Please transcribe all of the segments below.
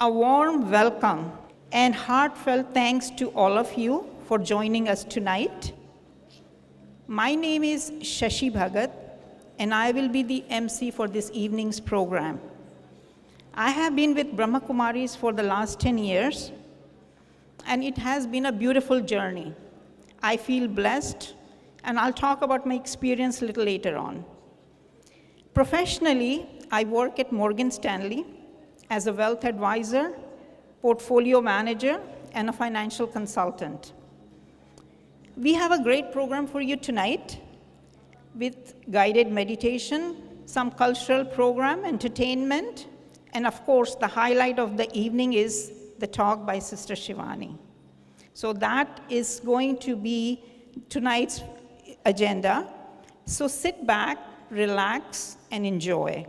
A warm welcome and heartfelt thanks to all of you for joining us tonight. My name is Shashi Bhagat, and I will be the MC for this evening's program. I have been with Brahma Kumaris for the last 10 years, and it has been a beautiful journey. I feel blessed, and I'll talk about my experience a little later on. Professionally, I work at Morgan Stanley as a wealth advisor, portfolio manager, and a financial consultant. We have a great program for you tonight with guided meditation, some cultural program, entertainment, and of course, the highlight of the evening is the talk by Sister Shivani. So that is going to be tonight's agenda. So sit back, relax, and enjoy.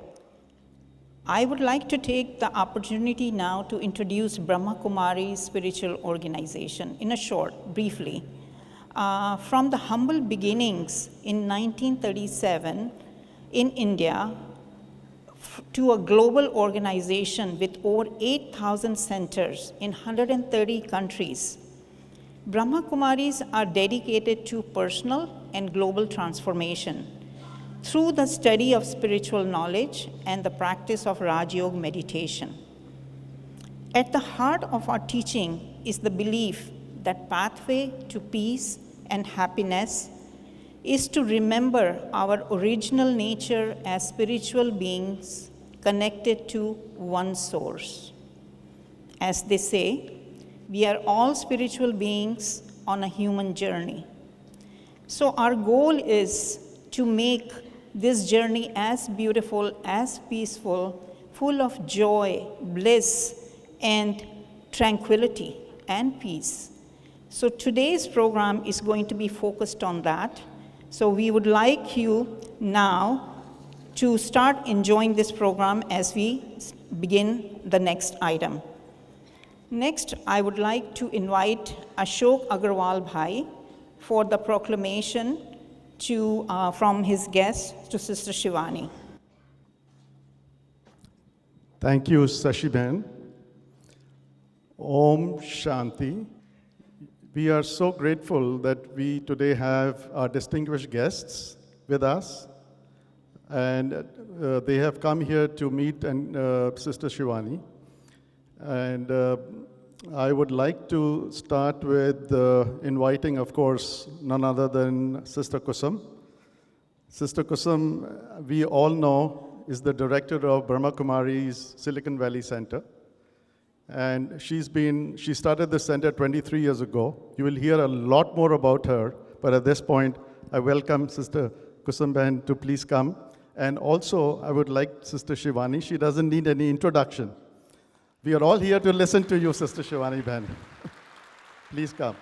I would like to take the opportunity now to introduce Brahma Kumari's spiritual organization in a short, briefly. From the humble beginnings in 1937 in India to a global organization with over 8,000 centers in 130 countries, Brahma Kumaris are dedicated to personal and global transformation through the study of spiritual knowledge and the practice of Raj Yoga meditation. At the heart of our teaching is the belief that pathway to peace and happiness is to remember our original nature as spiritual beings connected to one source. As they say, we are all spiritual beings on a human journey. So our goal is to make this journey as beautiful, as peaceful, full of joy, bliss, and tranquility and peace. So today's program is going to be focused on that. So we would like you now to start enjoying this program as we begin the next item. Next, I would like to invite Ashok Agarwal Bhai for the proclamation from his guest to Sister Shivani. Thank you, Sashi Ben. Om Shanti. We are so grateful that we today have our distinguished guests with us, and they have come here to meet Sister Shivani. And I would like to start with inviting, of course, none other than Sister Kusum. Sister Kusum, we all know, is the director of Brahma Kumari's Silicon Valley Center. And she started the center 23 years ago. You will hear a lot more about her, but at this point, I welcome Sister Kusum Ben to please come. And also, I would like Sister Shivani, she doesn't need any introduction. We are all here to listen to you, Sister Shivani Ben. Please come.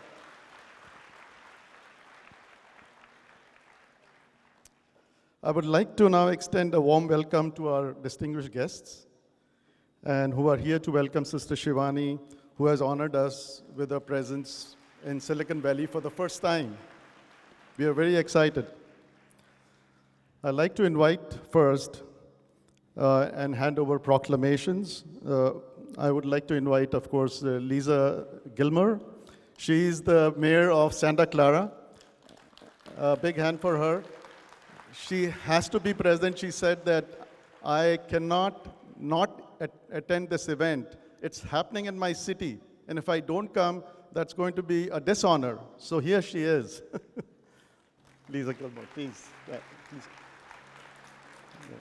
I would like to now extend a warm welcome to our distinguished guests, and who are here to welcome Sister Shivani, who has honored us with her presence in Silicon Valley for the first time. We are very excited. I'd like to invite first and hand over proclamations. I would like to invite, of course, Lisa Gilmer. She is the mayor of Santa Clara. A big hand for her. She has to be present. She said that I cannot not attend this event. It's happening in my city, and if I don't come, that's going to be a dishonor. So here she is. Lisa Gilmore, please. Yeah, please. Yeah.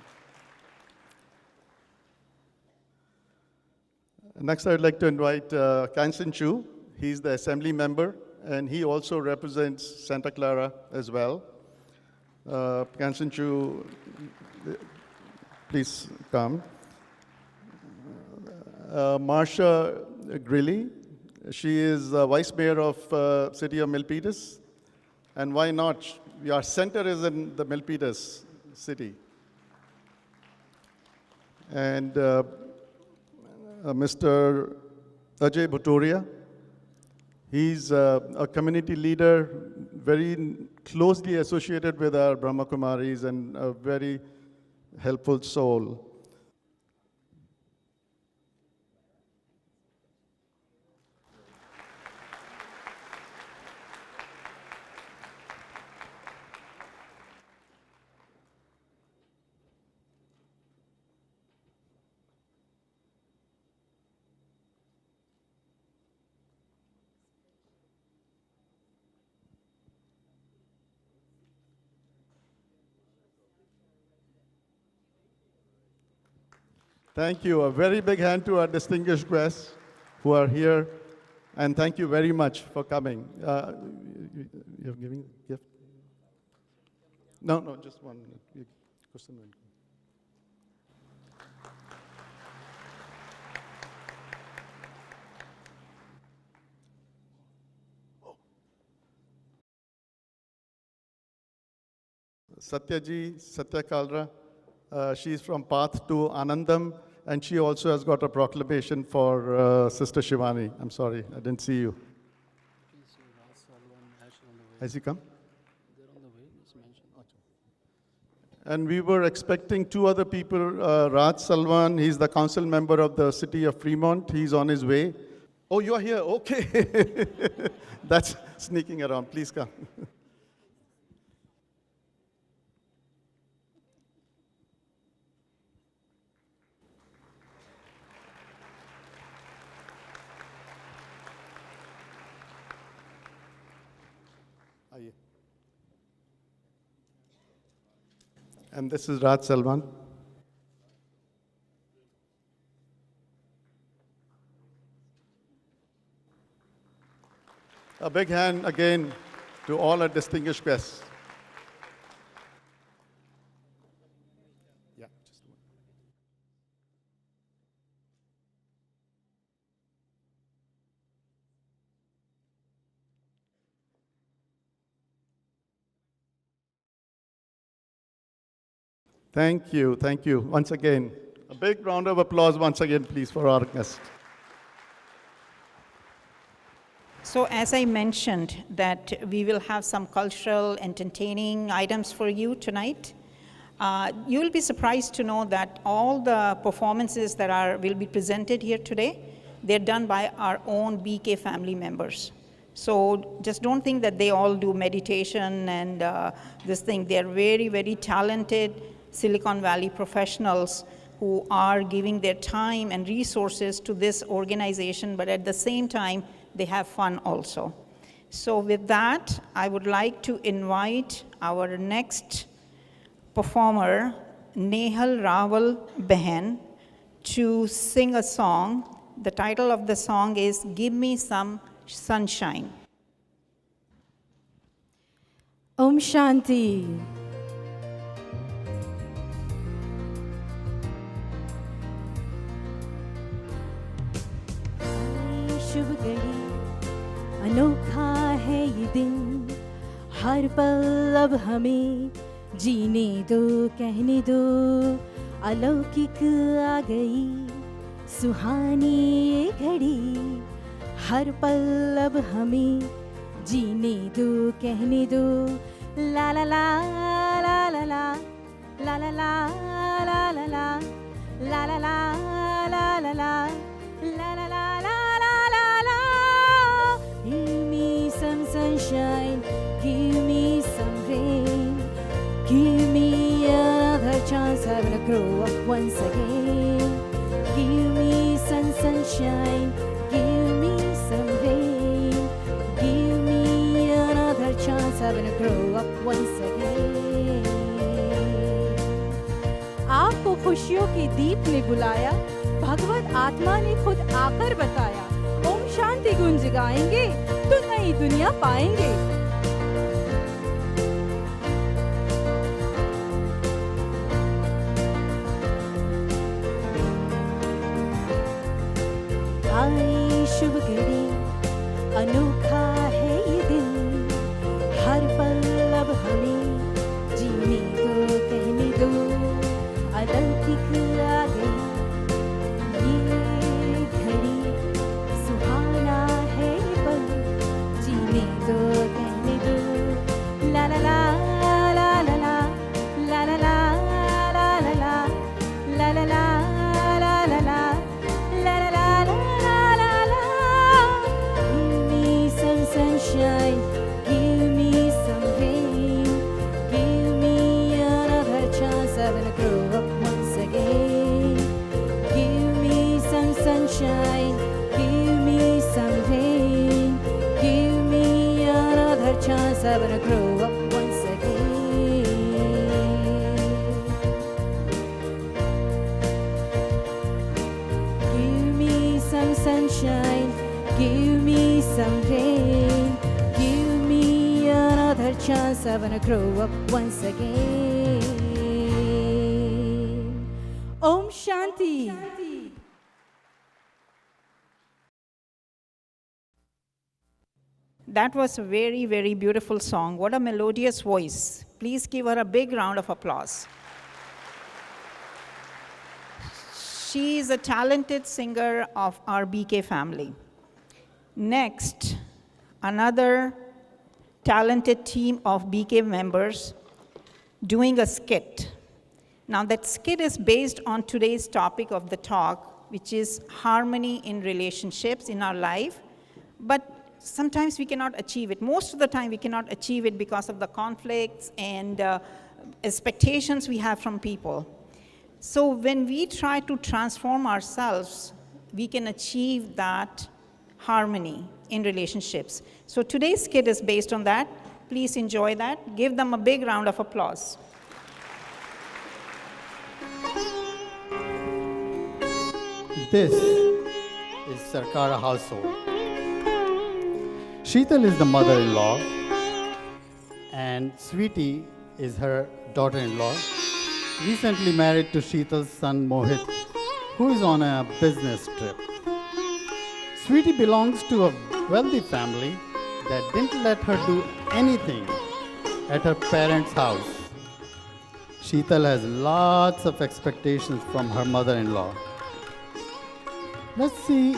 Next, I'd like to invite Kansen Chu. He's the assembly member, and he also represents Santa Clara as well. Kansen Chu, please come. Marsha Grilly, she is vice mayor of city of Milpitas. And why not? Our center is in the Milpitas city. And Mr. Ajay Bhutoria, he's a community leader, very closely associated with our Brahma Kumaris and a very helpful soul. Thank you. A very big hand to our distinguished guests who are here. And thank you very much for coming. You're giving a gift? No, no, just one. Question. Satya Kalra, she's from Path to Anandam, and she also has got a proclamation for Sister Shivani. I'm sorry, I didn't see you. Has he come? They're on the way, it's mentioned. And we were expecting two other people, Raj Salwan, he's the council member of the city of Fremont, he's on his way. Oh, you are here, okay. That's sneaking around, please come. And this is Raj Salwan. A big hand again to all our distinguished guests. Yeah, just a moment. Thank you once again. A big round of applause once again, please, for our guests. So as I mentioned, that we will have some cultural, entertaining items for you tonight. You will be surprised to know that all the performances that will be presented here today, they're done by our own BK family members. So just don't think that they all do meditation and this thing. They're very, very talented Silicon Valley professionals who are giving their time and resources to this organization, but at the same time, they have fun also. So with that, I would like to invite our next performer, Nehal Rawal Behen, to sing a song. The title of the song is Give Me Some Sunshine. Om Shanti. शुभ घड़ी अनोखा है ये दिन हर पल अब हमें जीने दो कहने दो अलौकिक आ गई सुहानी ये घड़ी हर पल अब हमें जीने दो कहने दो ला ला ला ला ला ला ला ला ला ला ला ला ला ला ला ला ला ला La la la la la la la. Give me some sunshine, give me some rain, give me another chance I'm gonna grow up once again. Give me some sunshine, give me some rain, give me another chance I'm gonna grow up once again. आपको खुशियों के दीप ने बुलाया भगवत आत्मा ने खुद आकर बताया ओम शांति गुंज गाएंगे तो नई दुनिया पाएंगे आई शुभ घड़ी अनोखा है ये दिन हर पल अब हमें जीने दो कहने दो अलौकिक आ गई sunshine, give me some rain, give me another chance. I wanna grow up once again. Om Shanti. That was a very, very beautiful song. What a melodious voice. Please give her a big round of applause. She is a talented singer of our BK family. Next, another talented team of BK members doing a skit. Now that skit is based on today's topic of the talk, which is harmony in relationships in our life, but sometimes we cannot achieve it. Most of the time we cannot achieve it because of the conflicts and expectations we have from people. So when we try to transform ourselves, we can achieve that harmony in relationships. So today's skit is based on that. Please enjoy that. Give them a big round of applause. This is Sarkara household. Sheetal is the mother-in-law and Sweetie is her daughter-in-law, recently married to Sheetal's son Mohit, who is on a business trip. Sweetie belongs to a wealthy family that didn't let her do anything at her parents' house. Sheetal has lots of expectations from her mother-in-law. Let's see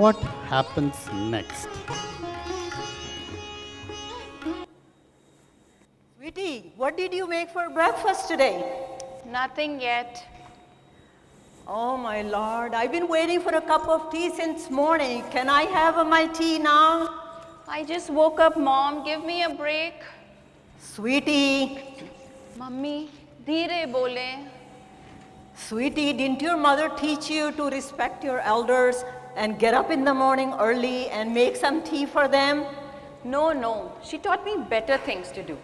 what happens next. Sweetie, what did you make for breakfast today? Nothing yet. Oh my Lord, I've been waiting for a cup of tea since morning. Can I have my tea now? I just woke up, Mom. Give me a break. Sweetie, Mummy, dheere bole. Sweetie, didn't your mother teach you to respect your elders and get up in the morning early and make some tea for them? No. She taught me better things to do.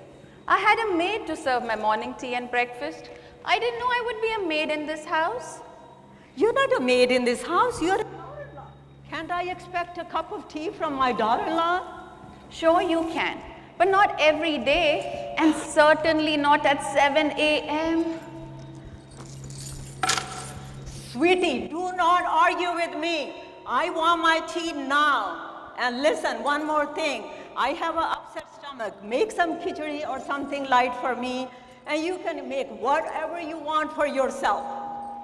I had a maid to serve my morning tea and breakfast. I didn't know I would be a maid in this house. You're not a maid in this house, you're a daughter-in-law. Can't I expect a cup of tea from my daughter-in-law? Sure you can, but not every day, and certainly not at 7 a.m. Sweetie, do not argue with me. I want my tea now. And listen, one more thing. I have an upset stomach. Make some khichdi or something light for me, and you can make whatever you want for yourself.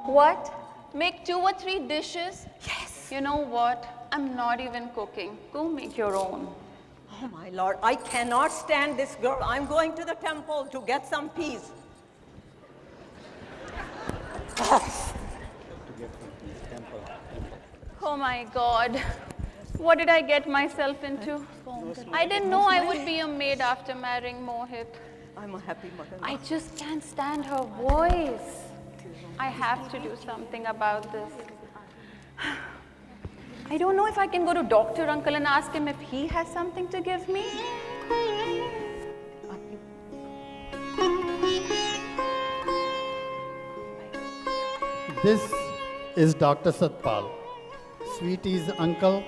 What? Make 2 or 3 dishes? Yes. You know what? I'm not even cooking. Go make your own. Oh my Lord, I cannot stand this girl. I'm going to the temple to get some peace. Oh my God. What did I get myself into? I didn't know I would be a maid after marrying Mohit. I'm a happy mother. I just can't stand her voice. I have to do something about this. I don't know if I can go to Dr. Uncle and ask him if he has something to give me. This is Dr. Satpal, Sweetie's uncle,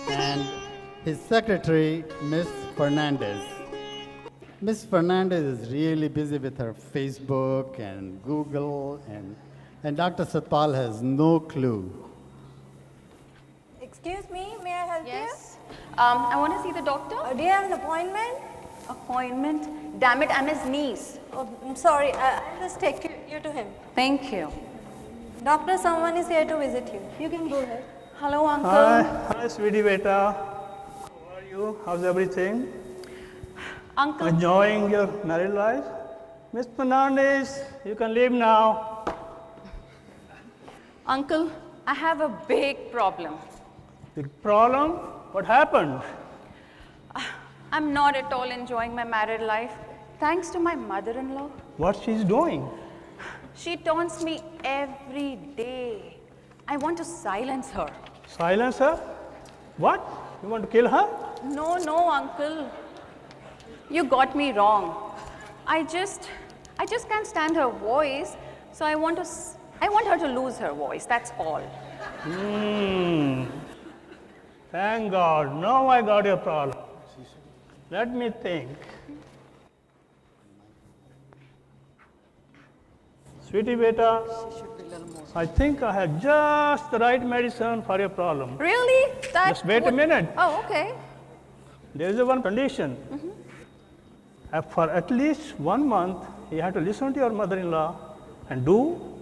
and his secretary, Miss Fernandez. Miss Fernandez is really busy with her Facebook and Google, and Dr. Satpal has no clue. Excuse me, may I help Yes. I want to see the doctor. you? Do you have an appointment? Appointment? Damn it, I'm his niece. Oh, I'm sorry, I'll just take you to him. Thank you. Doctor, someone is here to visit you. You can go ahead. Hello, uncle. Hi, sweetie beta. How are you? How's everything? Uncle. Enjoying your married life? Miss Fernandez, you can leave now. Uncle, I have a big problem. Big problem? What happened? I'm not at all enjoying my married life, thanks to my mother-in-law. What she's doing? She taunts me every day. I want to silence her. Silence her? What? You want to kill her? No, uncle. You got me wrong. I just can't stand her voice, so I want her to lose her voice, that's all. Thank God. Now I got your problem. Let me think. Sweetie beta, I think I have just the right medicine for your problem. Really? Just wait a minute. Oh, okay. There is a one condition. For at least 1 month, you have to listen to your mother-in-law and do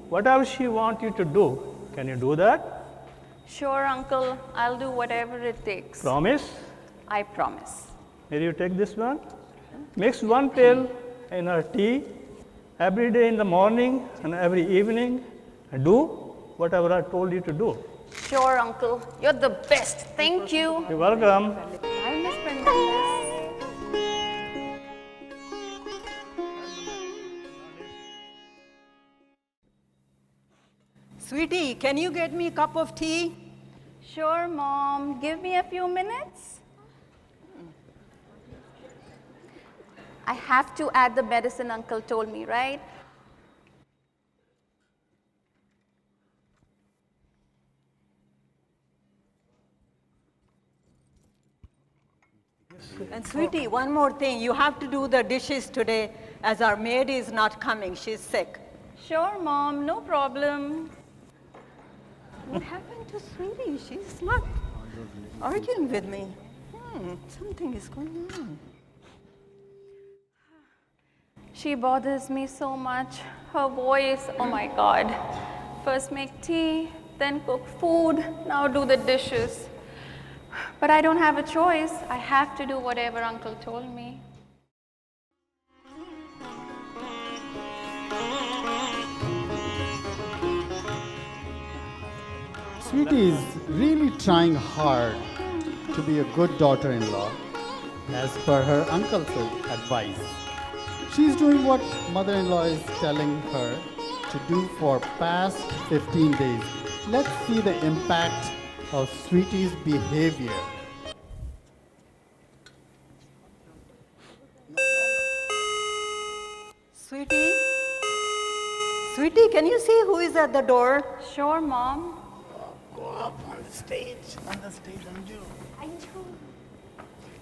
whatever she wants you to do. Can you do that? Sure, uncle. I'll do whatever it takes. Promise? I promise. Here you take this one. Mix 1 pill in her tea every day in the morning and every evening, and do whatever I told you to do. Sure, uncle. You're the best. Thank you. You're welcome. Bye, Miss Fernandez. Sweetie, can you get me a cup of tea? Sure, Mom. Give me a few minutes. I have to add the medicine uncle told me, right? And sweetie, one more thing. You have to do the dishes today as our maid is not coming. She's sick. Sure, Mom. No problem. What happened to sweetie? She's not arguing with me. Something is going on. She bothers me so much. Her voice, oh my God. First make tea, then cook food, now do the dishes. But I don't have a choice. I have to do whatever uncle told me. Sweetie is really trying hard to be a good daughter-in-law as per her uncle's advice. She's doing what mother-in-law is telling her to do for past 15 days. Let's see the impact of Sweetie's behavior. Sweetie? Sweetie, can you see who is at the door? Sure, Mom. Go up on the stage, Anju.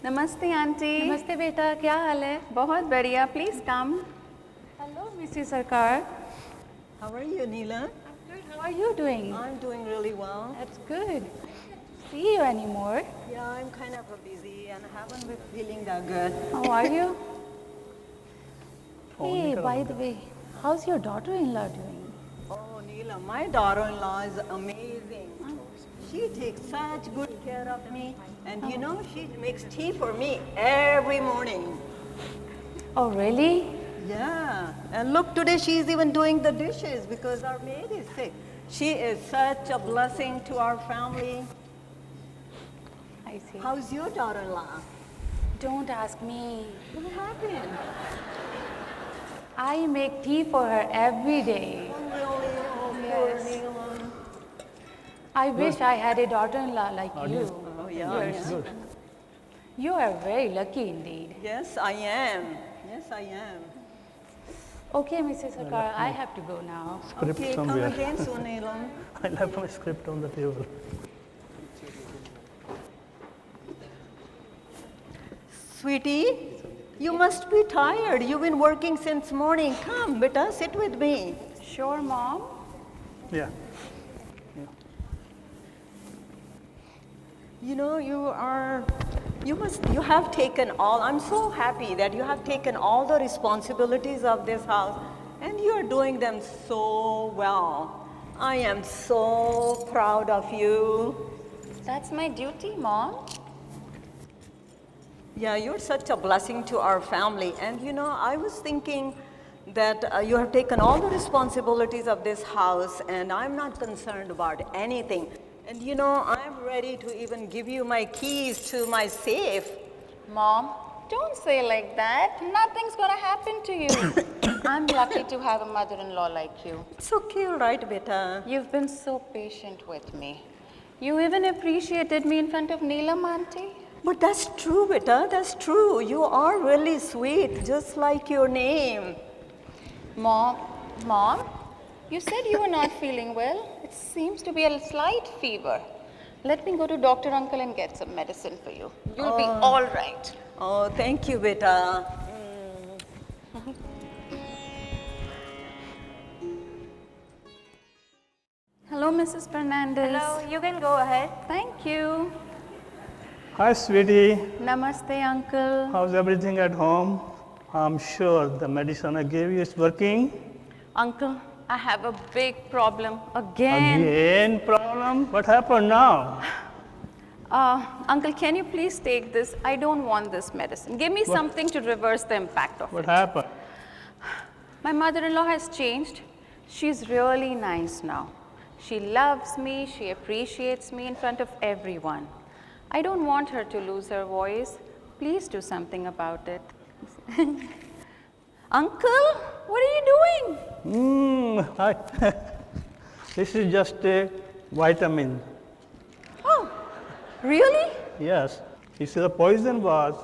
Namaste, Auntie. नमस्ते बेटा, क्या हाल है? बहुत बढ़िया. Please come. Hello, Mrs. Sarkar. How are you, Neela? Good. How are you doing? I'm doing really well. That's good. See you anymore. Yeah, I'm kind of busy and I haven't been feeling that good. How are you? Hey, by the way, how's your daughter-in-law doing? Oh, Neela, my daughter-in-law is amazing. She takes such good care of me. And you know, she makes tea for me every morning. Oh, really? Yeah. And look, today she's even doing the dishes because our maid is sick. She is such a blessing to our family. I see. How's your daughter-in-law? Don't ask me. What happened? I make tea for her every day. Oh, really? Oh, poor Neela. I wish I had a daughter-in-law like you. Oh, yeah. Good. You are very lucky indeed. Yes, I am. Yes, I am. Okay, Mrs. Sarkar, I have to go now. Script Okay, come somewhere. again soon, Neelam. I left my script on the table. Sweetie, you must be tired. You've been working since morning. Come, beta, sit with me. Sure, Mom. Yeah. You know, you have taken all, I'm so happy that you have taken all the responsibilities of this house and you are doing them so well. I am so proud of you. That's my duty, Mom. Yeah, you're such a blessing to our family. And you know, I was thinking that you have taken all the responsibilities of this house and I'm not concerned about anything. And you know, I'm ready to even give you my keys to my safe. Mom, don't say like that. Nothing's gonna happen to you. I'm lucky to have a mother-in-law like you. It's okay, right, beta? You've been so patient with me. You even appreciated me in front of Neelam, Auntie. But that's true, beta, that's true. You are really sweet, just like your name. Mom, you said you were not feeling well. It seems to be a slight fever. Let me go to Dr. Uncle and get some medicine for you. You'll be all right. Oh, thank you, beta. Hello, Mrs. Fernandez. Hello, you can go ahead. Thank you. Hi, sweetie. Namaste, Uncle. How's everything at home? I'm sure the medicine I gave you is working. Uncle, I have a big problem again. Again problem? What happened now? Uncle, can you please take this? I don't want this medicine. Give me something to reverse the impact of What it. happened? My mother-in-law has changed. She's really nice now. She loves me, she appreciates me in front of everyone. I don't want her to lose her voice. Please do something about it. Uncle, what are you doing? This is just a vitamin. Oh, really? Yes. You see, the poison was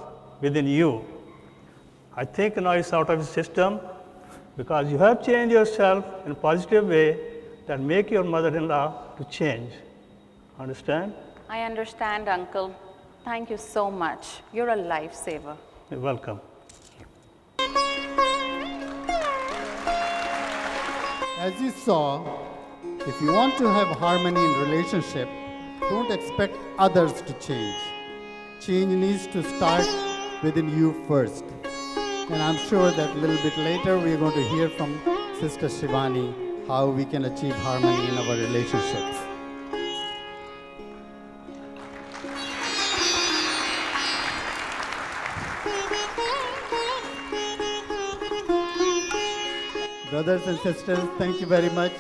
within you. I think now it's out of the system because you have changed yourself in a positive way that make your mother-in-law to change. Understand? I understand, Uncle. Thank you so much. You're a lifesaver. You're welcome. As you saw, if you want to have harmony in relationship, don't expect others to change. Change needs to start within you first. And I'm sure that a little bit later we're going to hear from Sister Shivani how we can achieve harmony in our relationships. Brothers and sisters, thank you very much.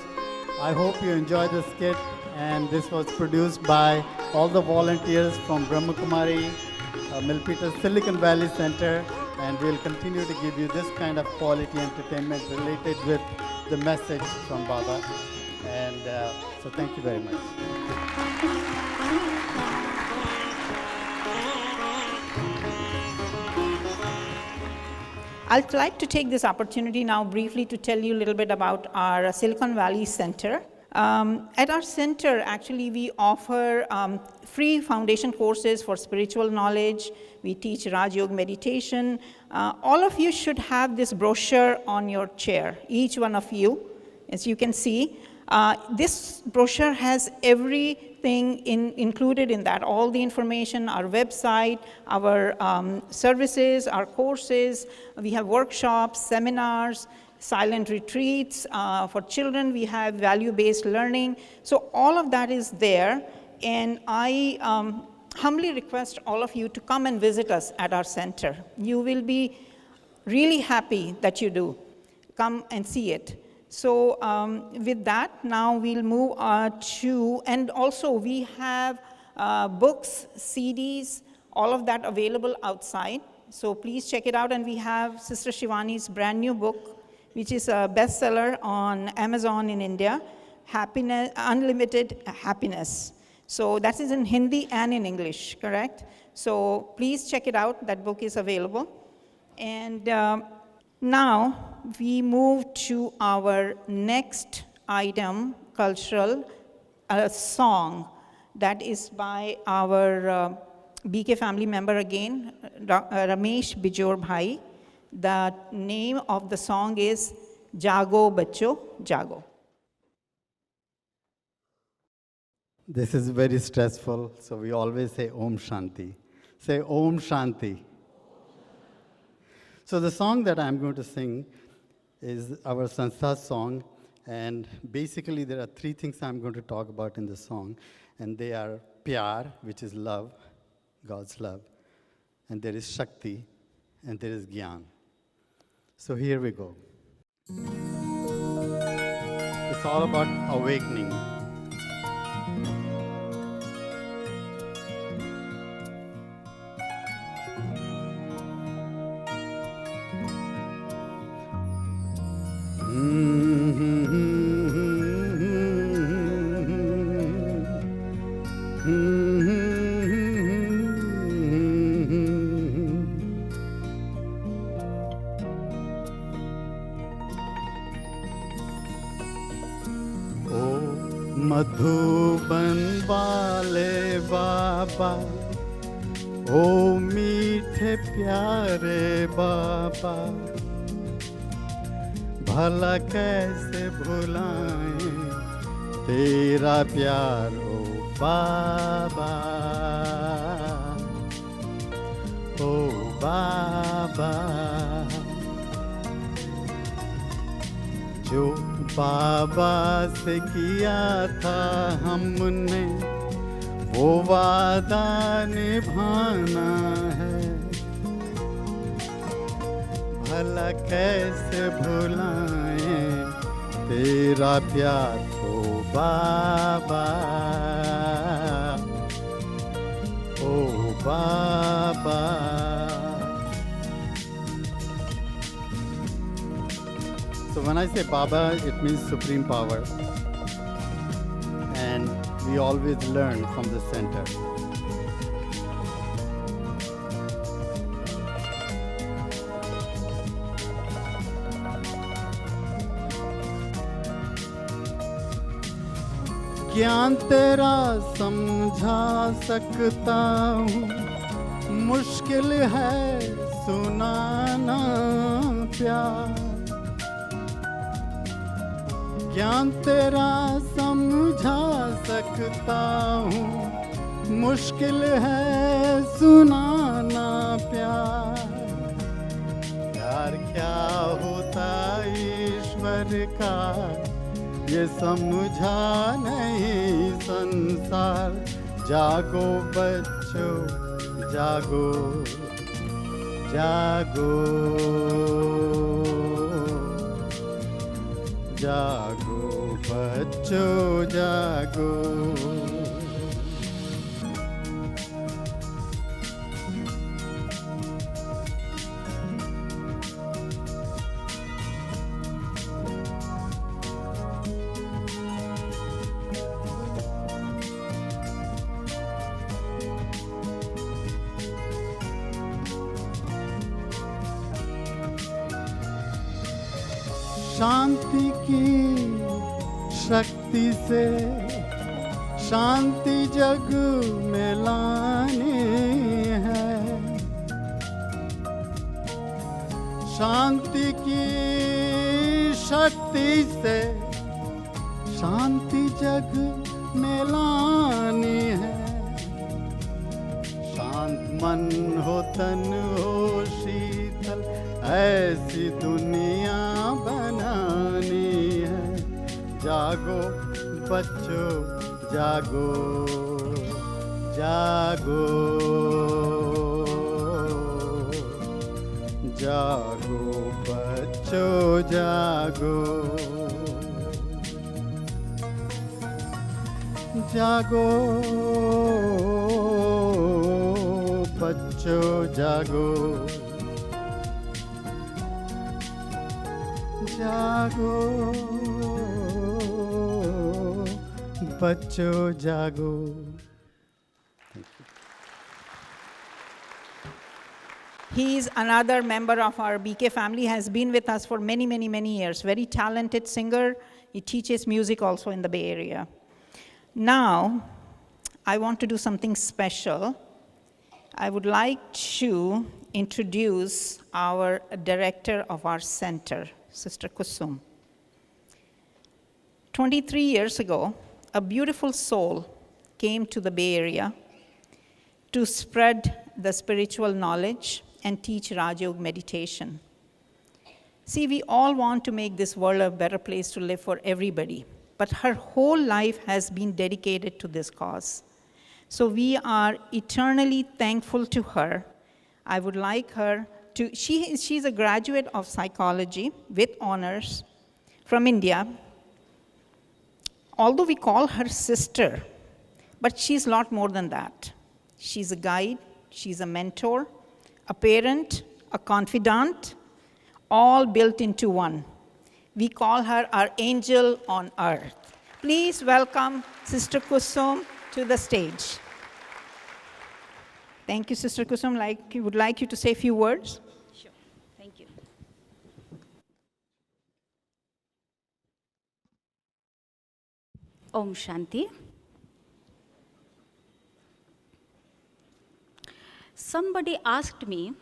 I hope you enjoyed the skit, and this was produced by all the volunteers from Brahma Kumari, Milpitas Silicon Valley Center, and we'll continue to give you this kind of quality entertainment related with the message from Baba. And so thank you very much. I'd like to take this opportunity now briefly to tell you a little bit about our Silicon Valley Center. At our center, actually, we offer free foundation courses for spiritual knowledge. We teach Raj Yoga meditation. All of you should have this brochure on your chair, each one of you, as you can see. This brochure has everything included in that, all the information, our website, our services, our courses. We have workshops, seminars, silent retreats. For children, we have value-based learning. So all of that is there, and I humbly request all of you to come and visit us at our center. You will be really happy that you do. Come and see it. So with that, now we'll move to, and also we have books, CDs, all of that available outside. So please check it out. And we have Sister Shivani's brand new book, which is a bestseller on Amazon in India, Happiness, Unlimited Happiness. So that is in Hindi and in English, correct? So please check it out. That book is available. And now we move to our next item, cultural, a song that is by our BK family member again, Ramesh Bijor Bhai. The name of the song is Jago Bachcho Jago. This is very stressful, so we always say Om Shanti. Say Om Shanti. So the song that I'm going to sing is our Sanstha song, and basically there are three things I'm going to talk about in the song, and they are Pyar, which is love, God's love, and there is Shakti, and there is Gyan. So here we go. It's all about awakening. Madhuban वाले बाबा, ओ मीठे प्यारे बाबा, भला कैसे भुलाएं तेरा प्यार ओ बाबा, ओ बाबा। जो बाबा से किया था हमने वो वादा निभाना है, भला कैसे भुलाएं तेरा प्यार ओ बाबा, ओ बाबा। So when I say Baba, it means supreme power, and we always learn from the center. ज्ञान तेरा समझा सकता हूँ, मुश्किल है सुनाना प्यार। ज्ञान तेरा समझा सकता हूँ, मुश्किल है सुनाना प्यार। प्यार क्या होता ईश्वर का ये समझा नहीं संसार। जागो बच्चों जागो, जागो, जागो बच्चों जागो। शांति की शक्ति से शांति जग में लानी है। शांति की शक्ति से शांति जग में लानी है। शांत मन हो तन हो शीतल ऐसी दुनिया बनानी है। जागो बच्चों जागो, जागो, जागो बच्चों जागो, जागो बच्चों जागो, जागो बच्चों जागो। He is another member of our BK family, has been with us for many, many, many years. Very talented singer. He teaches music also in the Bay Area. Now, I want to do something special. I would like to introduce our director of our center, Sister Kusum. 23 years ago, a beautiful soul came to the Bay Area to spread the spiritual knowledge and teach Raj Yoga meditation. See, we all want to make this world a better place to live for everybody, but her whole life has been dedicated to this cause. So we are eternally thankful to her. I would like her to, she's a graduate of psychology with honors from India. Although we call her sister, but she's a lot more than that. She's a guide, she's a mentor, a parent, a confidant, all built into one. We call her our angel on earth. Please welcome Sister Kusum to the stage. Thank you, Sister Kusum. We would like you to say a few words. Sure. Thank you. Om Shanti. Somebody asked me,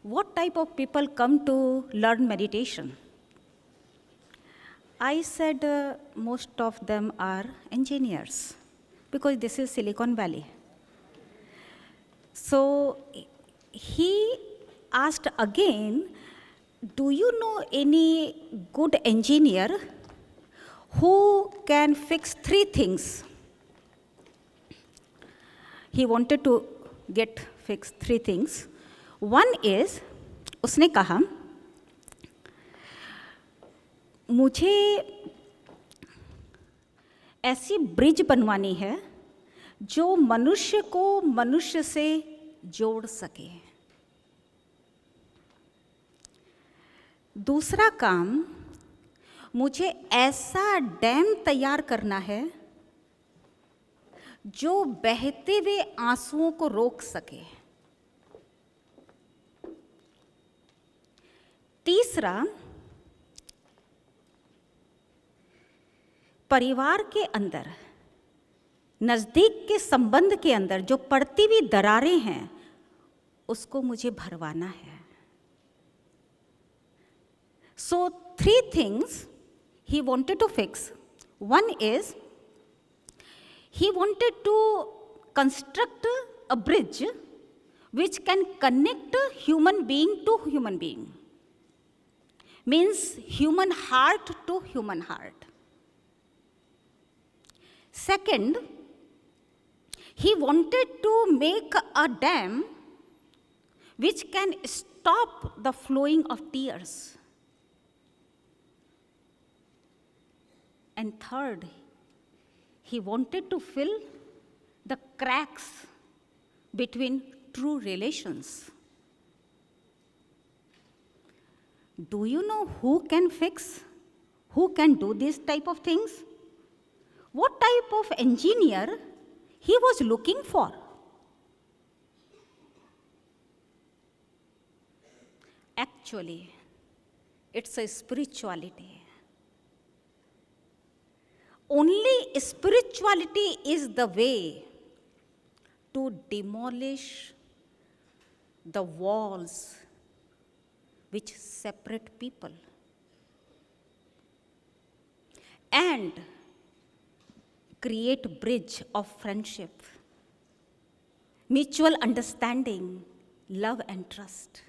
what type of people come to learn meditation? I said most of them are engineers because this is Silicon Valley. So he asked again, do you know any good engineer who can fix 3 things? He wanted to get fixed 3 things. One is, उसने कहा, मुझे ऐसी bridge बनवानी है जो मनुष्य को मनुष्य से जोड़ सके। दूसरा काम, मुझे ऐसा डैम तैयार करना है जो बहते हुए आंसुओं को रोक सके। तीसरा, परिवार के अंदर, नज़दीक के संबंध के अंदर जो पड़ती हुई दरारें हैं, उसको मुझे भरवाना है। So 3 things he wanted to fix. One is, he wanted to construct a bridge which can connect human being to human being. Means human heart to human heart. Second, he wanted to make a dam which can stop the flowing of tears. And third, he wanted to fill the cracks between true relations. Do you know who can fix, who can do these type of things? What type of engineer he was looking for? Actually, it's a spirituality. Only spirituality is the way to demolish the walls which separate people and create bridge of friendship, mutual understanding, love and trust.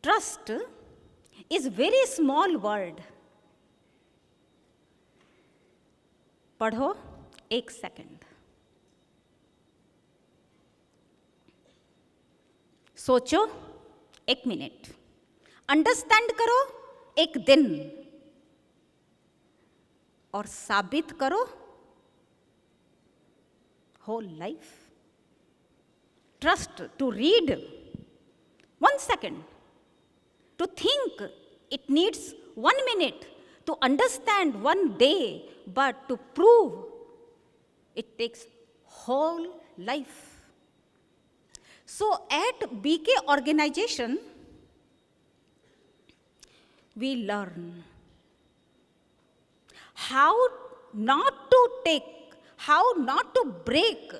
Trust is very small word. पढ़ो 1 second, सोचो 1 minute, understand करो 1 दिन, और साबित करो whole life. Trust to read 1 second, to think it needs 1 minute, to understand 1 day, but to prove it takes whole life. So at BK organization, we learn how not to break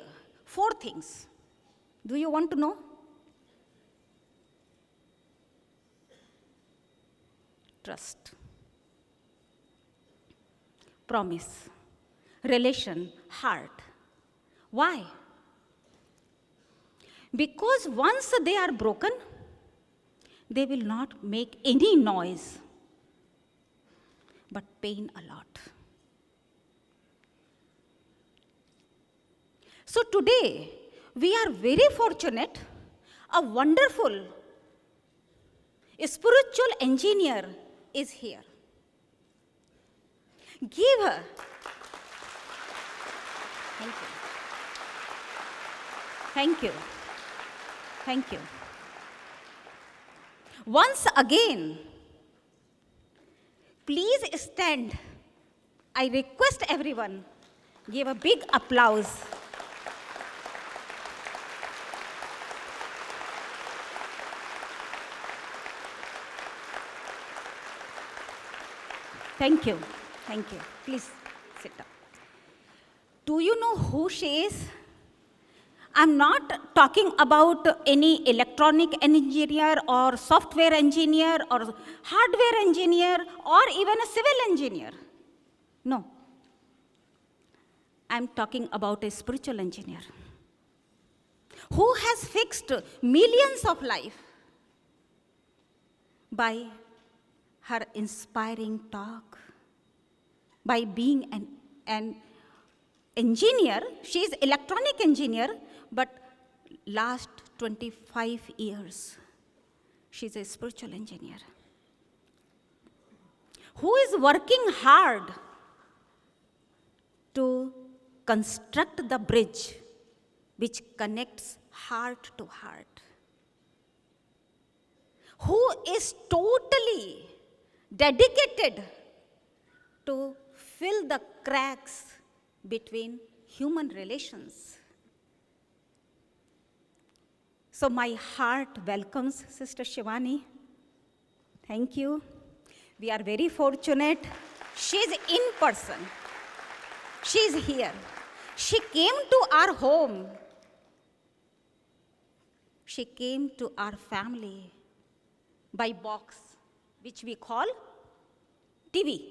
4 things. Do you want to know? Trust, promise, relation, heart. Why? Because once they are broken, they will not make any noise, but pain a lot. So today, we are very fortunate, a wonderful spiritual engineer is here. Give her. Thank you. Thank you. Thank you. Once again, please stand. I request everyone, give a big applause. Thank you. Thank you. Please sit down. Do you know who she is? I'm not talking about any electronic engineer or software engineer or hardware engineer or even a civil engineer. No. I'm talking about a spiritual engineer who has fixed millions of lives by her inspiring talk, by being an engineer. She is electronic engineer, but last 25 years, she's a spiritual engineer who is working hard to construct the bridge which connects heart to heart, who is totally dedicated to fill the cracks between human relations. So my heart welcomes Sister Shivani. Thank you. We are very fortunate. She's in person. She's here. She came to our home. She came to our family by box, which we call TV.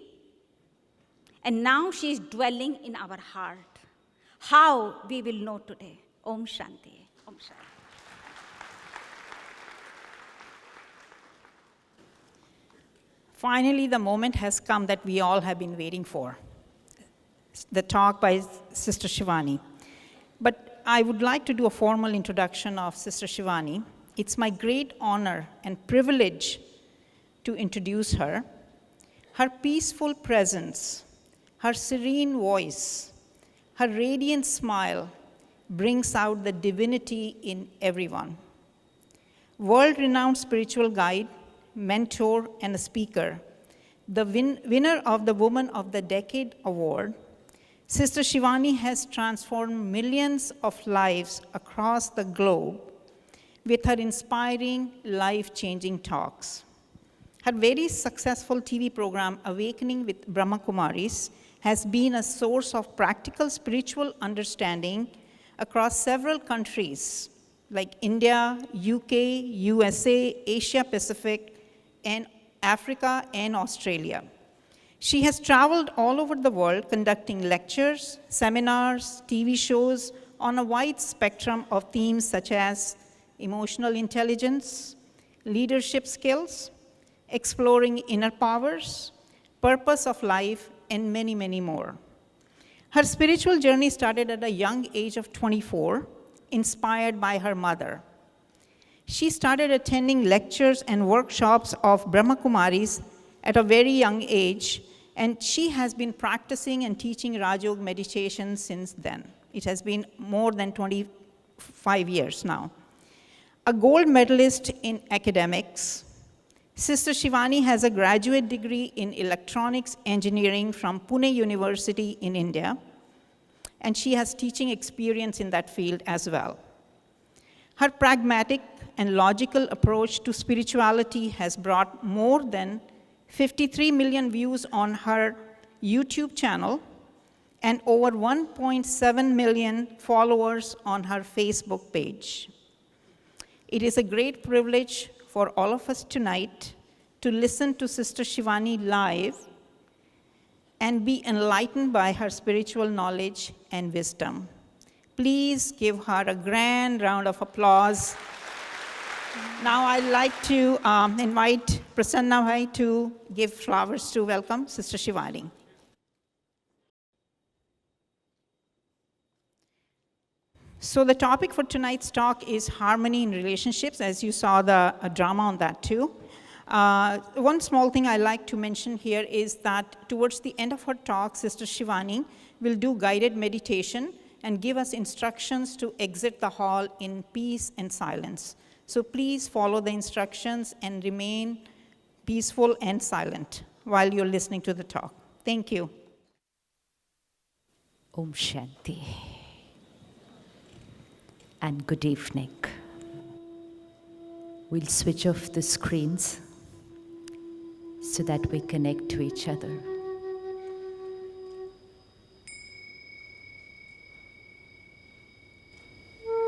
And now she is dwelling in our heart. How we will know today. Om Shanti. Om Shanti. Finally, the moment has come that we all have been waiting for. The talk by Sister Shivani. But I would like to do a formal introduction of Sister Shivani. It's my great honor and privilege to introduce her. Her peaceful presence, her serene voice, her radiant smile brings out the divinity in everyone. World-renowned spiritual guide, mentor, and a speaker, the winner of the Woman of the Decade Award, Sister Shivani has transformed millions of lives across the globe with her inspiring, life-changing talks. Her very successful TV program, Awakening with Brahma Kumaris, has been a source of practical spiritual understanding across several countries like India, UK, USA, Asia Pacific, and Africa and Australia. She has traveled all over the world conducting lectures, seminars, TV shows on a wide spectrum of themes such as emotional intelligence, leadership skills, exploring inner powers, purpose of life, and many, many more. Her spiritual journey started at a young age of 24, inspired by her mother. She started attending lectures and workshops of Brahma Kumaris at a very young age, and she has been practicing and teaching Rajog meditation since then. It has been more than 25 years now. A gold medalist in academics, Sister Shivani has a graduate degree in electronics engineering from Pune University in India, and she has teaching experience in that field as well. Her pragmatic and logical approach to spirituality has brought more than 53 million views on her YouTube channel and over 1.7 million followers on her Facebook page. It is a great privilege for all of us tonight to listen to Sister Shivani live and be enlightened by her spiritual knowledge and wisdom. Please give her a grand round of applause. Now I'd like to invite Prasanna Bhai to give flowers to welcome Sister Shivani. So the topic for tonight's talk is harmony in relationships, as you saw the drama on that too. One small thing I like to mention here is that towards the end of her talk, Sister Shivani will do guided meditation and give us instructions to exit the hall in peace and silence. So please follow the instructions and remain peaceful and silent while you're listening to the talk. Thank you. Om Shanti. And good evening. We'll switch off the screens so that we connect to each other.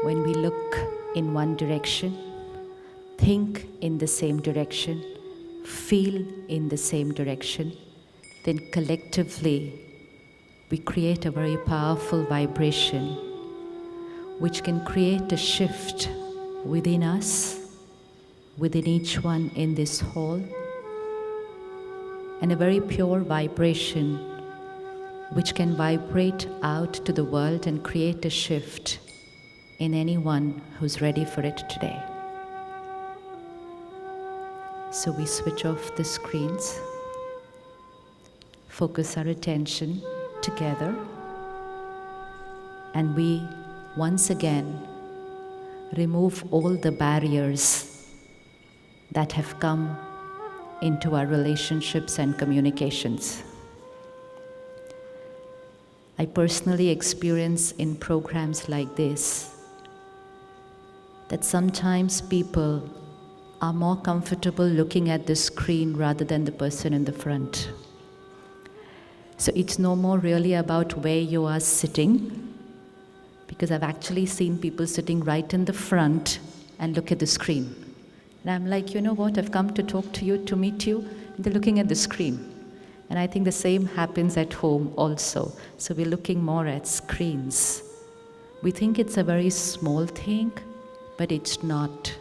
When we look in one direction, think in the same direction, feel in the same direction, then collectively we create a very powerful vibration which can create a shift within us, within each one in this hall, and a very pure vibration which can vibrate out to the world and create a shift in anyone who's ready for it today. So we switch off the screens, focus our attention together, and we once again remove all the barriers that have come into our relationships and communications. I personally experience in programs like this that sometimes people are more comfortable looking at the screen rather than the person in the front. So it's no more really about where you are sitting, because I've actually seen people sitting right in the front and look at the screen. And I'm like, you know what, I've come to talk to you, to meet you, and they're looking at the screen. And I think the same happens at home also. So we're looking more at screens. We think it's a very small thing, but it's not.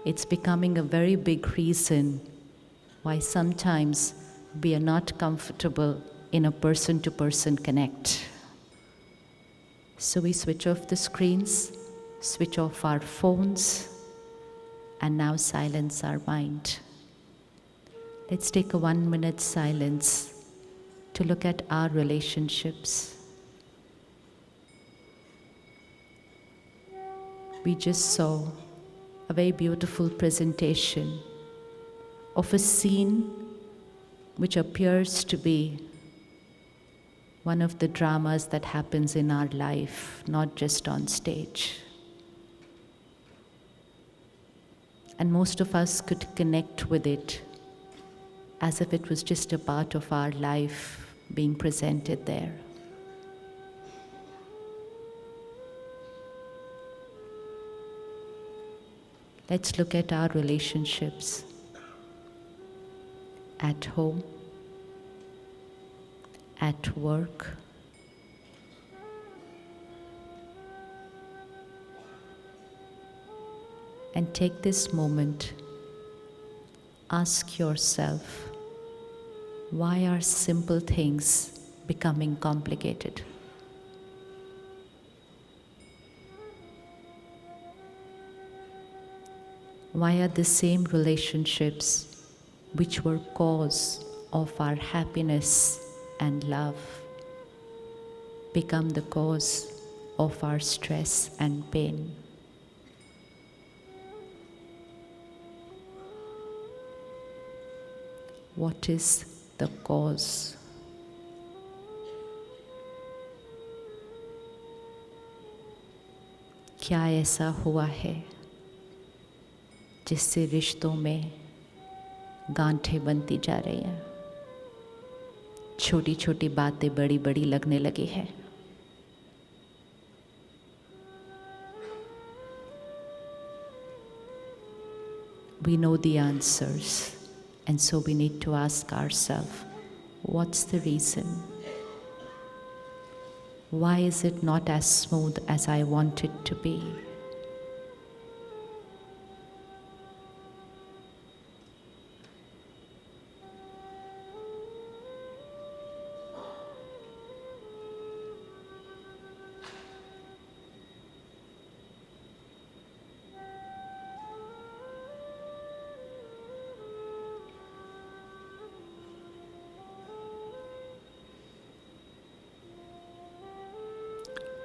It's becoming a very big reason why sometimes we are not comfortable in a person-to-person connect. So we switch off the screens, switch off our phones, and now silence our mind. Let's take a 1 minute silence to look at our relationships. We just saw a very beautiful presentation of a scene which appears to be one of the dramas that happens in our life, not just on stage. And most of us could connect with it as if it was just a part of our life being presented there. Let's look at our relationships at home, at work, and take this moment. Ask yourself, why are simple things becoming complicated? Why are the same relationships which were cause of our happiness and love become the cause of our stress and pain? What is the cause? क्या ऐसा हुआ है जिससे रिश्तों में गांठें बनती जा रही हैं, छोटी छोटी बातें बड़ी बड़ी लगने लगी है? We know the answers, and so we need to ask ourselves, what's the reason? Why is it not as smooth as I want it to be?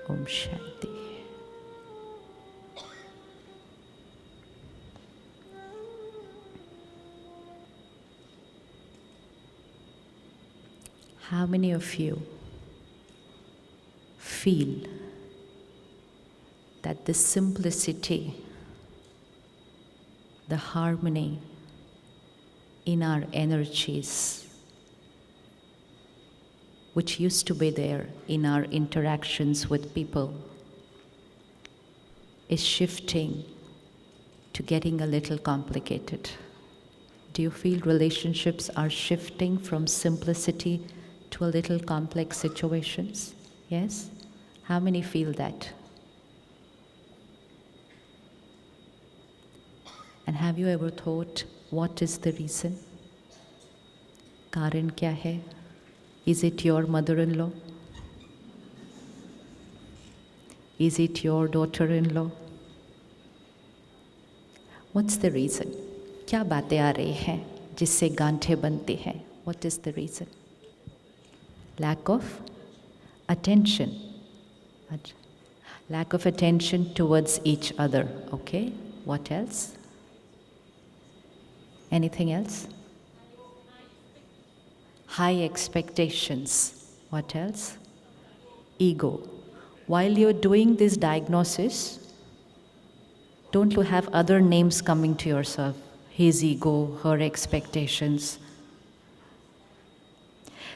Om Shanti. How many of you feel that the simplicity, the harmony in our energies, which used to be there in our interactions with people, is shifting to getting a little complicated? Do you feel relationships are shifting from simplicity to a little complex situations? Yes? How many feel that? And have you ever thought, what is the reason? Karan kya hai? Is it your mother-in-law? Is it your daughter-in-law? What's the reason? क्या बातें आ रही हैं जिससे गांठें बनती हैं? What is the reason? Lack of attention. Lack of attention towards each other. Okay, what else? Anything else? High expectations. What else? Ego. While you're doing this diagnosis, don't you have other names coming to yourself? His ego, her expectations.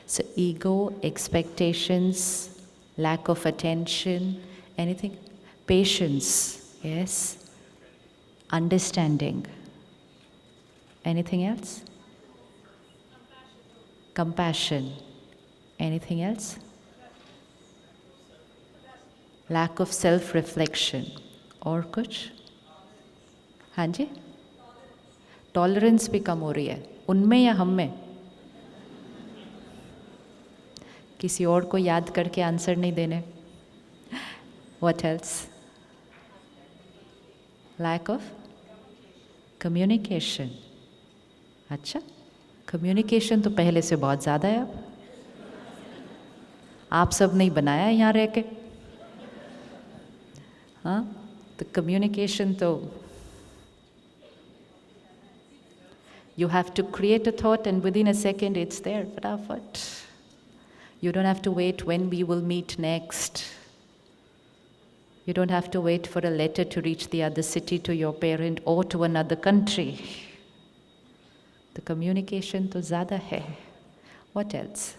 So ego, expectations, lack of attention, anything? Patience, yes. Understanding. Anything else? Compassion. Anything else? Lack of self-reflection. और कुछ? हाँ जी? Tolerance भी कम हो रही है, उनमें या हम में? किसी और को याद करके आंसर नहीं देने? What else? Lack of communication. अच्छा, communication तो पहले से बहुत ज़्यादा है अब. आप सब नहीं बनाया है यहाँ रह के. हाँ, तो communication तो you have to create a thought and within a second it's there. फटाफट. You don't have to wait when we will meet next. You don't have to wait for a letter to reach the other city to your parent or to another country. The communication to ज़्यादा है. What else?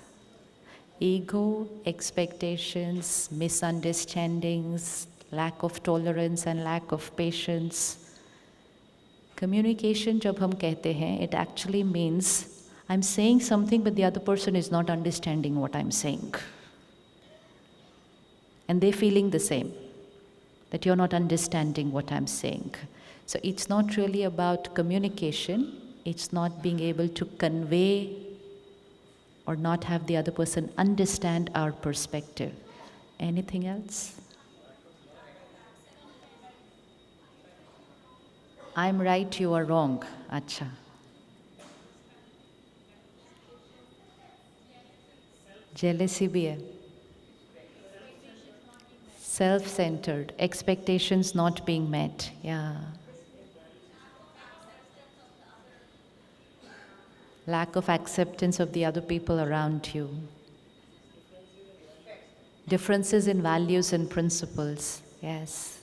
Ego, expectations, misunderstandings, lack of tolerance and lack of patience. Communication जब हम कहते हैं, it actually means I'm saying something but the other person is not understanding what I'm saying. And they're feeling the same, that you're not understanding what I'm saying. So it's not really about communication, it's not being able to convey or not have the other person understand our perspective. Anything else? I'm right, you are wrong. Acha. Jealousy bhi hai. Self-centered, expectations not being met. Yeah. Lack of acceptance of the other people around you. Differences in values and principles. Yes.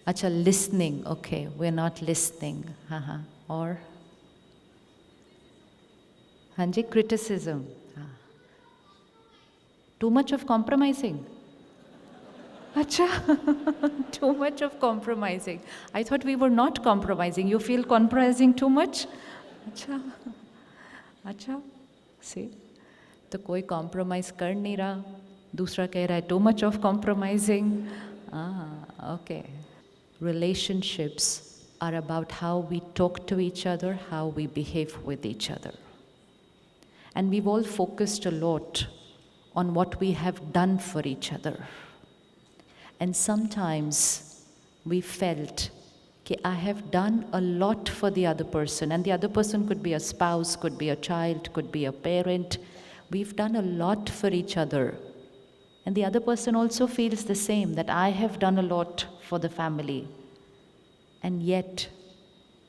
Acha, listening. Okay, we're not listening. Or? Hanji, criticism. Too much of compromising. Acha, too much of compromising. I thought we were not compromising. You feel compromising too much? Acha, see? तो कोई compromise कर नहीं रहा, दूसरा कह रहा है too much of compromising. Okay. Relationships are about how we talk to each other, how we behave with each other. And we've all focused a lot on what we have done for each other. And sometimes we felt that I have done a lot for the other person, and the other person could be a spouse, could be a child, could be a parent. We've done a lot for each other. And the other person also feels the same, that I have done a lot for the family. And yet,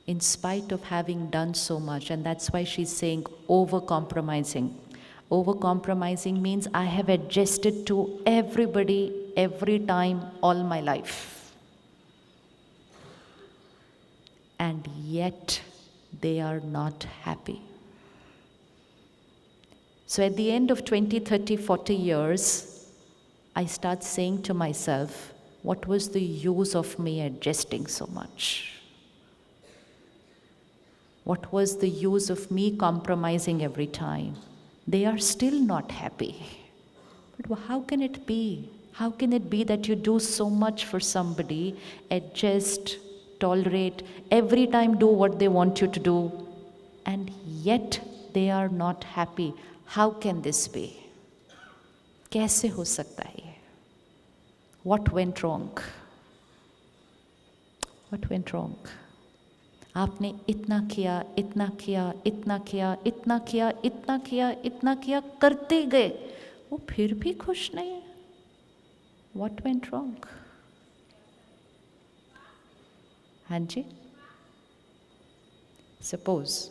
in spite of having done so much, and that's why she's saying over-compromising. Over-compromising means I have adjusted to everybody, every time, all my life. And yet, they are not happy. So at the end of 20, 30, 40 years, I start saying to myself, what was the use of me adjusting so much? What was the use of me compromising every time? They are still not happy. But how can it be? How can it be that you do so much for somebody, adjust, tolerate, every time do what they want you to do, and yet they are not happy? How can this be? कैसे हो सकता है? What went wrong? What went wrong? आपने इतना किया, इतना किया, इतना किया, इतना किया, इतना किया, इतना किया, करते गए, वो फिर भी खुश नहीं है. What went wrong? Hanji? Suppose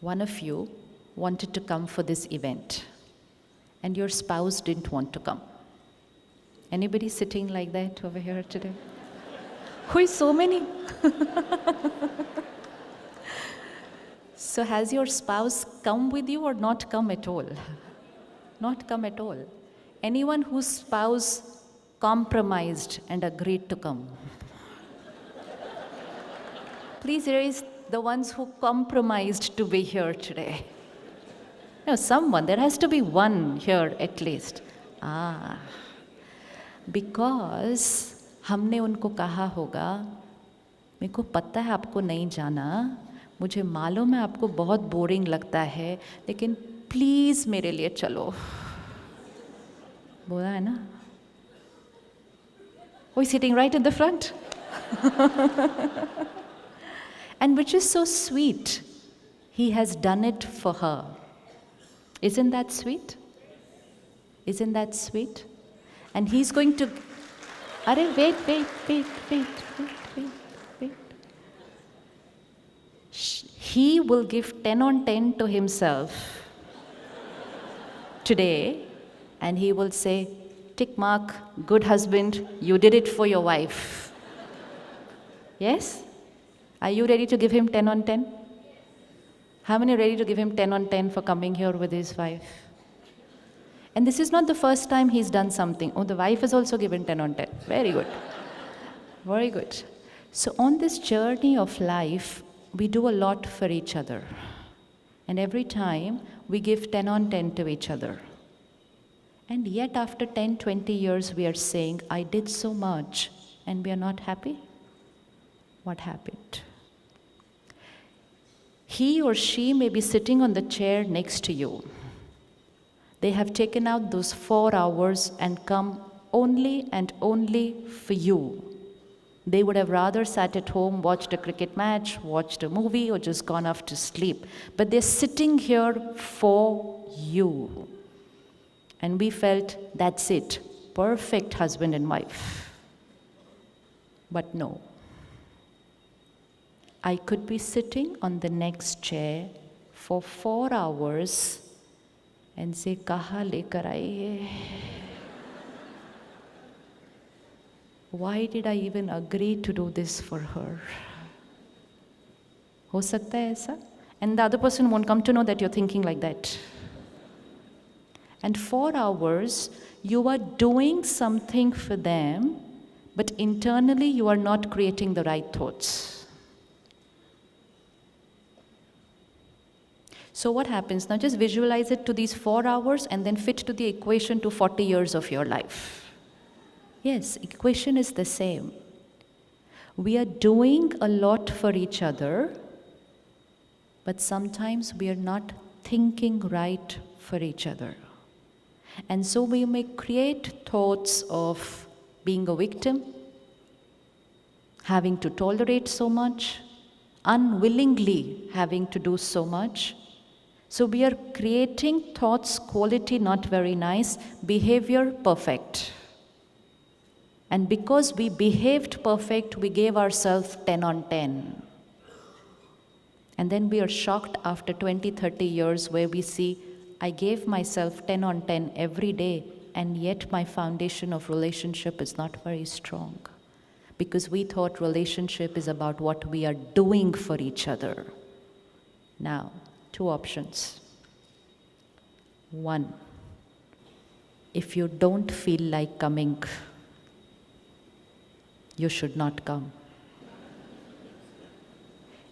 one of you wanted to come for this event and your spouse didn't want to come. Anybody sitting like that over here today? Who is so many? So has your spouse come with you or not come at all? Not come at all. Anyone whose spouse compromised and agreed to come? Please raise the ones who compromised to be here today. No, someone, there has to be one here at least. Because हमने उनको कहा होगा, मेरे को पता है आपको नहीं जाना, मुझे मालूम है आपको बहुत बोरिंग लगता है, लेकिन प्लीज मेरे लिए चलो. बोला है ना? Who is sitting right in the front? And which is so sweet, he has done it for her. Isn't that sweet? Isn't that sweet? And he's going to... Wait. He will give 10 on 10 to himself today, and he will say, tick mark, good husband, you did it for your wife. Yes? Are you ready to give him 10 on 10? How many are ready to give him 10 on 10 for coming here with his wife? And this is not the first time he's done something. Oh, the wife has also given 10 on 10. Very good. Very good. So on this journey of life, we do a lot for each other. And every time, we give 10 on 10 to each other. And yet after 10, 20 years, we are saying, I did so much, and we are not happy? What happened? He or she may be sitting on the chair next to you. They have taken out those 4 hours and come only and only for you. They would have rather sat at home, watched a cricket match, watched a movie, or just gone off to sleep. But they're sitting here for you. And we felt, that's it, perfect husband and wife. But no. I could be sitting on the next chair for 4 hours and say, kaha lekar aaye hai? Why did I even agree to do this for her? Ho sakta hai aisa? And the other person won't come to know that you're thinking like that. And 4 hours, you are doing something for them, but internally you are not creating the right thoughts. So what happens? Now just visualize it to these 4 hours and then fit to the equation to 40 years of your life. Yes, equation is the same. We are doing a lot for each other, but sometimes we are not thinking right for each other. And so we may create thoughts of being a victim, having to tolerate so much, unwillingly having to do so much. So we are creating thoughts, quality not very nice, behavior perfect. And because we behaved perfect, we gave ourselves 10 on 10. And then we are shocked after 20, 30 years where we see, I gave myself 10 on 10 every day, and yet my foundation of relationship is not very strong. Because we thought relationship is about what we are doing for each other. Now, 2 options. 1, If you don't feel like coming, you should not come.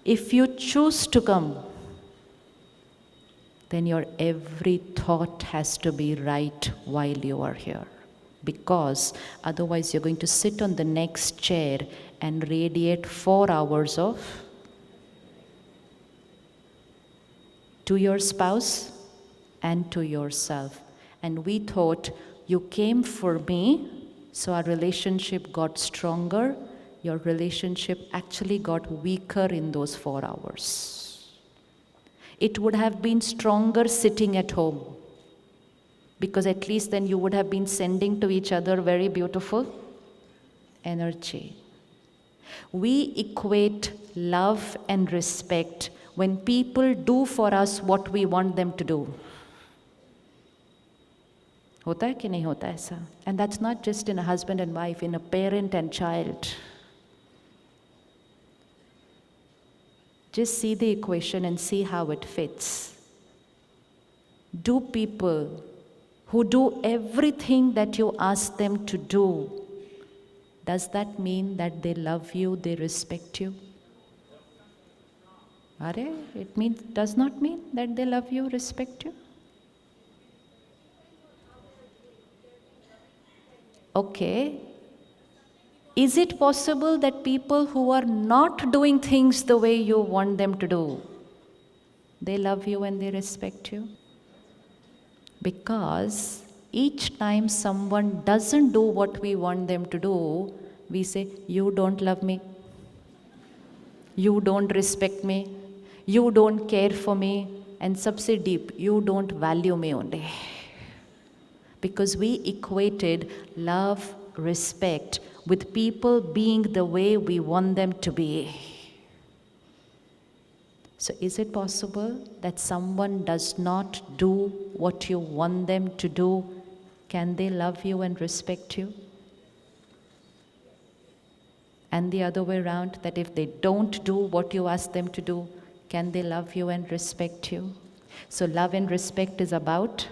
If you choose to come, then your every thought has to be right while you are here. Because otherwise you're going to sit on the next chair and radiate 4 hours of to your spouse and to yourself. And we thought you came for me, so our relationship got stronger. Your relationship actually got weaker in those 4 hours. It would have been stronger sitting at home, because at least then you would have been sending to each other very beautiful energy. We equate love and respect when people do for us what we want them to do. होता है कि नहीं होता ऐसा? And that's not just in a husband and wife, in a parent and child. Just see the equation and see how it fits. Do people who do everything that you ask them to do, does that mean that they love you, they respect you? It does not mean that they love you, respect you. Okay. Is it possible that people who are not doing things the way you want them to do, they love you and they respect you? Because each time someone doesn't do what we want them to do, we say, you don't love me, you don't respect me, you don't care for me, and subse deep, you don't value me only. Because we equated love, respect with people being the way we want them to be. So is it possible that someone does not do what you want them to do? Can they love you and respect you? And the other way around, that if they don't do what you ask them to do, can they love you and respect you? So love and respect is about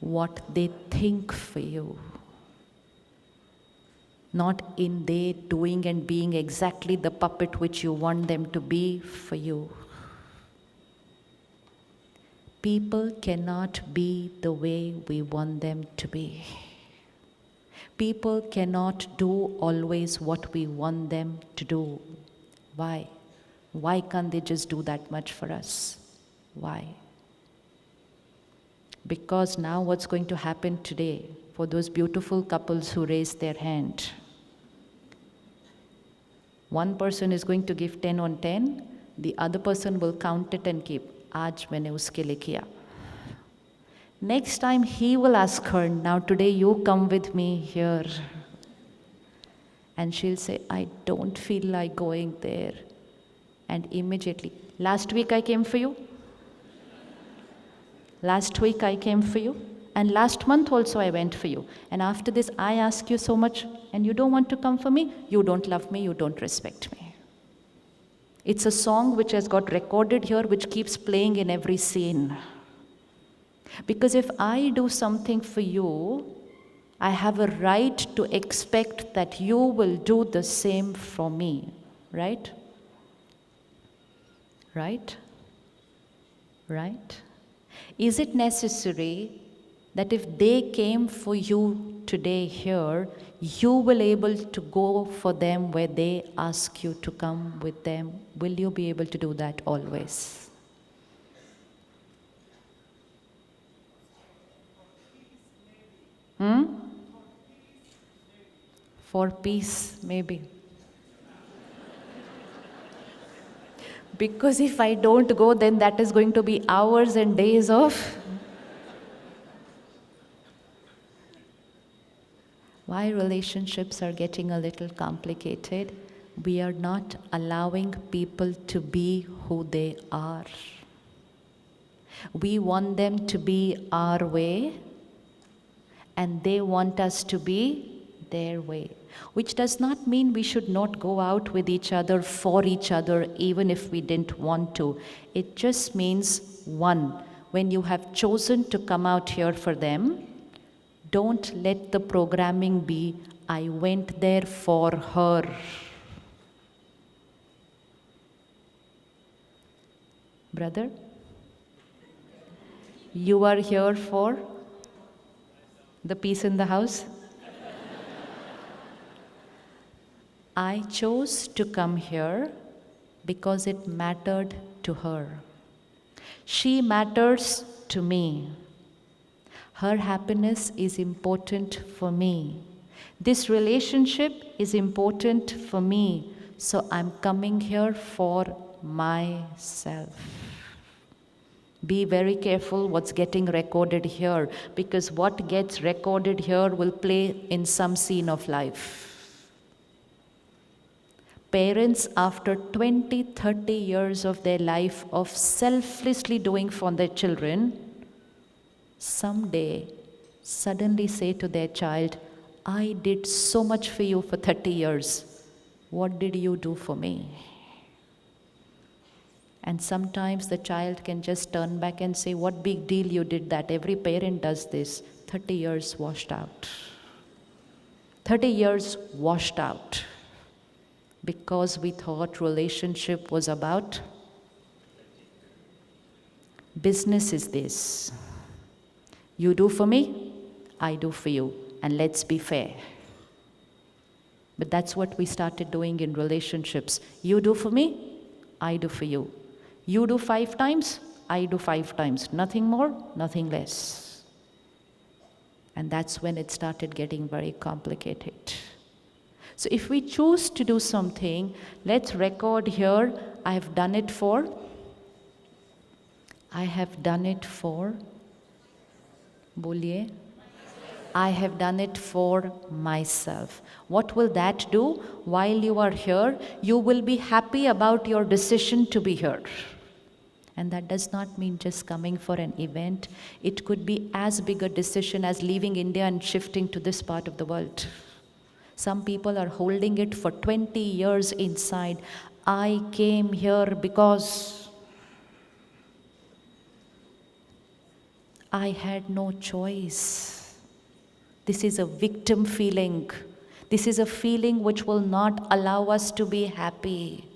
what they think for you. Not in they doing and being exactly the puppet which you want them to be for you. People cannot be the way we want them to be. People cannot do always what we want them to do. Why? Why can't they just do that much for us? Why? Because now what's going to happen today, for those beautiful couples who raised their hand, one person is going to give 10 on 10, the other person will count it and keep, Aaj maine uske liye kiya. Next time he will ask her, now today you come with me here. And she'll say, I don't feel like going there. And immediately, last week I came for you. Last week I came for you. And last month also I went for you. And after this I ask you so much and you don't want to come for me, you don't love me, you don't respect me. It's a song which has got recorded here, which keeps playing in every scene. Because if I do something for you, I have a right to expect that you will do the same for me, right? Right? Right? Is it necessary that if they came for you today here, you will able to go for them where they ask you to come with them? Will you be able to do that always? For peace, maybe. Because if I don't go, then that is going to be hours and days of. Why relationships are getting a little complicated? We are not allowing people to be who they are. We want them to be our way, and they want us to be their way. Which does not mean we should not go out with each other, for each other, even if we didn't want to. It just means, one, when you have chosen to come out here for them, don't let the programming be, I went there for her. Brother, you are here for the peace in the house? I chose to come here because it mattered to her. She matters to me. Her happiness is important for me. This relationship is important for me. So I'm coming here for myself. Be very careful what's getting recorded here, because what gets recorded here will play in some scene of life. Parents, after 20, 30 years of their life of selflessly doing for their children, someday suddenly say to their child, I did so much for you for 30 years. What did you do for me? And sometimes the child can just turn back and say, what big deal you did that. Every parent does this. 30 years washed out. 30 years washed out. Because we thought relationship was about business is this. You do for me, I do for you, and let's be fair. But that's what we started doing in relationships. You do for me, I do for you. You do 5 times, I do 5 times. Nothing more, nothing less. And that's when it started getting very complicated. So if we choose to do something, let's record here, I have done it for, boliye, I have done it for myself. What will that do? While you are here, you will be happy about your decision to be here. And that does not mean just coming for an event. It could be as big a decision as leaving India and shifting to this part of the world. Some people are holding it for 20 years inside. I came here because I had no choice. This is a victim feeling. This is a feeling which will not allow us to be happy.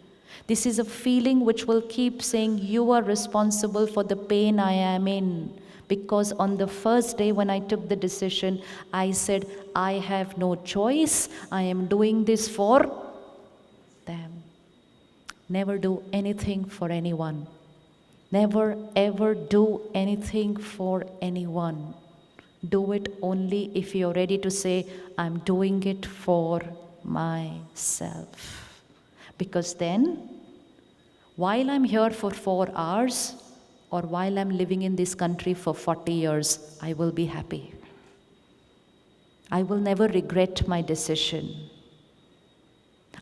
This is a feeling which will keep saying, you are responsible for the pain I am in. Because on the first day when I took the decision, I said, I have no choice. I am doing this for them. Never do anything for anyone. Never ever do anything for anyone. Do it only if you're ready to say, I'm doing it for myself. Because then, while I'm here for 4 hours, or while I'm living in this country for 40 years, I will be happy. I will never regret my decision.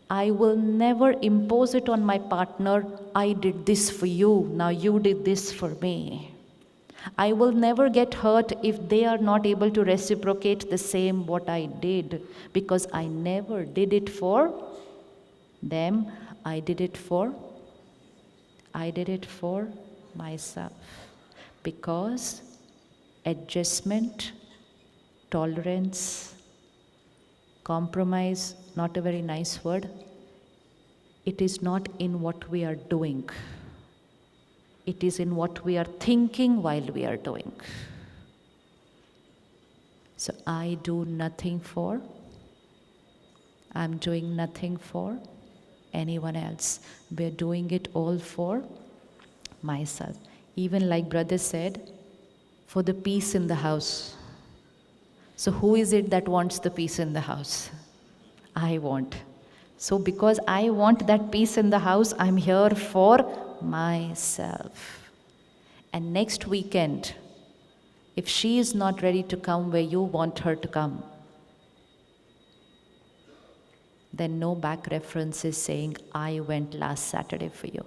I will never impose it on my partner, I did this for you, now you did this for me. I will never get hurt if they are not able to reciprocate the same what I did, because I never did it for them, I did it for myself. Because adjustment, tolerance, compromise, not a very nice word, it is not in what we are doing. It is in what we are thinking while we are doing. So I do nothing for, I'm doing nothing for anyone else. We're doing it all for myself. Even like brother said, for the peace in the house. So who is it that wants the peace in the house? I want. So because I want that peace in the house, I'm here for myself. And next weekend, if she is not ready to come where you want her to come, then no back references saying, I went last Saturday for you,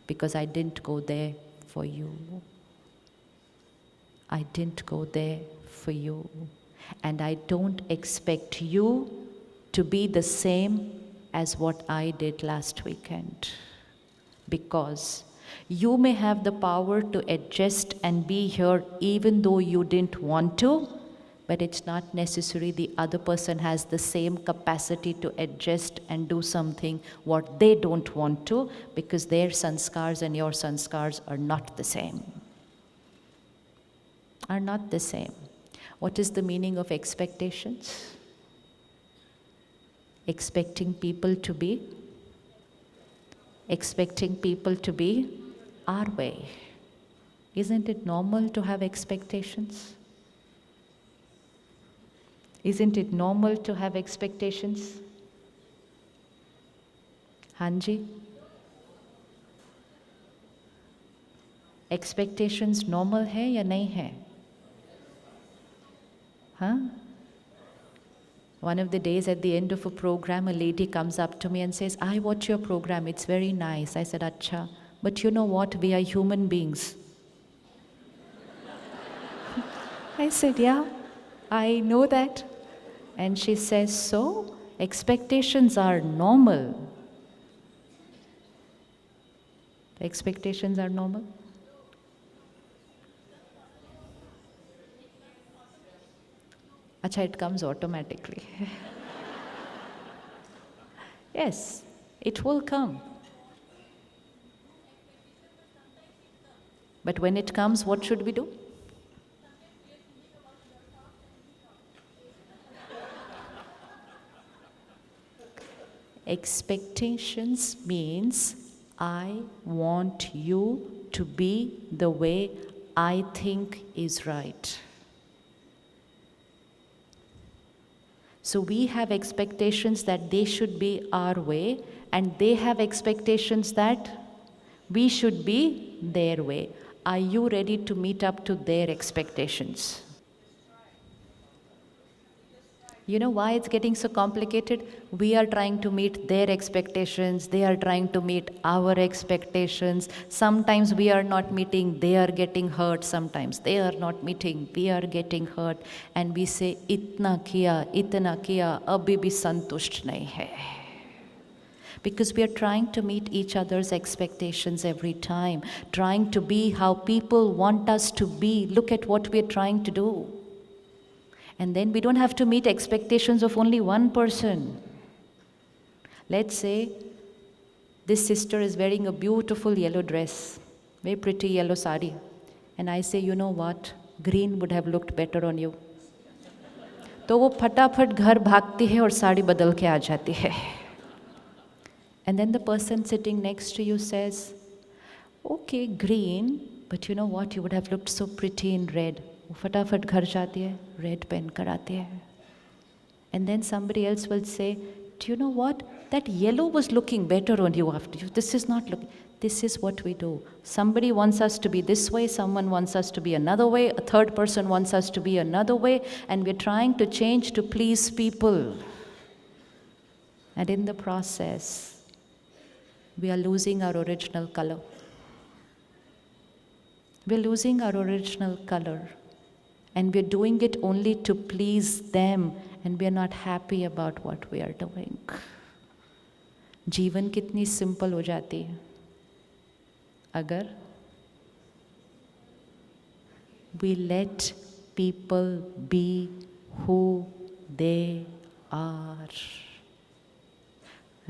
because I didn't go there for you. I didn't go there for you. And I don't expect you to be the same as what I did last weekend. Because You may have the power to adjust and be here even though you didn't want to, but it's not necessary the other person has the same capacity to adjust and do something what they don't want to, because their sanskars and your sanskars are not the same. Are not the same. What is the meaning of expectations? Expecting people to be our way. Isn't it normal to have expectations? Isn't it normal to have expectations? Hanji? Expectations normal है या नहीं है? Huh? One of the days at the end of a program, a lady comes up to me and says, I watch your program, it's very nice. I said, Acha, but you know what? We are human beings. I said, yeah, I know that. And she says, so, expectations are normal. Expectations are normal? Acha, it comes automatically. Yes, it will come. But when it comes, what should we do? Expectations means I want you to be the way I think is right. So we have expectations that they should be our way, and they have expectations that we should be their way. Are you ready to meet up to their expectations? You know why it's getting so complicated? We are trying to meet their expectations, they are trying to meet our expectations. Sometimes we are not meeting, they are getting hurt. Sometimes they are not meeting, we are getting hurt. And we say, itna kiya, abhi bhi santusht nahi hai. Because we are trying to meet each other's expectations every time, trying to be how people want us to be. Look at what we are trying to do. And then we don't have to meet expectations of only one person. Let's say this sister is wearing a beautiful yellow dress, very pretty yellow sari. And I say, you know what? Green would have looked better on you. तो वो फटाफट घर भागती है और साड़ी बदल के आ जाती है. And then the person sitting next to you says, okay, green, but you know what? You would have looked so pretty in red. वो फटाफट घर जाती है, रेड पहन कर आती है. And then somebody else will say, do you know what? That yellow was looking better on you after you. This is not looking. This is what we do. Somebody wants us to be this way, someone wants us to be another way, a third person wants us to be another way, and we're trying to change to please people. And in the process, we are losing our original color. We're losing our original color. And we're doing it only to please them, and we're not happy about what we are doing. जीवन कितनी simple हो जाती है अगर we let people be who they are.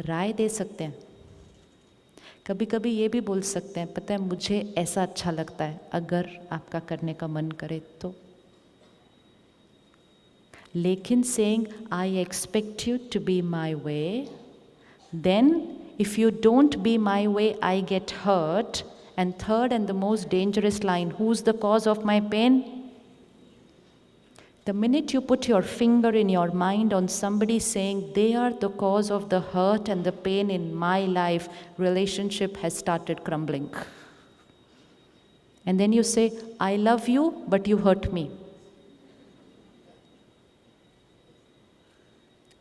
राय दे सकते हैं, कभी कभी ये भी बोल सकते हैं, पता है मुझे ऐसा अच्छा लगता है, अगर आपका करने का मन करे तो. लेकिन saying, I expect you to be my way, then if you don't be my way, I get hurt. And third and the most dangerous line, who's the cause of my pain? The minute you put your finger in your mind on somebody saying they are the cause of the hurt and the pain in my life, relationship has started crumbling. And then you say, I love you, but you hurt me.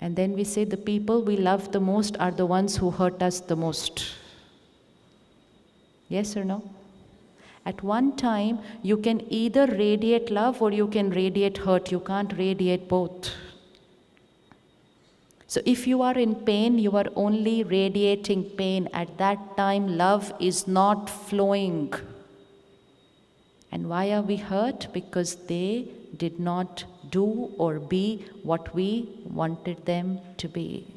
And then we say the people we love the most are the ones who hurt us the most. Yes or no? At one time, you can either radiate love or you can radiate hurt. You can't radiate both. So if you are in pain, you are only radiating pain. At that time, love is not flowing. And why are we hurt? Because they did not do or be what we wanted them to be.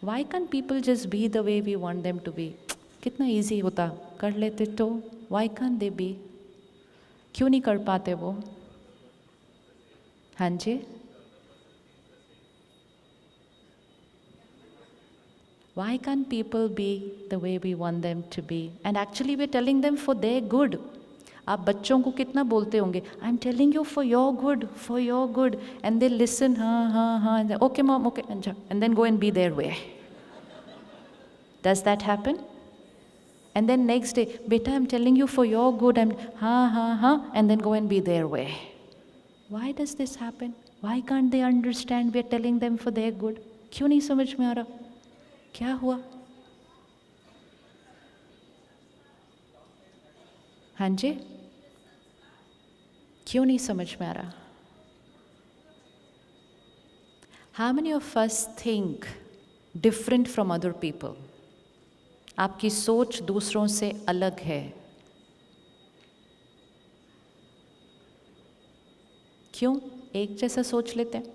Why can't people just be the way we want them to be? कितना easy होता, कर लेते तो. Why can't they be? क्यों नहीं कर पाते वो? हाँ जी? Why can't people be the way we want them to be? And actually we're telling them for their good. आप बच्चों को कितना बोलते होंगे, I'm telling you for your good, and they listen, हाँ, okay mom, okay, and then go and be their way. Does that happen? And then next day, beta, I'm telling you for your good, हाँ, and then go and be their way. Why does this happen? Why can't they understand we're telling them for their good? क्यों नहीं समझ में आ रहा? क्या हुआ? हाँ जी? क्यों नहीं समझ में आ रहा? How many of us think different from other people? आपकी सोच दूसरों से अलग है. क्यों एक जैसा सोच लेते हैं?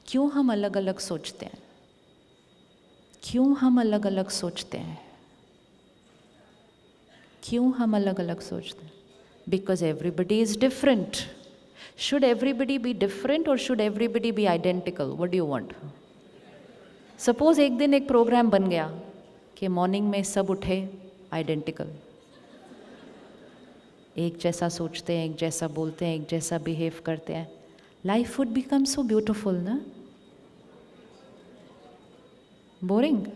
क्यों हम अलग अलग सोचते हैं? क्यों हम अलग अलग सोचते हैं? क्यों हम अलग अलग सोचते हैं? Because everybody is different. Should everybody be different or should everybody be identical? What do you want? Suppose एक दिन एक प्रोग्राम बन गया कि मॉर्निंग में सब उठे आइडेंटिकल, एक जैसा सोचते हैं, एक जैसा बोलते हैं, एक जैसा बिहेव करते हैं. Life would become so beautiful, ना? बोरिंग?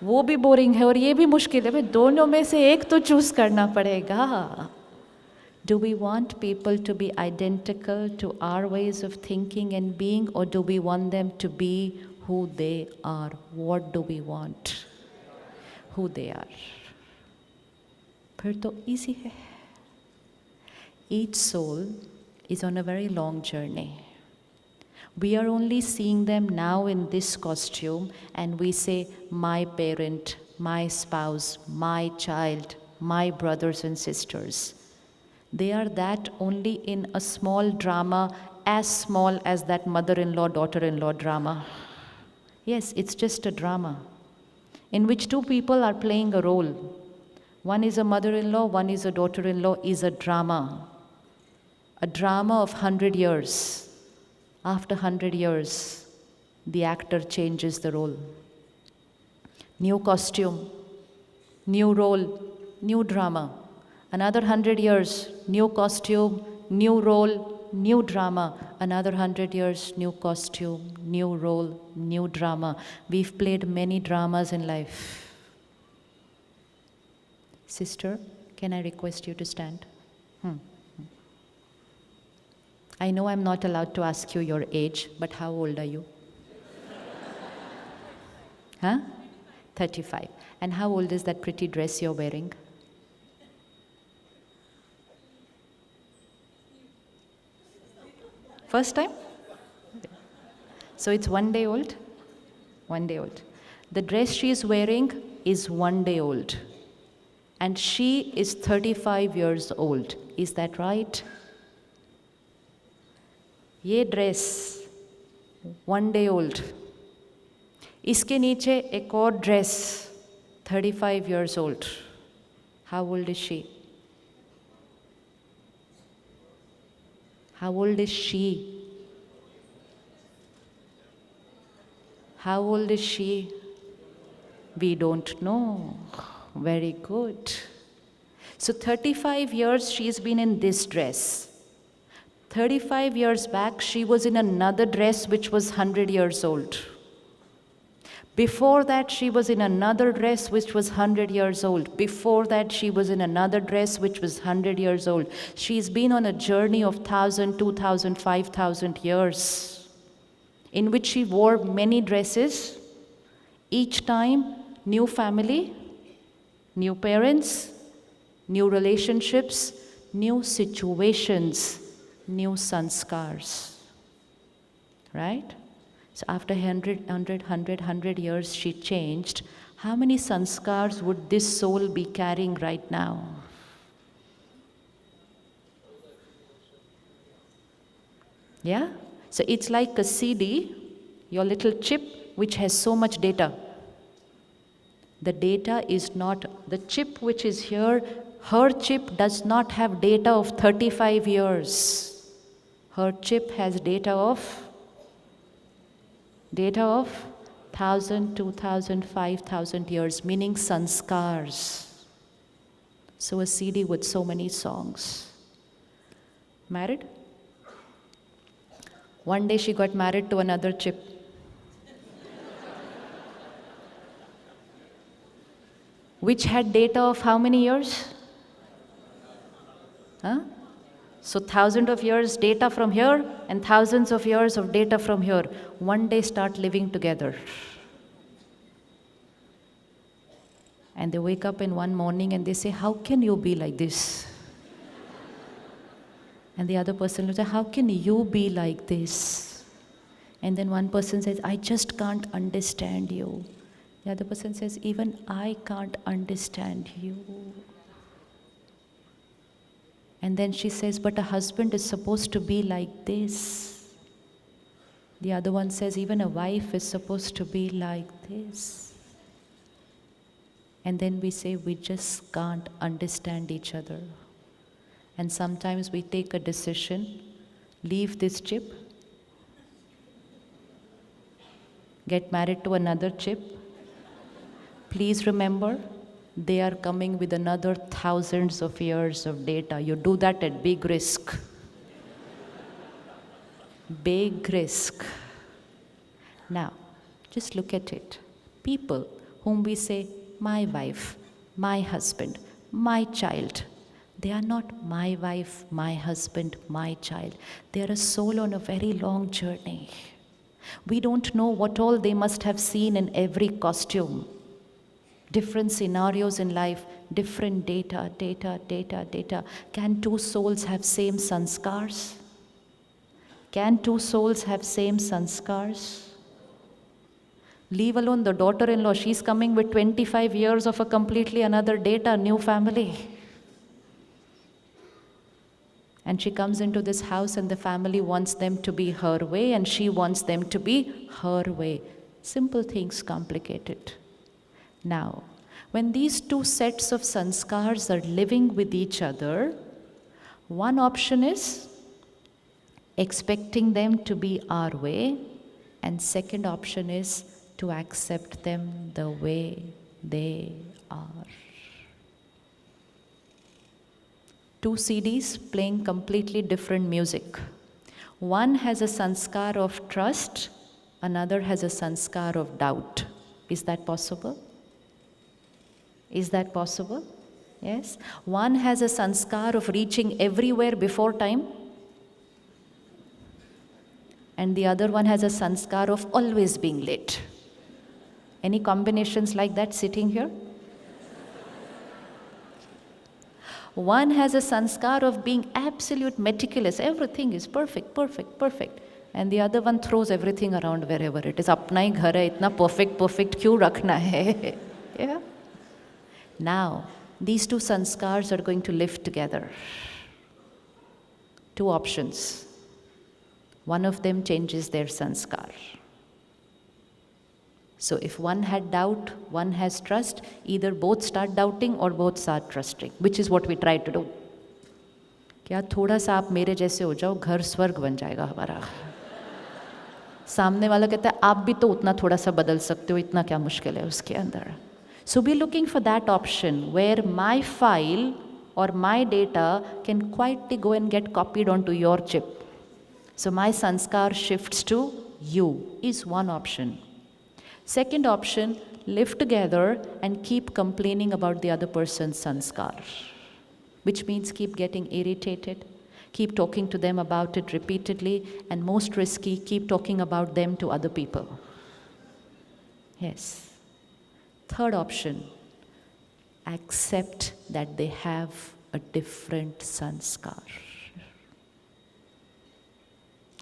वो भी बोरिंग है और ये भी मुश्किल है. भाई दोनों में से एक तो चूज करना पड़ेगा. Do we want people to be identical to our ways of thinking and being, or do we want them to be who they are? What do we want? Who they are. फिर तो easy है. Each soul is on a very long journey. We are only seeing them now in this costume, and we say, my parent, my spouse, my child, my brothers and sisters. They are that only in a small drama, as small as that mother-in-law, daughter-in-law drama. Yes, it's just a drama in which two people are playing a role. One is a mother-in-law, one is a daughter-in-law, is a drama. A drama of 100 years. After 100 years, the actor changes the role. New costume, new role, new drama. Another 100 years, new costume, new role, new drama. Another 100 years, new costume, new role, new drama. We've played many dramas in life. Sister, can I request you to stand? I know I'm not allowed to ask you your age, but how old are you? Huh? 35. And how old is that pretty dress you're wearing? First time? So it's 1 day old? 1 day old. The dress she is wearing is 1 day old. And she is 35 years old. Is that right? ये dress 1 day old. इसके नीचे एक और dress 35 years old. How old is she? How old is she? How old is she? We don't know. Very good. So 35 years she's been in this dress. 35 years back, she was in another dress which was 100 years old. Before that, she was in another dress which was 100 years old. Before that, she was in another dress which was 100 years old. She's been on a journey of 1,000, 2,000, 5,000 years, in which she wore many dresses. Each time, new family, new parents, new relationships, new situations, new sanskars. Right? So after 100 years she changed, how many sanskars would this soul be carrying right now? Yeah? So it's like a CD, your little chip, which has so much data. The data is not, the chip which is here, her chip does not have data of 35 years. Her chip has data of 1,000, 2,000, 5,000 years, meaning sanskars. So a CD with so many songs. Married? One day she got married to another chip. Which had data of how many years? Huh? So thousands of years data from here and thousands of years of data from here. One day start living together. And they wake up in one morning and they say, how can you be like this? And the other person will say, how can you be like this? And then one person says, I just can't understand you. The other person says, even I can't understand you. And then she says, but a husband is supposed to be like this. The other one says, even a wife is supposed to be like this. And then we say, we just can't understand each other. And sometimes we take a decision, leave this chip, get married to another chip. Please remember, they are coming with another thousands of years of data. You do that at big risk. Big risk. Now, just look at it. People whom we say, my wife, my husband, my child, they are not my wife, my husband, my child. They are a soul on a very long journey. We don't know what all they must have seen in every costume. Different scenarios in life, different data. Can two souls have same sanskars? Can two souls have same sanskars? Leave alone the daughter-in-law, she's coming with 25 years of a completely another data, new family. And she comes into this house and the family wants them to be her way and she wants them to be her way. Simple things complicated. Now, when these two sets of sanskars are living with each other, one option is expecting them to be our way, and second option is to accept them the way they are. Two CDs playing completely different music. One has a sanskar of trust, another has a sanskar of doubt. Is that possible? Is that possible? Yes. One has a sanskar of reaching everywhere before time, and the other one has a sanskar of always being late. Any combinations like that sitting here? One has a sanskar of being absolute meticulous. Everything is perfect. And the other one throws everything around wherever it is. Apna hi ghar hai, itna perfect, kyun rakhna hai? Yeah. Now, these two sanskars are going to live together. Two options. One of them changes their sanskar. So if one had doubt, one has trust, either both start doubting or both start trusting, which is what we try to do. क्या थोड़ा सा आप मेरे जैसे हो जाओ, घर स्वर्ग बन जाएगा हमारा. सामने वाला कहता है आप भी तो उतना थोड़ा सा बदल सकते हो, इतना क्या मुश्किल है उसके अंदर. So we're looking for that option where my file or my data can quietly go and get copied onto your chip. So my sanskar shifts to you is one option. Second option, live together and keep complaining about the other person's sanskar, which means keep getting irritated, keep talking to them about it repeatedly, and most risky, keep talking about them to other people. Yes. Third option, accept that they have a different sanskar,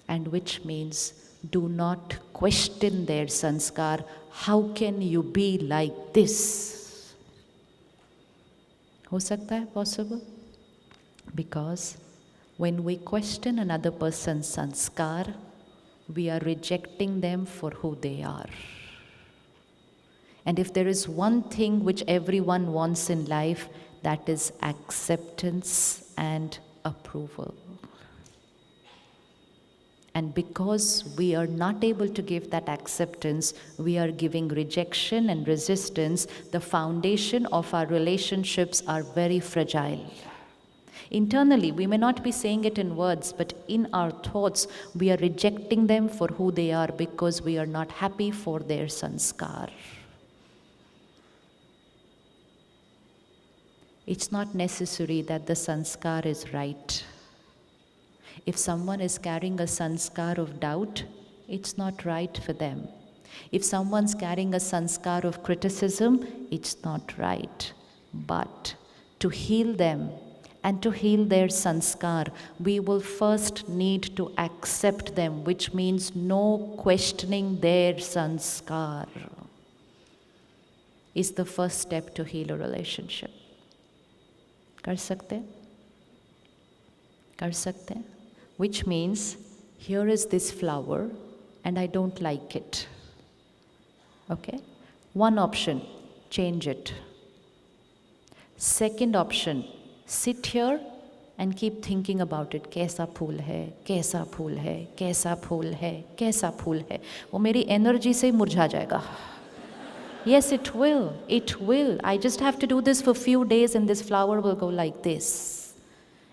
and which means do not question their sanskar. How can you be like this? हो सकता है possible? Because when we question another person's sanskar, we are rejecting them for who they are. And if there is one thing which everyone wants in life, that is acceptance and approval. And because we are not able to give that acceptance, we are giving rejection and resistance. The foundation of our relationships are very fragile. Internally, we may not be saying it in words, but in our thoughts, we are rejecting them for who they are because we are not happy for their sanskar. It's not necessary that the sanskar is right. If someone is carrying a sanskar of doubt, it's not right for them. If someone's carrying a sanskar of criticism, it's not right. But to heal them and to heal their sanskar, we will first need to accept them, which means no questioning their sanskar is the first step to heal a relationship. कर सकते हैं? Which means, here is this flower and I don't like it. Okay? One option, change it. Second option, sit here and keep thinking about it. कैसा फूल है, कैसा फूल है, कैसा फूल है, कैसा फूल है. वो मेरी एनर्जी से मुरझा जाएगा. Yes, it will. It will. I just have to do this for a few days and this flower will go like this.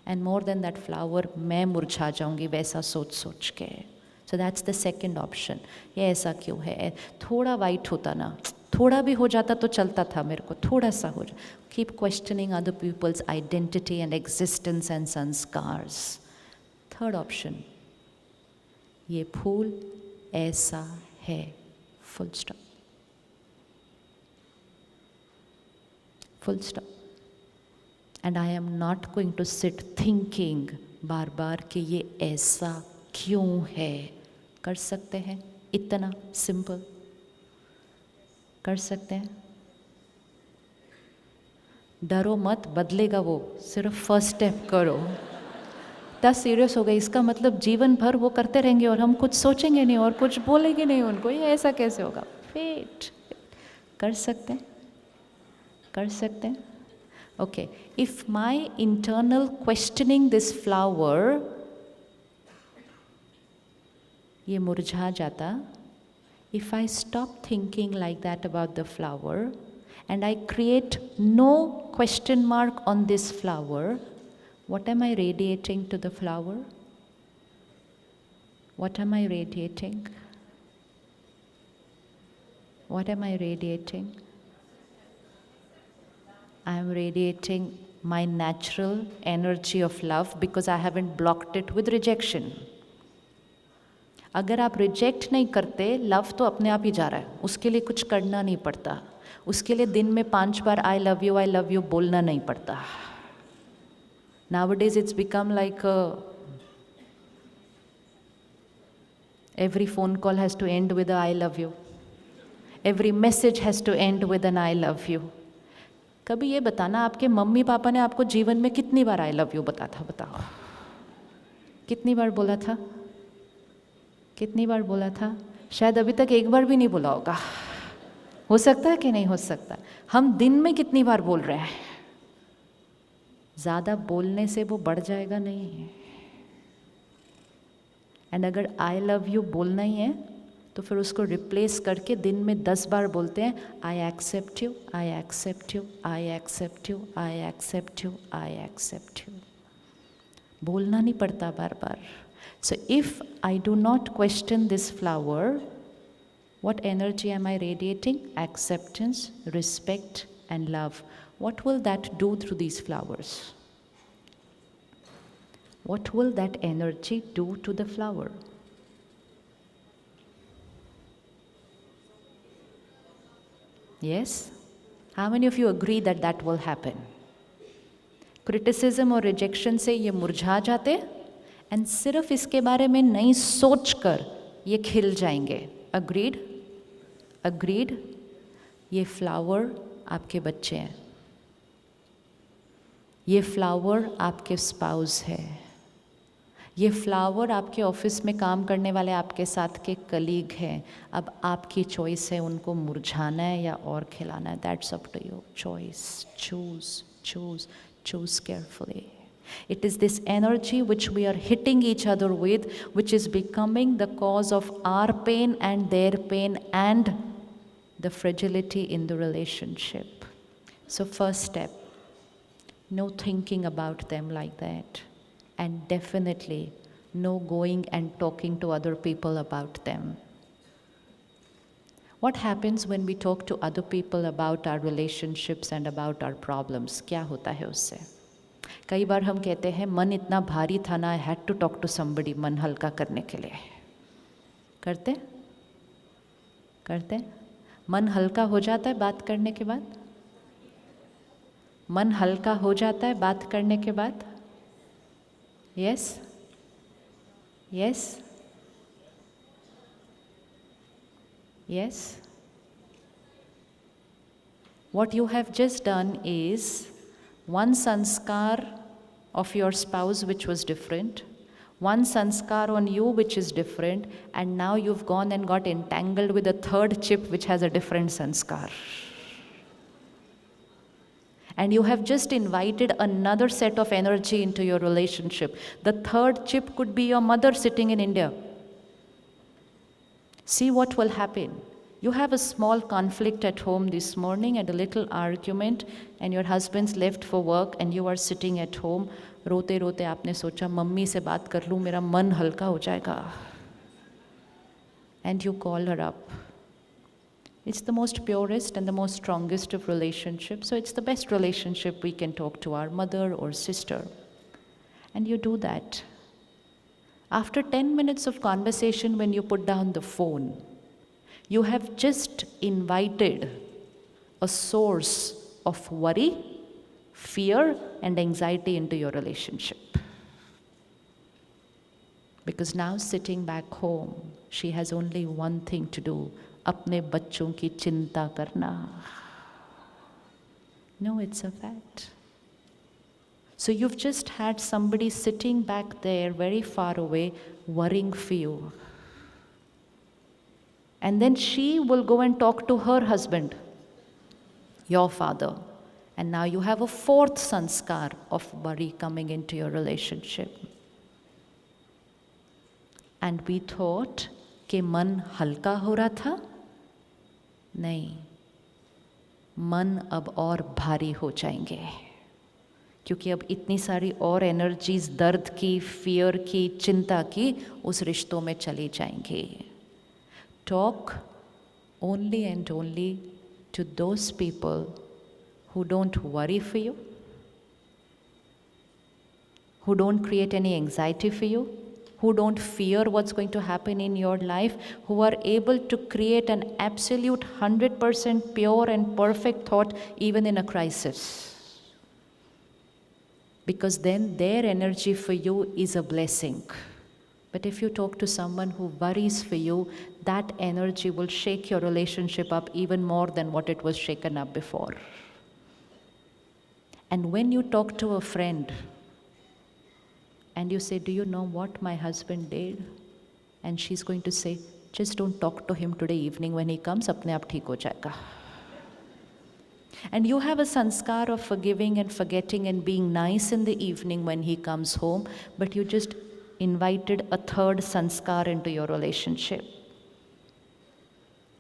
And more than that flower, मैं मुरझा जाऊंगी वैसा सोच के. So that's the second option. ये ऐसा क्यों है? थोड़ा white होता ना, थोड़ा भी हो जाता तो चलता था मेरे को, थोड़ा सा हो जा. Keep questioning other people's identity and existence and sanskars. Third option. ये फूल ऐसा है. Full stop. Full stop. And I am not going to sit thinking बार बार कि ये ऐसा क्यों है. कर सकते हैं? इतना simple. कर सकते हैं? डरो मत, बदलेगा वो. सिर्फ फर्स्ट स्टेप करो. इतना सीरियस हो गई, इसका मतलब जीवन भर वो करते रहेंगे और हम कुछ सोचेंगे नहीं और कुछ बोलेंगे नहीं उनको. ये ऐसा कैसे होगा? Wait. कर सकते हैं? कर सकते हैं? Okay, if my internal questioning this flower, ये मुरझा जाता, if I stop thinking like that about the flower and I create no question mark on this flower, what am I radiating to the flower? What am I radiating? What am I radiating? I am radiating my natural energy of love because I haven't blocked it with rejection. अगर आप reject नहीं करते, love तो अपने आप ही जा रहा है. उसके लिए कुछ करना नहीं पड़ता. उसके लिए दिन में 5 बार I love you बोलना नहीं पड़ता. Nowadays it's become like every phone call has to end with a I love you. Every message has to end with an I love you. कभी ये बताना, आपके मम्मी पापा ने आपको जीवन में कितनी बार आई लव यू बताओ. कितनी बार बोला था? कितनी बार बोला था? शायद अभी तक एक बार भी नहीं बोला होगा. हो सकता है कि नहीं हो सकता? हम दिन में कितनी बार बोल रहे हैं? ज़्यादा बोलने से वो बढ़ जाएगा नहीं. एंड अगर आई लव यू बोलना ही है तो फिर उसको रिप्लेस करके दिन में 10 बार बोलते हैं, I accept you, I accept you, I accept you, I accept you, I accept you. बोलना नहीं पड़ता बार बार. So if I do not question this flower, what energy am I radiating? Acceptance, respect, and love. What will that do through these flowers? What will that energy do to the flower? Yes? How many of you agree that that will happen? Criticism और rejection से ये मुरझा जाते and सिर्फ इसके बारे में नहीं सोचकर ये खिल जाएंगे. Agreed? Agreed? ये फ्लावर आपके बच्चे हैं. ये फ्लावर आपके स्पाउस है. ये फ्लावर आपके ऑफिस में काम करने वाले आपके साथ के कलीग हैं. अब आपकी चॉइस है उनको मुरझाना है या और खिलाना है. That's up to you. Choice. Choose carefully. It is this energy which we are hitting each other with, which is becoming the cause of our pain and their pain and the fragility in the relationship. So first step, no thinking about them like that. And definitely no going and talking to other people about them. What happens when we talk to other people about our relationships and about our problems? क्या होता है उससे? कई बार हम कहते हैं मन इतना भारी था ना, I had to talk to somebody, मन हल्का करने के लिए. करते? मन हल्का हो जाता है बात करने के बाद? मन हल्का हो जाता है बात करने के बाद? Yes? Yes? Yes? What you have just done is one sanskar of your spouse which was different, one sanskar on you which is different, and now you've gone and got entangled with a third chip which has a different sanskar. And you have just invited another set of energy into your relationship. The third chip could be your mother sitting in India. See what will happen. You have a small conflict at home this morning and a little argument, and your husband's left for work and you are sitting at home. रोते रोते आपने सोचा mummy से बात कर लूँ, मेरा मन हल्का हो जाएगा. And you call her up. It's the most purest and the most strongest of relationships, so it's the best relationship we can talk to our mother or sister. And you do that. After 10 minutes of conversation, when you put down the phone, you have just invited a source of worry, fear, and anxiety into your relationship. Because now sitting back home, she has only one thing to do, अपने बच्चों की चिंता करना. No, it's a fact. So you've just had somebody sitting back there very far away worrying for you. And then she will go and talk to her husband, your father. And now you have a fourth sanskar of worry coming into your relationship. And we thought कि मन हल्का हो रहा था. नहीं, मन अब और भारी हो जाएंगे, क्योंकि अब इतनी सारी और एनर्जीज दर्द की, फियर की, चिंता की उस रिश्तों में चली जाएंगी. Talk only and only to those people who don't worry for you, who don't create any anxiety for you, who don't fear what's going to happen in your life, who are able to create an absolute 100% pure and perfect thought even in a crisis. Because then their energy for you is a blessing. But if you talk to someone who worries for you, that energy will shake your relationship up even more than what it was shaken up before. And when you talk to a friend, and you say, do you know what my husband did? And she's going to say, just don't talk to him today evening when he comes, apne aap theek ho jayega. And you have a sanskar of forgiving and forgetting and being nice in the evening when he comes home, but you just invited a third sanskar into your relationship.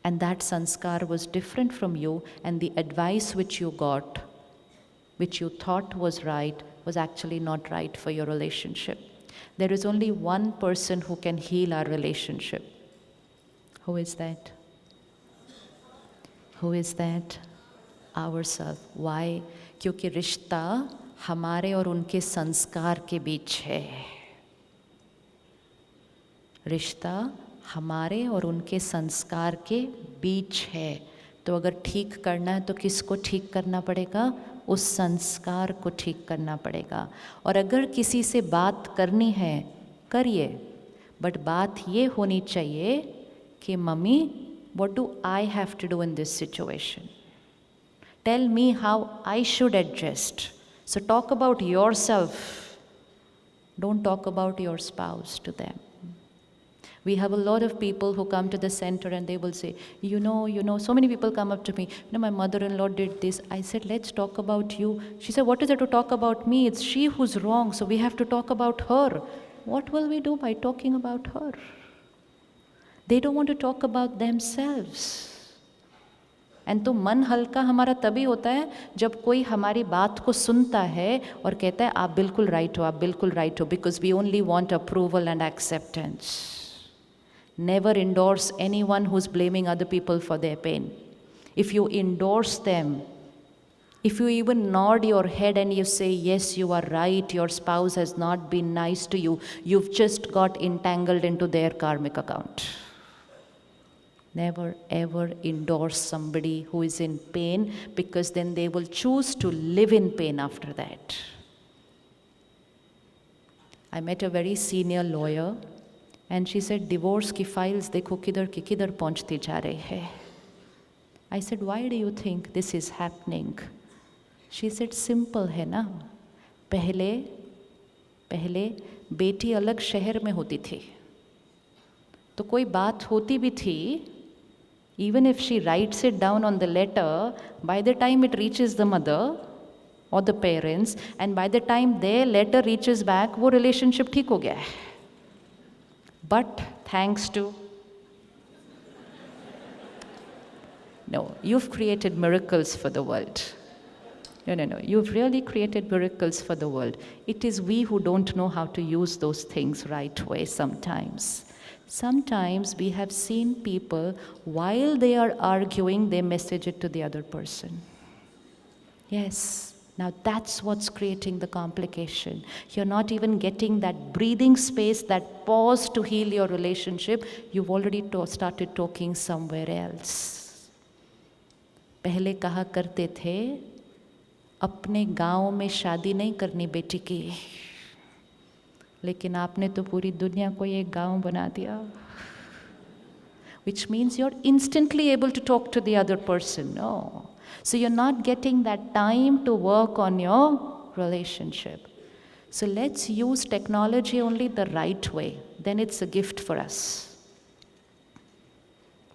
And that sanskar was different from you, and the advice which you got, which you thought was right, was actually not right for your relationship. There is only one person who can heal our relationship. Who is that? Who is that? Ourselves. Why? क्योंकि रिश्ता हमारे और उनके संस्कार के बीच है. रिश्ता हमारे और उनके संस्कार के बीच है. तो अगर ठीक करना है तो किसको ठीक करना पड़ेगा? उस संस्कार को ठीक करना पड़ेगा. और अगर किसी से बात करनी है, करिए, बट बात ये होनी चाहिए कि mummy, what do I have to do in this situation? Tell me how I should adjust. So talk about yourself. Don't talk about your spouse to them. We have a lot of people who come to the center and they will say, you know, so many people come up to me, my mother-in-law did this. I said, let's talk about you. She said, what is there to talk about me? It's she who's wrong, so we have to talk about her. What will we do by talking about her? They don't want to talk about themselves. And तो मन हल्का हमारा तभी होता है जब कोई हमारी बात को सुनता है और कहता है आप बिल्कुल राइट हो, आप बिल्कुल राइट हो, because we only want approval and acceptance. Never endorse anyone who is blaming other people for their pain. If you endorse them, if you even nod your head and you say, yes, you are right, your spouse has not been nice to you, you've just got entangled into their karmic account. Never ever endorse somebody who is in pain, because then they will choose to live in pain after that. I met a very senior lawyer and she said, divorce ki files dekho kidhar ki kidhar pahunchti ja rahi hai. I said, why do you think this is happening? She said, simple है ना, पहले बेटी अलग शहर में होती थी, तो कोई बात होती भी थी, even if she writes it down on the letter, by the time it reaches the mother or the parents, and by the time their letter reaches back, वो relationship ठीक हो गया है. But thanks to, no, you've created miracles for the world. No, you've really created miracles for the world. It is we who don't know how to use those things right way sometimes. Sometimes we have seen people, while they are arguing, they message it to the other person. Yes, now that's what's creating the complication. You're not even getting that breathing space, that pause to heal your relationship. You've already started talking somewhere else. पहले कहा करते थे, अपने गांव में शादी नहीं करनी बेटी की, लेकिन आपने तो पूरी दुनिया को एक गांव बना दिया. Which means you're instantly able to talk to the other person. No. So you're not getting that time to work on your relationship. So let's use technology only the right way. Then it's a gift for us.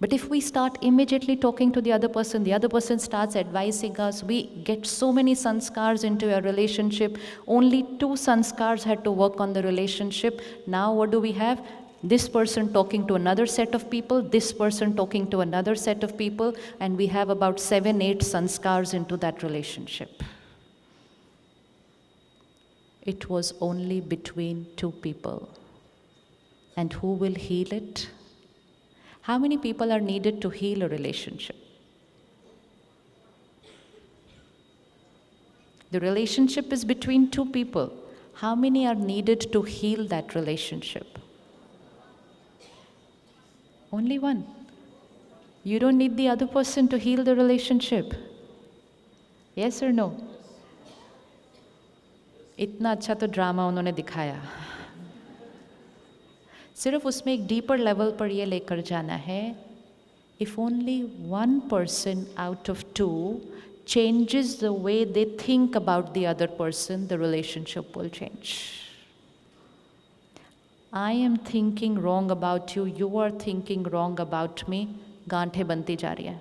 But if we start immediately talking to the other person starts advising us, we get so many sanskars into a relationship. Only 2 sanskars had to work on the relationship. Now what do we have? This person talking to another set of people, this person talking to another set of people, and we have about 7-8 sanskars into that relationship. It was only between 2 people. And who will heal it? How many people are needed to heal a relationship? The relationship is between 2 people. How many are needed to heal that relationship? Only 1. You don't need the other person to heal the relationship. Yes or no? इतना अच्छा तो drama उन्होंने दिखाया. सिर्फ उसमें एक deeper level पर ये लेकर जाना है, if only 1 person out of 2 changes the way they think about the other person, the relationship will change. I am thinking wrong about you, you are thinking wrong about me, गांठें बनती जा रही हैं.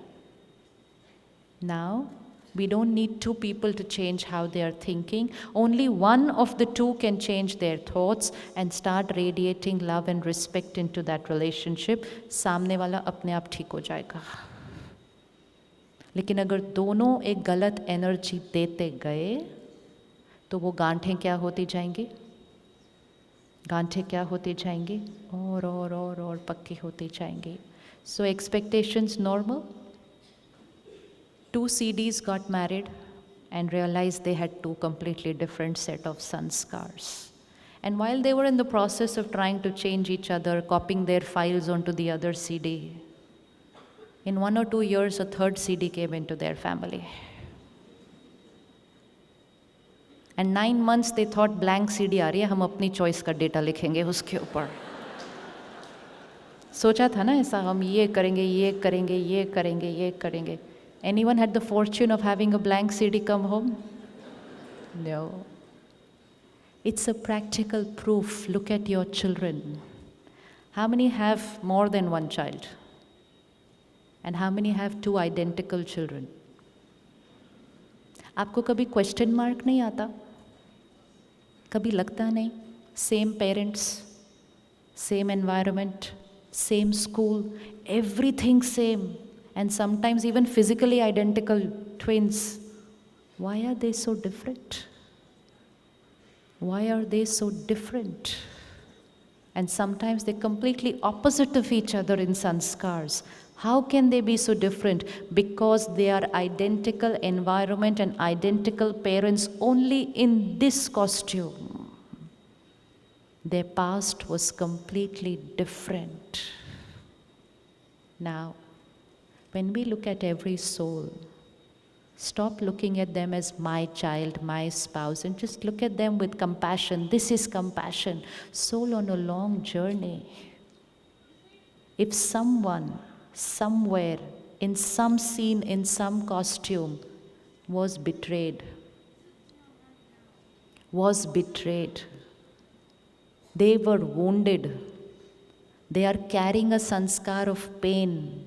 Now, we don't need 2 people to change how they are thinking. Only 1 of the 2 can change their thoughts and start radiating love and respect into that relationship. सामने वाला अपने आप ठीक हो जाएगा. लेकिन अगर दोनों एक गलत एनर्जी देते गए, तो वो गांठें क्या होती जाएंगी? गांठें क्या होती जाएंगी? और पक्की होती जाएंगी. So expectations normal. 2 CDs got married and realized they had 2 completely different set of sanskars. And while they were in the process of trying to change each other, copying their files onto the other CD, in 1 or 2 years, a 3rd CD came into their family. And 9 months they thought blank CD आ रही है, हम अपनी choice का data लिखेंगे उसके ऊपर. सोचा था ना ऐसा, हम ये करेंगे, ये करेंगे, ये करेंगे, ये करेंगे. Anyone had the fortune of having a blank CD come home? No. It's a practical proof. Look at your children. How many have more than one child? And how many have two identical children? आपको कभी question mark नहीं आता? कभी लगता नहीं? Same parents, same environment, same school, everything same, and sometimes even physically identical twins. Why are they so different? Why are they so different? And sometimes they're completely opposite of each other in sanskars. How can they be so different? Because they are identical environment and identical parents only in this costume. Their past was completely different. Now, when we look at every soul, stop looking at them as my child, my spouse, and just look at them with compassion. This is compassion. Soul on a long journey. If someone, somewhere, in some scene, in some costume, was betrayed, they were wounded, they are carrying a sanskar of pain,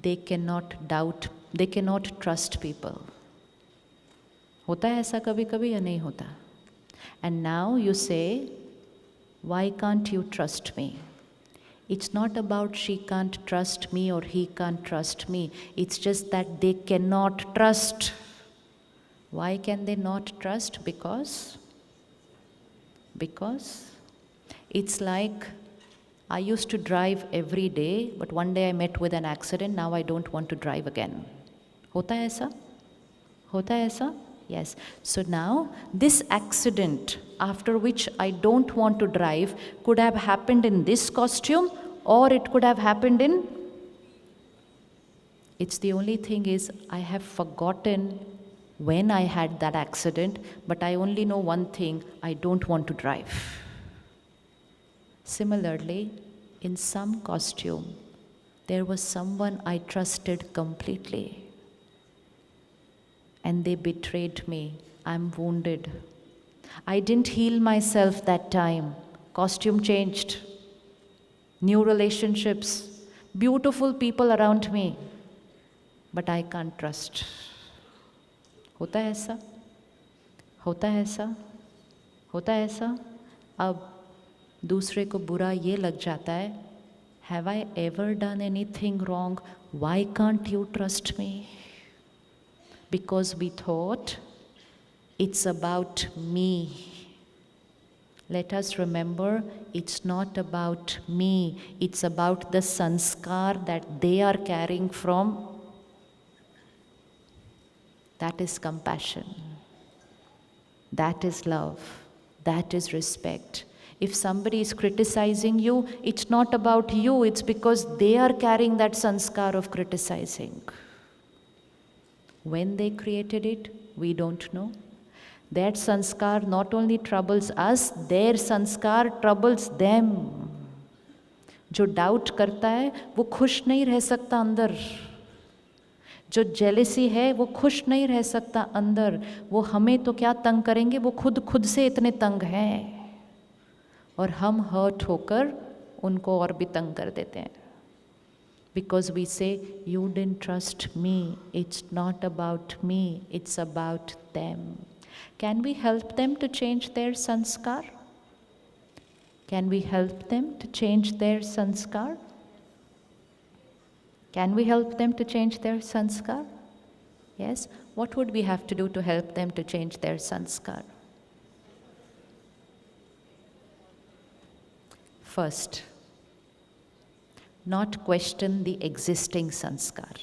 they cannot doubt, they cannot trust people. होता है ऐसा कभी कभी या नहीं होता? And now you say, why can't you trust me? It's not about she can't trust me or he can't trust me. It's just that they cannot trust. Why can they not trust? Because it's like I used to drive every day, but one day I met with an accident, now I don't want to drive again. होता है ऐसा? होता है ऐसा? Yes. So now, this accident, after which I don't want to drive, could have happened in this costume, or it could have happened in... It's the only thing is, I have forgotten when I had that accident, but I only know one thing, I don't want to drive. Similarly, in some costume, there was someone I trusted completely. And they betrayed me. I'm wounded. I didn't heal myself that time. Costume changed. New relationships. Beautiful people around me. But I can't trust. होता है ऐसा? होता है ऐसा? होता है ऐसा? अब दूसरे को बुरा ये लग जाता है, have I ever done anything wrong? Why can't you trust me? Because we thought it's about me. Let us remember, it's not about me. It's about the sanskar that they are carrying from. That is compassion. That is love. That is respect. If somebody is criticizing you, it's not about you. It's because they are carrying that sanskar of criticizing. When they created it, we don't know. That sanskar not only troubles us, their sanskar troubles them. जो doubt करता है वो खुश नहीं रह सकता अंदर. जो जेलेसी है वो खुश नहीं रह सकता अंदर. वो हमें तो क्या तंग करेंगे, वो खुद से इतने तंग हैं. और हम हर्ट होकर उनको और भी तंग कर देते हैं. Because we say, you didn't trust me. It's not about me. It's about them. Can we help them to change their sanskar? Can we help them to change their sanskar? Can we help them to change their sanskar? Yes? What would we have to do to help them to change their sanskar? First, not question the existing sanskar.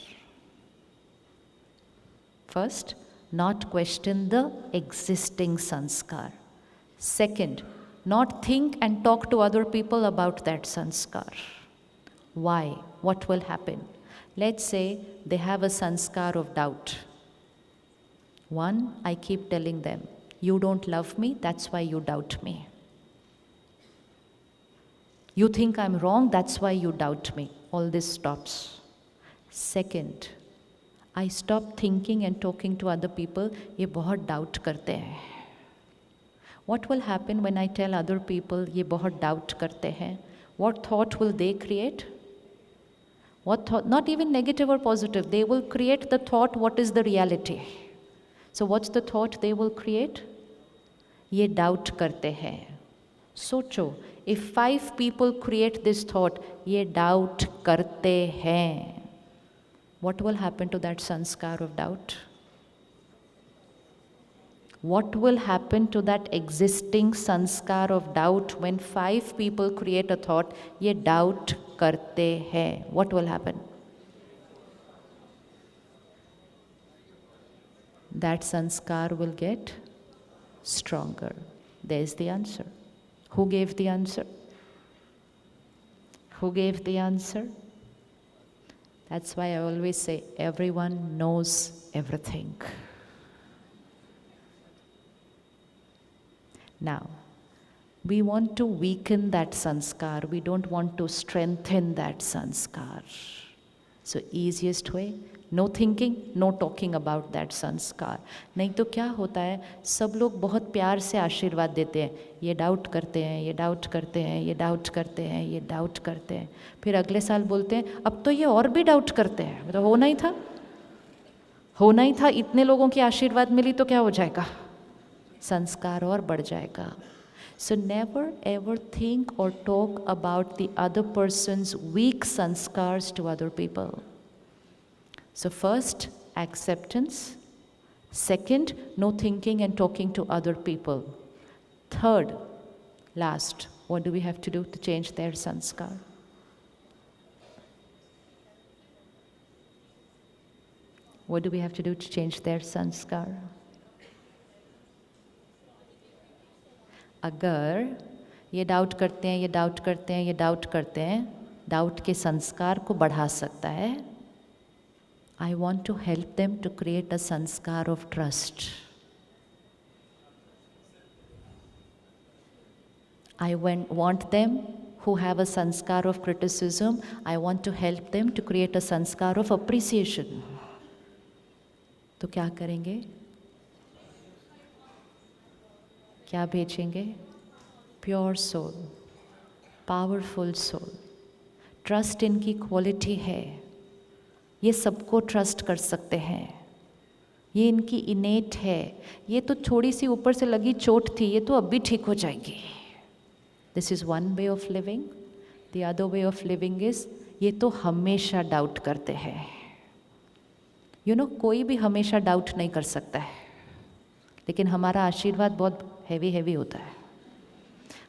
First, not question the existing sanskar. Second, not think and talk to other people about that sanskar. Why? What will happen? Let's say they have a sanskar of doubt. One, I keep telling them, you don't love me, that's why you doubt me. You think I'm wrong, that's why you doubt me. All this stops. Second, I stop thinking and talking to other people, ये बहुत doubt करते हैं. What will happen when I tell other people, ये बहुत doubt करते हैं? What thought will they create? What thought? Not even negative or positive. They will create the thought, what is the reality? So what's the thought they will create? ये doubt करते हैं. सोचो, if 5 people create this thought, ये doubt करते हैं, what will happen to that sanskar of doubt? What will happen to that existing sanskar of doubt when 5 people create a thought, ये doubt करते हैं? What will happen? That sanskar will get stronger. There's the answer. Who gave the answer? Who gave the answer? That's why I always say, everyone knows everything. Now, we want to weaken that sanskar. We don't want to strengthen that sanskar. So easiest way, no thinking, no talking about that sanskar. नहीं तो क्या होता है, सब लोग बहुत प्यार से आशीर्वाद देते हैं, ये डाउट करते हैं, ये डाउट करते हैं, ये डाउट करते हैं, ये डाउट करते हैं. फिर अगले साल बोलते हैं, अब तो ये और भी डाउट करते हैं. मतलब होना ही था, होना ही था. इतने लोगों की आशीर्वाद मिली तो क्या हो जाएगा? संस्कार और बढ़ जाएगा. So never ever think or talk about the other person's weak sanskars to other people. So first, acceptance. Second, no thinking and talking to other people. Third, last, what do we have to do to change their sanskar? What do we have to do to change their sanskar? अगर ये doubt करते हैं, ये doubt करते हैं, ये doubt करते हैं, डाउट के संस्कार को बढ़ा सकता है. I want to help them to create a sanskar of trust. I want them who have a sanskar of criticism, I want to help them to create a sanskar of appreciation. तो क्या करेंगे? क्या भेजेंगे? Pure soul, powerful soul. Trust इनकी quality है. ये सबको trust कर सकते हैं. ये इनकी इनेट है. ये तो थोड़ी सी ऊपर से लगी चोट थी, ये तो अब भी ठीक हो जाएगी. This is one way of living. The other way of living is, ये तो हमेशा डाउट करते हैं. यू नो, कोई भी हमेशा डाउट नहीं कर सकता है, लेकिन हमारा आशीर्वाद बहुत हैवी होता है.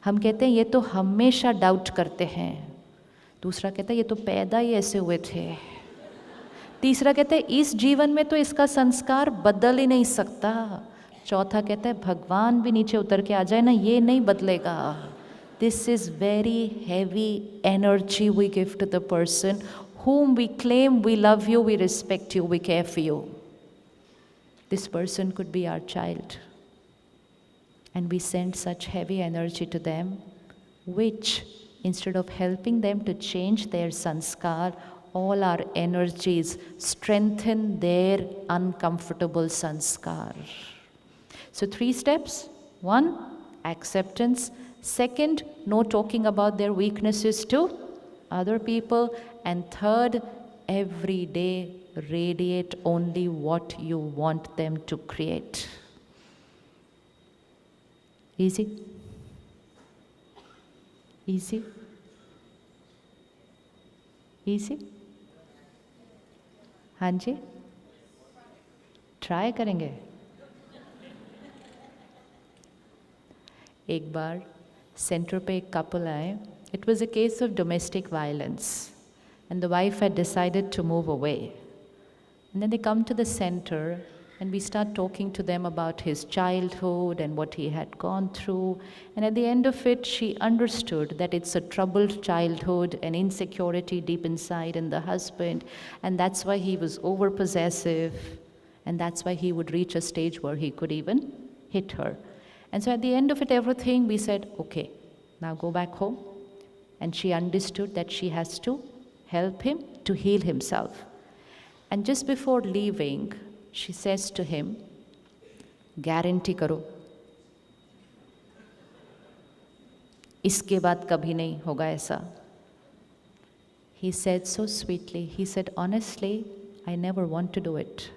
हम कहते हैं ये तो हमेशा डाउट करते हैं. दूसरा कहता है ये तो पैदा ही ऐसे हुए थे. तीसरा कहता है इस जीवन में तो इसका संस्कार बदल ही नहीं सकता. चौथा कहता है भगवान भी नीचे उतर के आ जाए ना, ये नहीं बदलेगा. This is very heavy energy we give to the person whom we claim we love you, we respect you, we care for you. This person could be our child. And we send such heavy energy to them, which instead of helping them to change their sanskar, all our energies strengthen their uncomfortable sanskar. So 3 steps. 1, acceptance. Second, no talking about their weaknesses to other people. And third, every day radiate only what you want them to create. Easy? Easy? Easy? हाँ जी, try करेंगे. एक बार centre पे एक couple आए. It was a case of domestic violence, and the wife had decided to move away. And then they come to the center, and we start talking to them about his childhood and what he had gone through. And at the end of it, she understood that it's a troubled childhood and insecurity deep inside in the husband, and that's why he was over-possessive, and that's why he would reach a stage where he could even hit her. And so at the end of it, everything, we said, okay, now go back home. And she understood that she has to help him to heal himself. And just before leaving, she says to him, guarantee करो, इसके बाद कभी नहीं होगा ऐसा. He said so sweetly, he said, honestly, I never want to do it,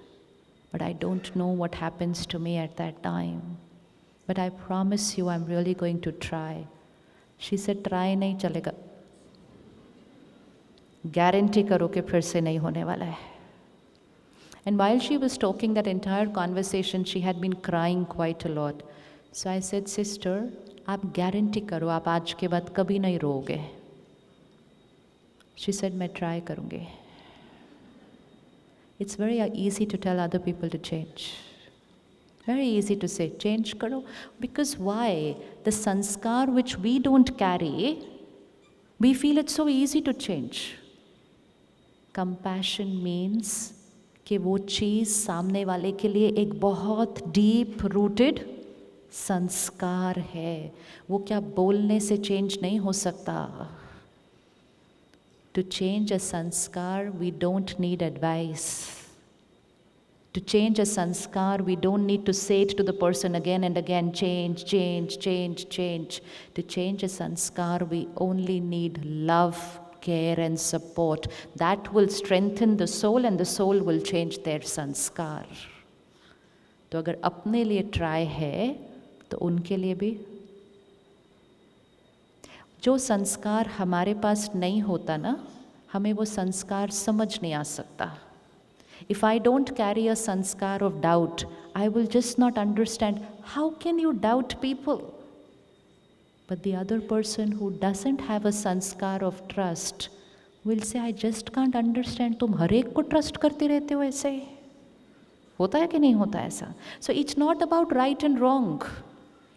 but I don't know what happens to me at that time. But I promise you, I'm really going to try. She said, try नहीं चलेगा. Guarantee करो कि फिर से नहीं होने वाला है. And while she was talking that entire conversation, she had been crying quite a lot. So I said, sister, आप guarantee करो, आप आज के बाद कभी नहीं रोओगे. She said, मैं try करूँगी. It's very easy to tell other people to change. Very easy to say, change karo. Because why? The sanskar which we don't carry, we feel it's so easy to change. Compassion means कि वो चीज़ सामने वाले के लिए एक बहुत deep rooted संस्कार है. वो क्या बोलने से change नहीं हो सकता. To change a sanskar, we don't need advice. To change a sanskar, we don't need to say it to the person again and again, change, change, change, change. To change a sanskar, we only need love, care and support. That will strengthen the soul and the soul will change their sanskar. तो अगर अपने लिए try है, तो उनके लिए भी. जो संस्कार हमारे पास नहीं होता ना, हमें वो संस्कार समझ नहीं आ सकता. If I don't carry a sanskar of doubt, I will just not understand how can you doubt people. But the other person who doesn't have a sanskar of trust will say, I just can't understand. तुम हर एक को trust करते रहते हो ऐसे. होता है कि नहीं होता ऐसा? So it's not about right and wrong.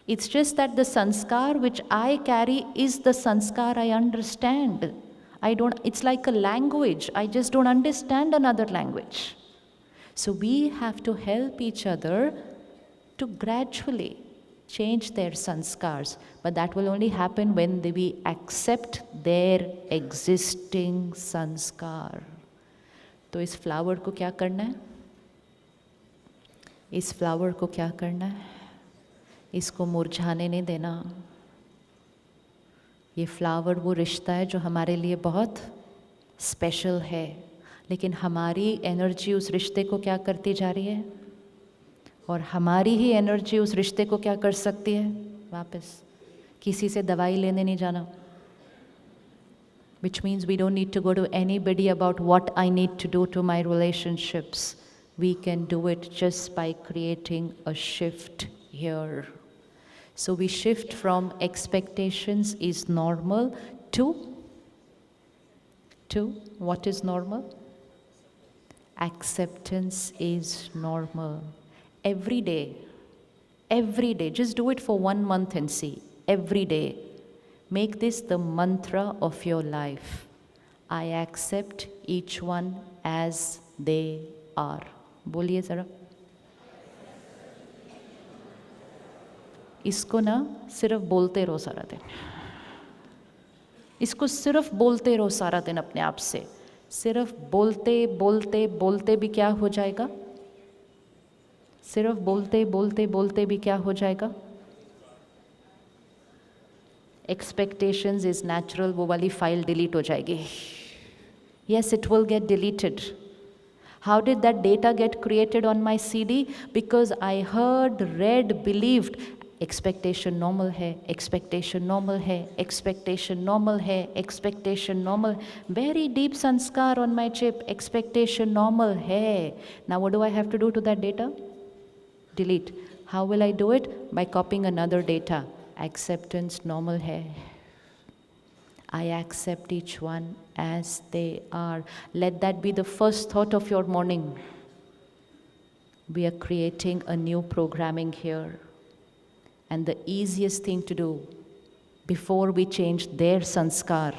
It's just that the sanskar which I carry is the sanskar I understand. It's like a language. I just don't understand another language. So we have to help each other to gradually change their sanskars. But that will only happen when we accept their existing sanskar. तो इस flower को क्या करना है? इस flower को क्या करना है? इसको मुरझाने नहीं देना. ये फ्लावर वो रिश्ता है जो हमारे लिए बहुत स्पेशल है, लेकिन हमारी एनर्जी उस रिश्ते को क्या करती जा रही है, और हमारी ही एनर्जी उस रिश्ते को क्या कर सकती है वापस. किसी से दवाई लेने नहीं जाना. Which means we don't need to go to anybody about what I need to do to my relationships. We can do it just by creating a shift here. So we shift from expectations is normal to what is normal? Acceptance is normal. Every day, just do it for 1 month and see. Every day, make this the mantra of your life. I accept each one as they are. बोलिए ज़रा. इसको ना सिर्फ बोलते रहो सारा दिन. इसको सिर्फ बोलते रहो सारा दिन अपने आप से. सिर्फ बोलते बोलते बोलते भी क्या हो जाएगा? सिर्फ बोलते बोलते बोलते भी क्या हो जाएगा? Expectations is natural, वो वाली फाइल डिलीट हो जाएगी. Yes, it will get deleted. How did that data get created on my CD? Because I heard, read, believed. Expectation normal है, expectation normal है, expectation normal है, expectation normal. Very deep sanskar on my chip. Expectation normal है. Now what do I have to do to that data? Delete. How will I do it? By copying another data. Acceptance normal है. I accept each one as they are. Let that be the first thought of your morning. We are creating a new programming here. And the easiest thing to do before we change their sanskar,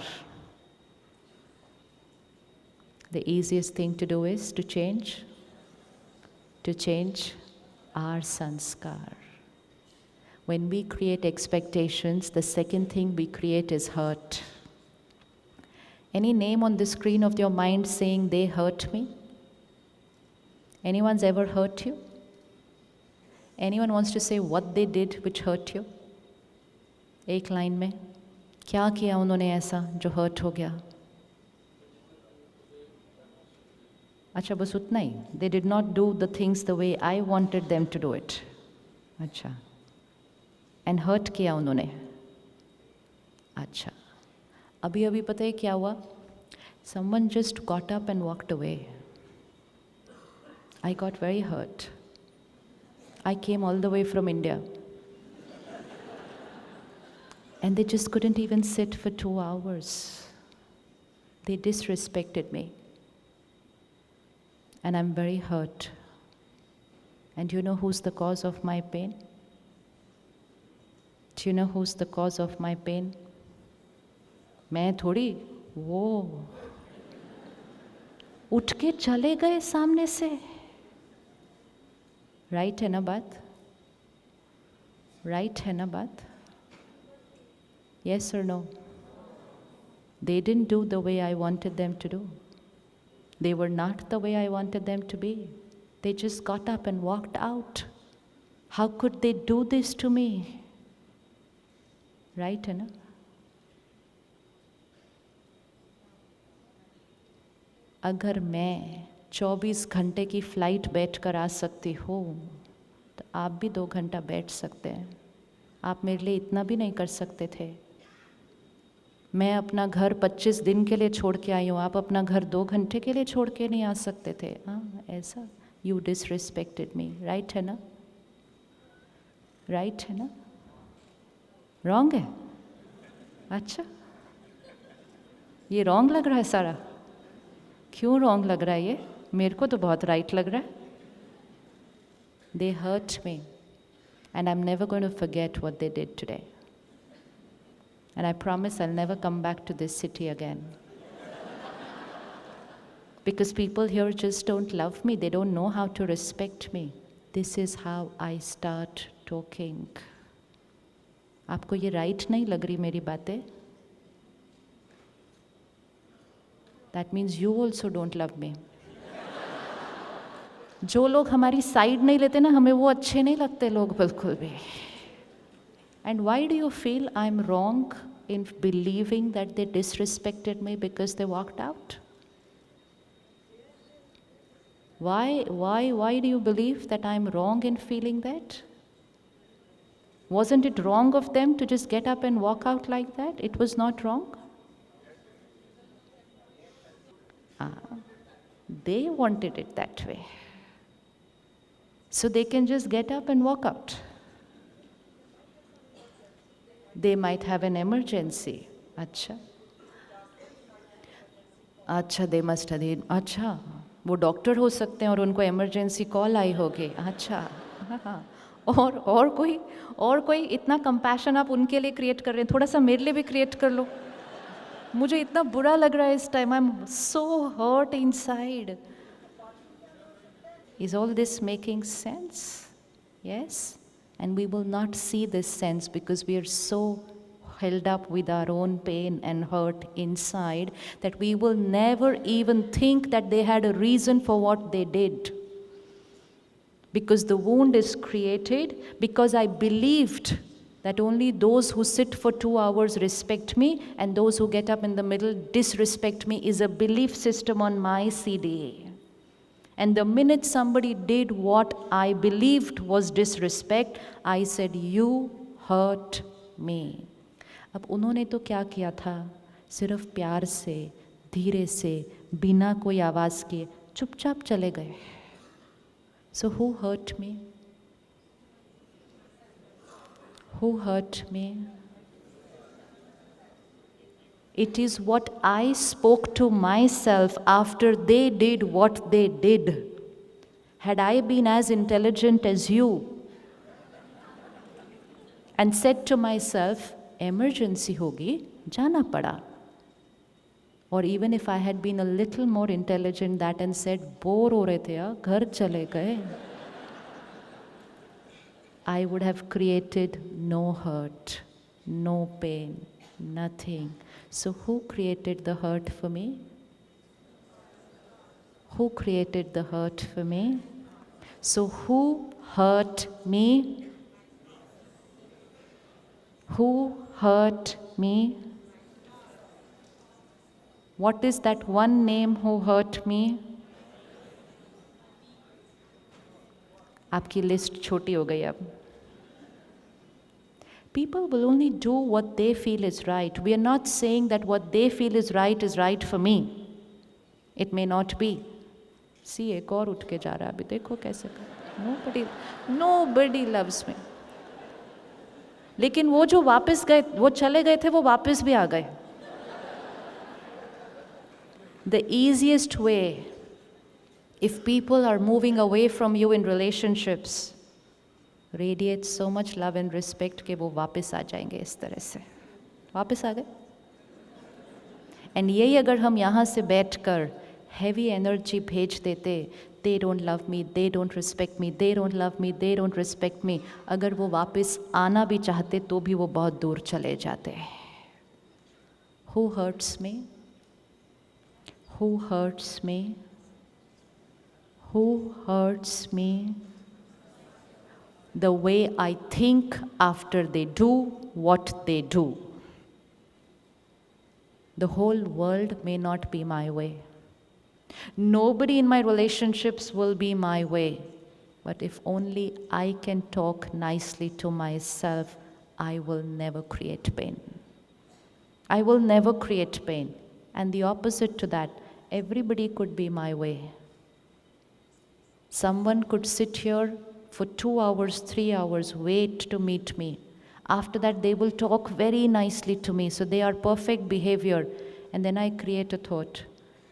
the easiest thing to do is to change our sanskar. When we create expectations, the second thing we create is hurt. Any name on the screen of your mind saying they hurt me? Anyone's ever hurt you? Anyone wants to say what they did which hurt you? एक line में क्या किया उन्होंने ऐसा जो hurt हो गया? अच्छा बस उतना ही. They did not do the things the way I wanted them to do it. अच्छा. And hurt किया उन्होंने. अच्छा. अभी अभी पता है क्या हुआ? Someone just got up and walked away. I got very hurt. I came all the way from India. And they just couldn't even sit for 2 hours. They disrespected me. And I'm very hurt. And you know who's the cause of my pain? Do you know who's the cause of my pain? मैं थोड़ी, वो उठ के चले गए सामने से. Right है ना बात? राइट है ना बात? Yes or no? They didn't do the way I wanted them to do. They were not the way I wanted them to be. They just got up and walked out. How could they do this to me? Right, है ना? अगर मैं 24 घंटे की flight बैठ कर आ सकती हूँ तो आप भी 2 घंटा बैठ सकते हैं. आप मेरे लिए इतना भी नहीं कर सकते थे. मैं अपना घर 25 दिन के लिए छोड़ के आई हूँ, आप अपना घर 2 घंटे के लिए छोड़ के नहीं आ सकते थे. हाँ ऐसा. You disrespected me. राइट है ना? राइट है ना? रॉन्ग है? अच्छा, ये रॉन्ग लग रहा है सारा. क्यों रॉन्ग लग रहा है ये? मेरे को तो बहुत राइट लग रहा है. They hurt me and I am never going to forget what they did today. And I promise I'll never come back to this city again. Because people here just don't love me. They don't know how to respect me. This is how I start talking. आपको ये right नहीं लग रही मेरी बातें? That means you also don't love me. जो लोग हमारी साइड नहीं लेते ना, हमें वो अच्छे नहीं लगते लोग बिल्कुल भी. And why do you feel I'm wrong in believing that they disrespected me because they walked out? Why do you believe that I'm wrong in feeling that? Wasn't it wrong of them to just get up and walk out like that? It was not wrong? They wanted it that way. So they can just get up and walk out. They might have an emergency. अच्छा अच्छा, they must have. अच्छा, वो doctor हो सकते हैं और उनको emergency call आई होगी. अच्छा हाँ. और कोई इतना कंपैशन आप उनके लिए क्रिएट कर रहे हैं, थोड़ा सा मेरे लिए भी क्रिएट कर लो. मुझे इतना बुरा लग रहा है इस time. I am so hurt inside. Is all this making sense? Yes? And we will not see this sense because we are so held up with our own pain and hurt inside that we will never even think that they had a reason for what they did. Because the wound is created because I believed that only those who sit for 2 hours respect me and those who get up in the middle disrespect me is a belief system on my CD. And the minute somebody did what I believed was disrespect, I said, you hurt me. अब उन्होंने तो क्या किया था? सिर्फ प्यार से, धीरे से, बिना कोई आवाज़ किए चुपचाप चले गए. So who hurt me? Who hurt me? It is what I spoke to myself after they did what they did. Had I been as intelligent as you and said to myself, emergency hogi, jana pada. Or even if I had been a little more intelligent that and said, bore ho rahe the yaar, ghar chale gaye, I would have created no hurt, no pain. Nothing. So who created the hurt for me? Who created the hurt for me? So who hurt me? Who hurt me? What is that one name who hurt me? आपकी list छोटी हो गई अब. People will only do what they feel is right. We are not saying that what they feel is right for me. It may not be. See, एक और उठ के जा रहा है अभी, देखो कैसे कर. Nobody loves me. लेकिन वो जो वापस गए, वो चले गए थे, वो वापस भी आ गए. The easiest way, if people are moving away from you in relationships, radiate so much love and respect कि वो वापस आ जाएंगे इस तरह से. वापस आ गए. And यही अगर हम यहाँ से बैठकर heavy energy भेज देते, they don't love me, they don't respect me, they don't love me, they don't respect me, अगर वो वापस आना भी चाहते तो भी वो बहुत दूर चले जाते. Who hurts me? Who hurts me? Who hurts me? The way I think after they do what they do. The whole world may not be my way. Nobody in my relationships will be my way. But if only I can talk nicely to myself, I will never create pain. I will never create pain. And the opposite to that, everybody could be my way. Someone could sit here for 2 hours, 3 hours, wait to meet me. After that, they will talk very nicely to me. So they are perfect behavior. And then I create a thought.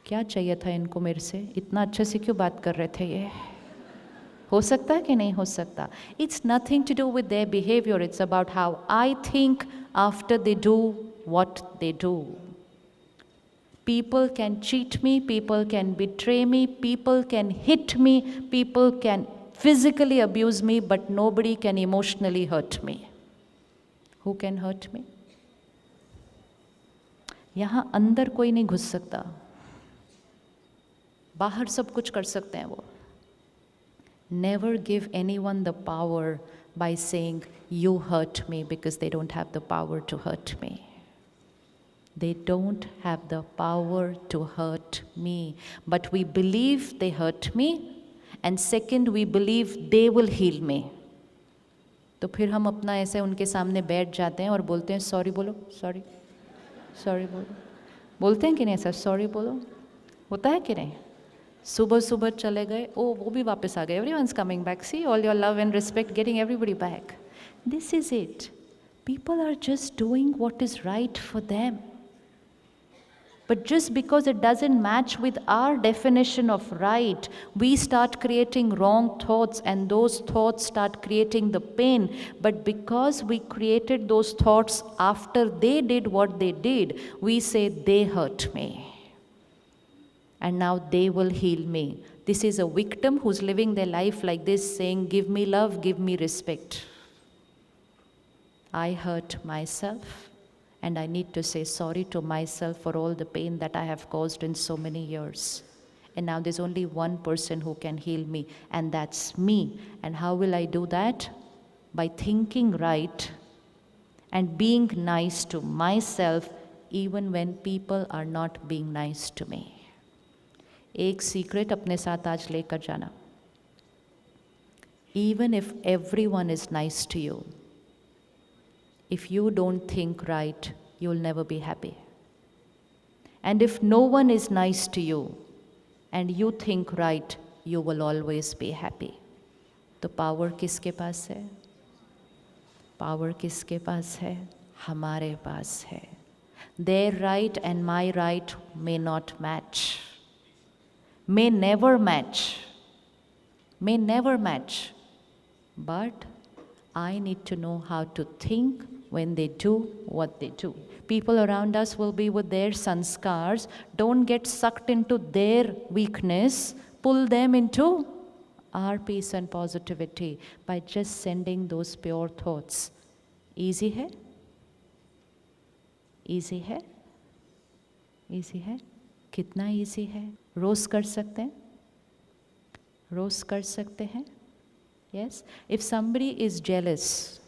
क्या चाहिए था इनको मेरे से? इतना अच्छे से क्यों बात कर रहे थे ये? हो सकता है कि नहीं हो सकता? It's nothing to do with their behavior. It's about how I think after they do what they do. People can cheat me, people can betray me, people can hit me, people can physically abuse me, but nobody can emotionally hurt me. Who can hurt me? यहाँ अंदर कोई नहीं घुस सकता. बाहर सब कुछ कर सकते हैं वो. Never give anyone the power by saying, you hurt me, because they don't have the power to hurt me. They don't have the power to hurt me. But we believe they hurt me, and second, we believe they will heal me. तो फिर हम अपना ऐसे उनके सामने बैठ जाते हैं और बोलते हैं सॉरी बोलो, सॉरी सॉरी बोलो. बोलते हैं कि नहीं सर, सॉरी बोलो? होता है कि नहीं? सुबह सुबह चले गए, ओ वो भी वापस आ गए. Everyone's coming back. See, all your love and respect, getting everybody back. This is it. People are just doing what is right for them. But just because it doesn't match with our definition of right, we start creating wrong thoughts, and those thoughts start creating the pain. But because we created those thoughts after they did what they did, we say they hurt me. And now they will heal me. This is a victim who's living their life like this, saying, give me love, give me respect. I hurt myself, and I need to say sorry to myself for all the pain that I have caused in so many years. And now there's only one person who can heal me, and that's me. And how will I do that? By thinking right and being nice to myself, even when people are not being nice to me. एक secret अपने साथ आज लेकर जाना. Even if everyone is nice to you, if you don't think right, you'll never be happy. And if no one is nice to you and you think right, you will always be happy. तो power किसके पास है? Power किसके पास है? हमारे पास है. Their right and my right may not match. May never match. May never match. But I need to know how to think when they do what they do. People around us will be with their sanskars. Don't get sucked into their weakness. Pull them into our peace and positivity by just sending those pure thoughts. Easy hai? Easy है? Easy है? कितना easy है? रोज कर सकते हैं? रोज कर सकते हैं? Yes? If somebody is jealous,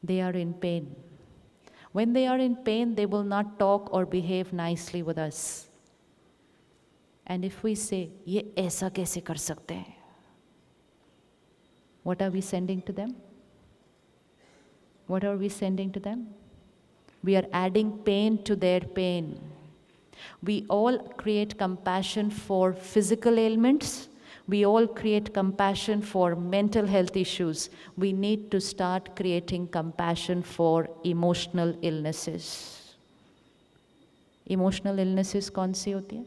they are in pain. When they are in pain, they will not talk or behave nicely with us. And if we say, ये ऐसा कैसे कर सकते हैं? What are we sending to them? What are we sending to them? We are adding pain to their pain. We all create compassion for physical ailments. We all create compassion for mental health issues. We need to start creating compassion for emotional illnesses. Emotional illnesses कौन सी होती है?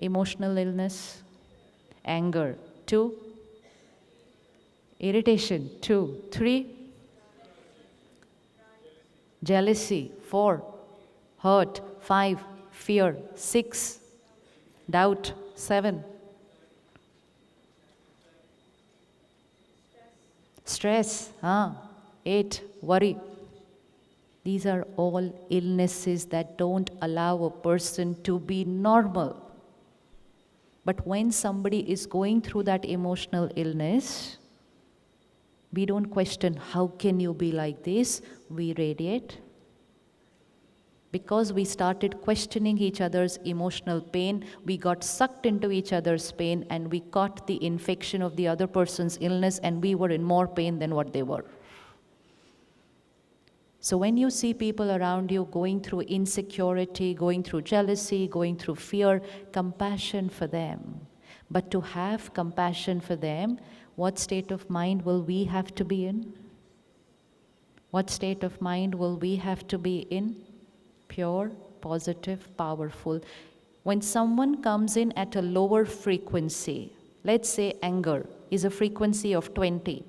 Emotional illness, anger. 2, irritation. 2, 3, jealousy. 4, hurt. 5, fear. 6, doubt. 7, stress. 8, worry. These are all illnesses that don't allow a person to be normal. But when somebody is going through that emotional illness, we don't question, how can you be like this? We radiate. Because we started questioning each other's emotional pain, we got sucked into each other's pain and we caught the infection of the other person's illness and we were in more pain than what they were. So when you see people around you going through insecurity, going through jealousy, going through fear, compassion for them. But to have compassion for them, what state of mind will we have to be in? What state of mind will we have to be in? Pure, positive, powerful. When someone comes in at a lower frequency, let's say anger is a frequency of 20,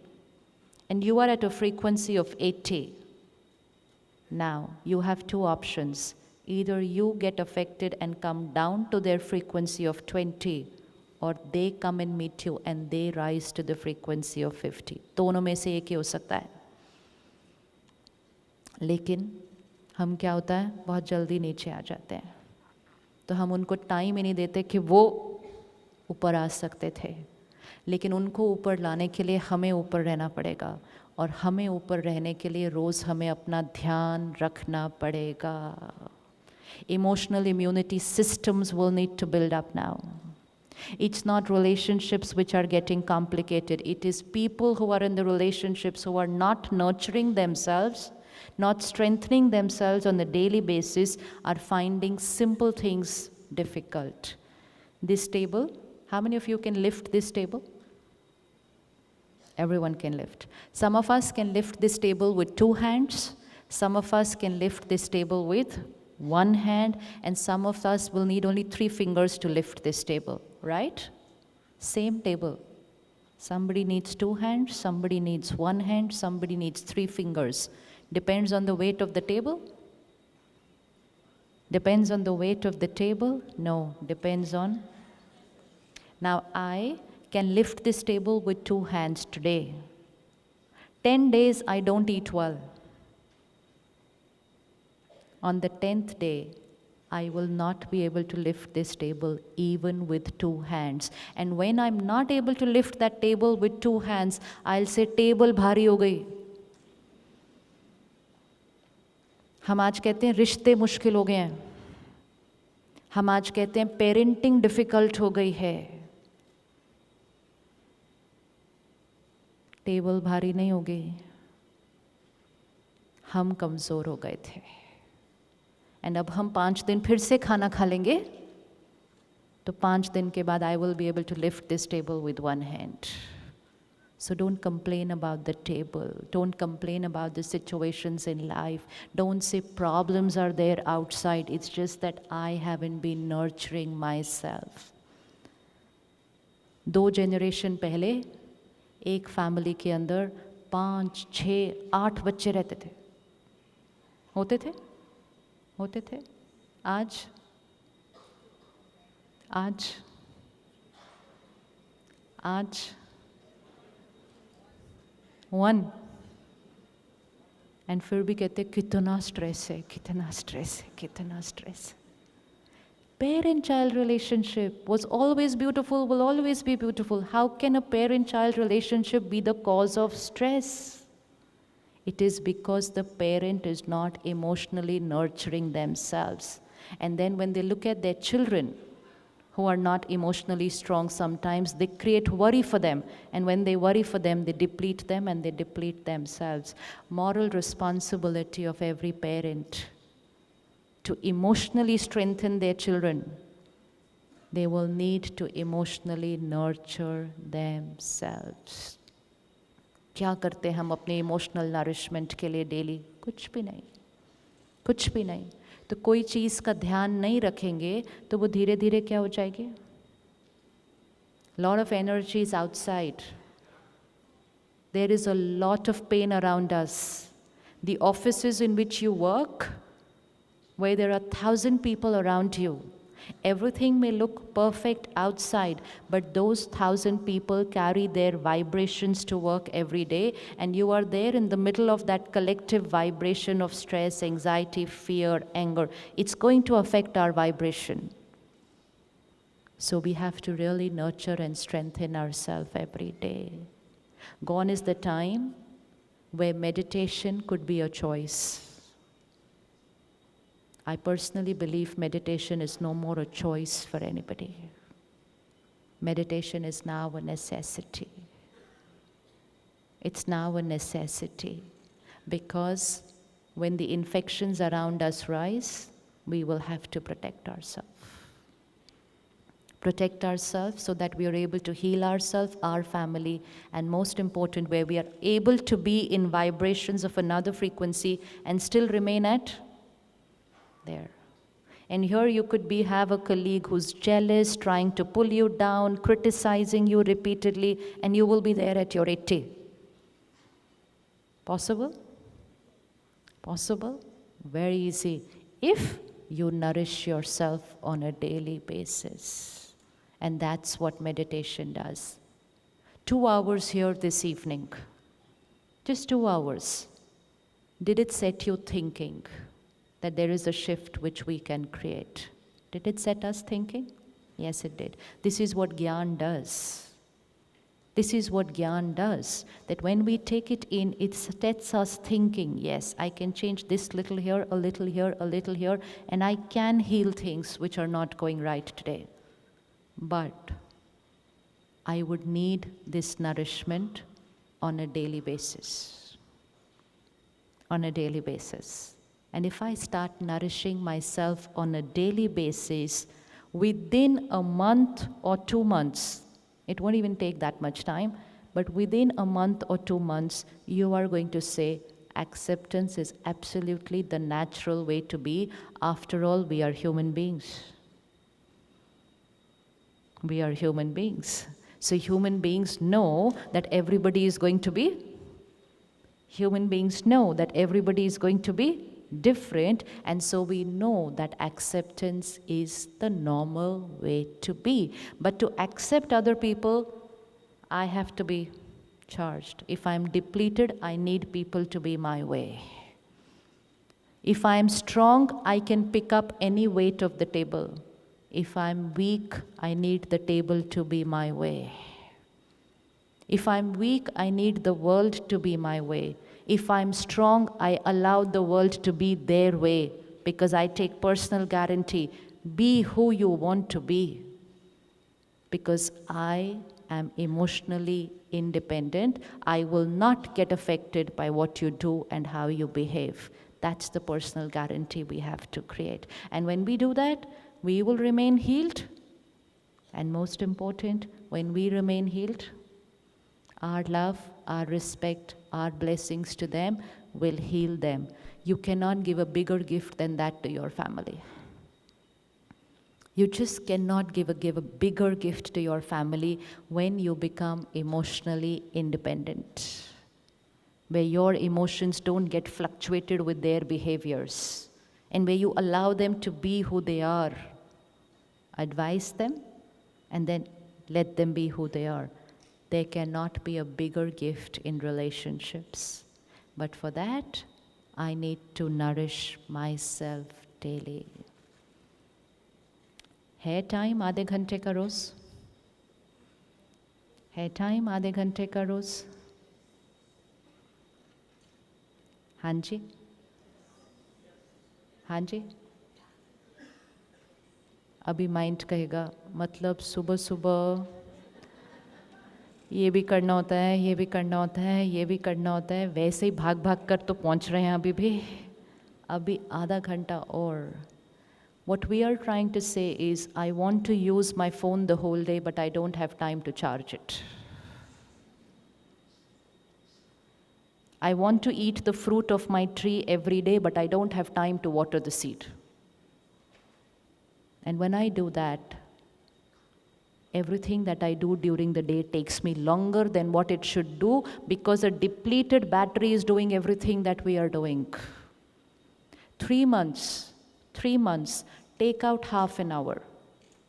and you are at a frequency of 80. Now, you have two options. Either you get affected and come down to their frequency of 20, or they come and meet you and they rise to the frequency of 50. दोनों में से एक ही हो सकता है. लेकिन हम क्या होता है, बहुत जल्दी नीचे आ जाते हैं. तो हम उनको टाइम ही नहीं देते कि वो ऊपर आ सकते थे. लेकिन उनको ऊपर लाने के लिए हमें ऊपर रहना पड़ेगा. और हमें ऊपर रहने के लिए रोज़ हमें अपना ध्यान रखना पड़ेगा. Emotional immunity systems will need to build up now. It's not relationships which are getting complicated. It is people who are in the relationships who are not nurturing themselves, not strengthening themselves on a daily basis, are finding simple things difficult. This table, how many of you can lift this table? Everyone can lift. Some of us can lift this table with 2 hands. Some of us can lift this table with 1 hand. And some of us will need only 3 fingers to lift this table, right? Same table. Somebody needs 2 hands, somebody needs 1 hand, somebody needs 3 fingers. Depends on the weight of the table? Depends on the weight of the table? No, depends on. Now I can lift this table with 2 hands today. 10 days I don't eat well. On the 10th day, I will not be able to lift this table even with 2 hands. And when I'm not able to lift that table with 2 hands, I'll say, table भारी हो गई. हम आज कहते हैं रिश्ते मुश्किल हो गए हैं. हम आज कहते हैं पेरेंटिंग डिफिकल्ट हो गई है. टेबल भारी नहीं हो गई, हम कमज़ोर हो गए थे. एंड अब हम 5 दिन फिर से खाना खा लेंगे, तो 5 दिन के बाद I will be able to lift this table with 1 hand. So don't complain about the table. Don't complain about the situations in life. Don't say problems are there outside. It's just that I haven't been nurturing myself. 2 generation पहले एक family के अंदर 5, 6, 8 बच्चे रहते थे. होते थे? होते थे? आज 1. And फिर भी कहते कितना स्ट्रेस है, कितना स्ट्रेस है, कितना stress. Parent-child relationship was always beautiful, will always be beautiful. How can a parent-child relationship be the cause of stress? It is because the parent is not emotionally nurturing themselves. And then when they look at their children who are not emotionally strong, sometimes they create worry for them. And when they worry for them, they deplete them and they deplete themselves. Moral responsibility of every parent to emotionally strengthen their children. They will need to emotionally nurture themselves. क्या करते हैं हम अपने emotional nourishment के लिए daily? कुछ भी नहीं, कुछ भी नहीं. तो कोई चीज़ का ध्यान नहीं रखेंगे तो वो धीरे धीरे क्या हो जाएगी? Lot of energy is outside. There is a lot of pain around us. The offices in which you work, where there are 1,000 people around you, everything may look perfect outside, but those 1,000 people carry their vibrations to work every day, and you are there in the middle of that collective vibration of stress, anxiety, fear, anger. It's going to affect our vibration. So we have to really nurture and strengthen ourselves every day. Gone is the time where meditation could be a choice. I personally believe meditation is no more a choice for anybody. Meditation is now a necessity. It's now a necessity because when the infections around us rise, we will have to protect ourselves. Protect ourselves so that we are able to heal ourselves, our family, and most important, where we are able to be in vibrations of another frequency and still remain at there. And here you could have a colleague who's jealous, trying to pull you down, criticizing you repeatedly, and you will be there at your 80. Possible? Possible? Very easy. If you nourish yourself on a daily basis. And that's what meditation does. 2 hours here this evening. Just 2 hours. Did it set you thinking that there is a shift which we can create? Did it set us thinking? Yes, it did. This is what Gyan does. This is what Gyan does. That when we take it in, it sets us thinking, yes, I can change this little here, a little here, a little here, and I can heal things which are not going right today. But I would need this nourishment on a daily basis. On a daily basis. And if I start nourishing myself on a daily basis, within a month or 2 months, it won't even take that much time, but within a month or 2 months, you are going to say, acceptance is absolutely the natural way to be. After all, we are human beings. We are human beings. So human beings know that everybody is going to be. Human beings know that everybody is going to be different, and so we know that acceptance is the normal way to be. But to accept other people, I have to be charged. If I'm depleted, I need people to be my way. If I'm strong, I can pick up any weight of the table. If I'm weak, I need the table to be my way. If I'm weak, I need the world to be my way. If I'm strong, I allow the world to be their way because I take personal guarantee. Be who you want to be because I am emotionally independent. I will not get affected by what you do and how you behave. That's the personal guarantee we have to create. And when we do that, we will remain healed. And most important, when we remain healed, our love, our respect, our blessings to them will heal them. You cannot give a bigger gift than that to your family. You just cannot give a bigger gift to your family when you become emotionally independent, where your emotions don't get fluctuated with their behaviors, and where you allow them to be who they are. Advise them, and then let them be who they are. There cannot be a bigger gift in relationships. But for that, I need to nourish myself daily. है time आधे घंटे का रोज? है time आधे घंटे का रोज? हाँ जी, हाँ जी। अभी माइंड कहेगा मतलब सुबह सुबह ये भी करना होता है, ये भी करना होता है, ये भी करना होता है, वैसे ही भाग भाग कर तो पहुंच रहे हैं अभी आधा घंटा और। What we are trying to say is, I want to use my phone the whole day, but I don't have time to charge it. I want to eat the fruit of my tree every day, but I don't have time to water the seed. And when I do that, everything that I do during the day takes me longer than what it should do, because a depleted battery is doing everything that we are doing. 3 months, take out half an hour.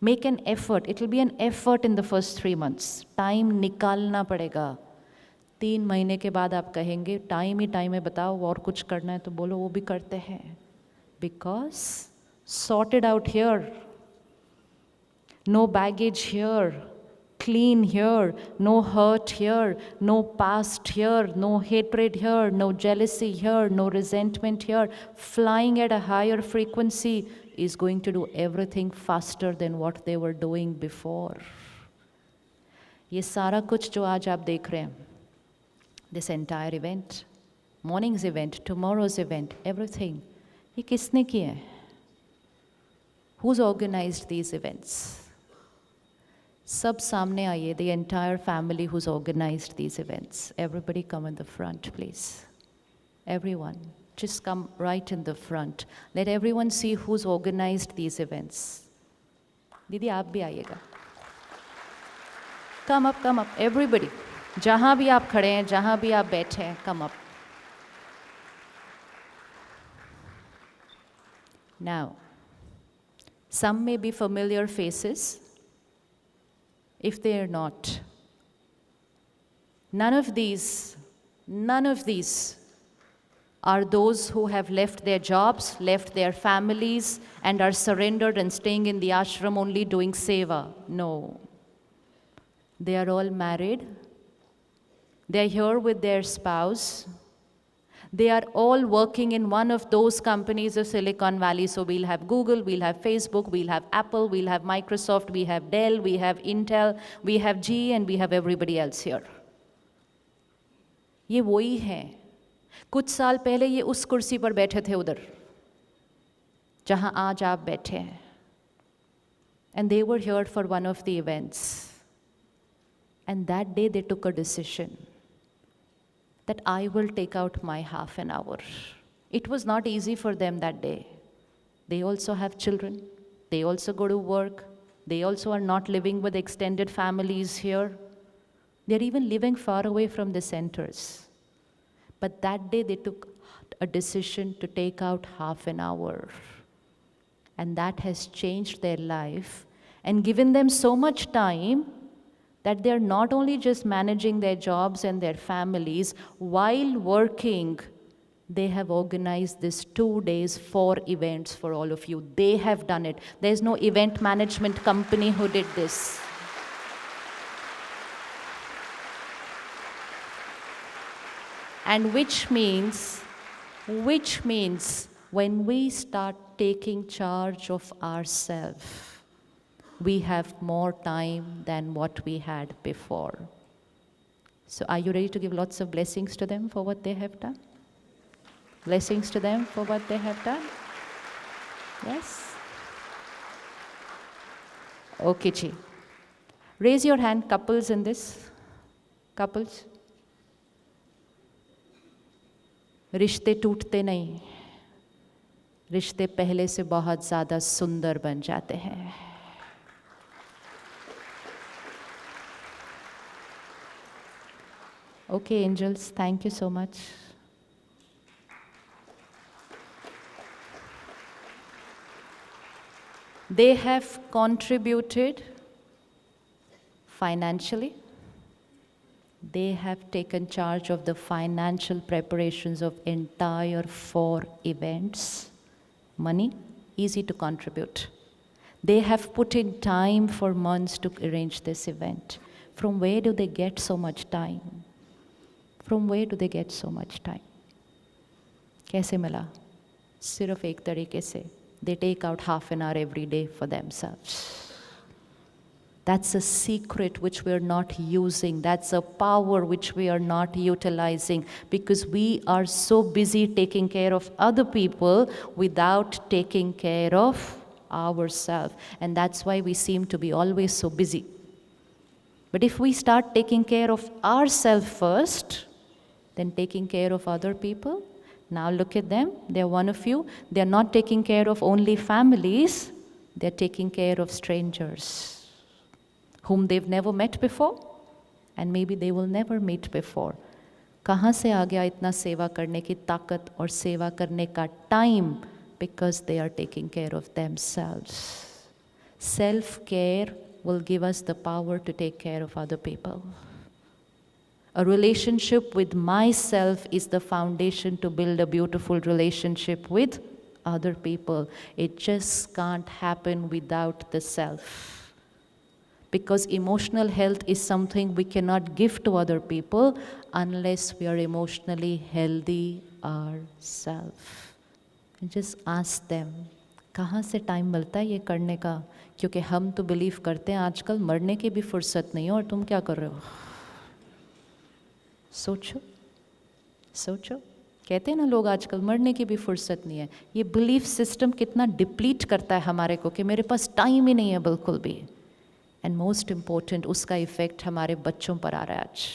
Make an effort. It will be an effort in the first 3 months. Time निकालना पड़ेगा. 3 महीने के बाद आप कहेंगे time ही time है, बताओ और कुछ करना है तो बोलो, वो भी करते हैं. Because sorted out here. No baggage here. Clean here, no hurt here, no past here, no hatred here, no jealousy here, no resentment here. Flying at a higher frequency is going to do everything faster than what they were doing before. ये सारा कुछ जो आज आप देख रहे हैं, this entire event, morning's event, tomorrow's event, everything, ये किसने किया है? Who's organized these events? सब सामने आइए, the entire family who's organized these events. Everybody come in the front, please. Everyone, just come right in the front. Let everyone see who's organized these events. दीदी आप भी आइएगा. Come up, everybody. जहाँ भी आप खड़े हैं, जहाँ भी आप बैठे हैं, come up. Now, some may be familiar faces. If they are not, none of these are those who have left their jobs, left their families, and are surrendered and staying in the ashram only doing seva. No. They are all married. They are here with their spouse. They are all working in one of those companies of Silicon Valley. So we'll have Google, we'll have Facebook, we'll have Apple, we'll have Microsoft, we have Dell, we have Intel, we have GE, and we have everybody else here. ये वही हैं. कुछ साल पहले ये उस कुर्सी पर बैठे थे उधर, जहां आज आप बैठे हैं. And they were here for one of the events. And that day they took a decision that I will take out my half an hour. It was not easy for them that day. They also have children. They also go to work. They also are not living with extended families here. They're even living far away from the centers. But that day they took a decision to take out half an hour. And that has changed their life and given them so much time that they're not only just managing their jobs and their families, while working, they have organized this 2 days, 4 events for all of you. They have done it. There's no event management company who did this. And which means when we start taking charge of ourselves, we have more time than what we had before. So are you ready to give lots of blessings to them for what they have done? Blessings to them for what they have done? Yes? Okay, Ji. Raise your hand, couples in this. Couples. रिश्ते टूटते नहीं. रिश्ते पहले से बहुत ज़्यादा सुंदर बन जाते हैं. Okay, angels, thank you so much. They have contributed financially. they have taken charge of the financial preparations of entire 4 events. Money, easy to contribute. They have put in time for months to arrange this event. From where do they get so much time? From where do they get so much time? कैसे मिला? सिर्फ एक तरीके से. They take out half an hour every day for themselves. That's a secret which we are not using. That's a power which we are not utilizing because we are so busy taking care of other people without taking care of ourselves. And that's why we seem to be always so busy. But if we start taking care of ourselves first, then taking care of other people, now look at them, they're one of you. They're not taking care of only families, they're taking care of strangers whom they've never met before and maybe they will never meet before. कहाँ से आ गया इतना सेवा करने की ताकत और सेवा करने का time? Because they are taking care of themselves. Self-care will give us the power to take care of other people. A relationship with myself is the foundation to build a beautiful relationship with other people. It just can't happen without the self. Because emotional health is something we cannot give to other people unless we are emotionally healthy ourselves. And just ask them, कहाँ से time मिलता है ये करने का? क्योंकि हम तो बिलीव करते हैं आजकल मरने की भी फुर्सत नहीं है और तुम क्या कर रहे हो? सोचो, सोचो. कहते हैं ना लोग आजकल मरने की भी फुर्सत नहीं है. ये बिलीफ सिस्टम कितना डिप्लीट करता है हमारे को कि मेरे पास टाइम ही नहीं है बिल्कुल भी. एंड मोस्ट इम्पोर्टेंट, उसका इफेक्ट हमारे बच्चों पर आ रहा है आज.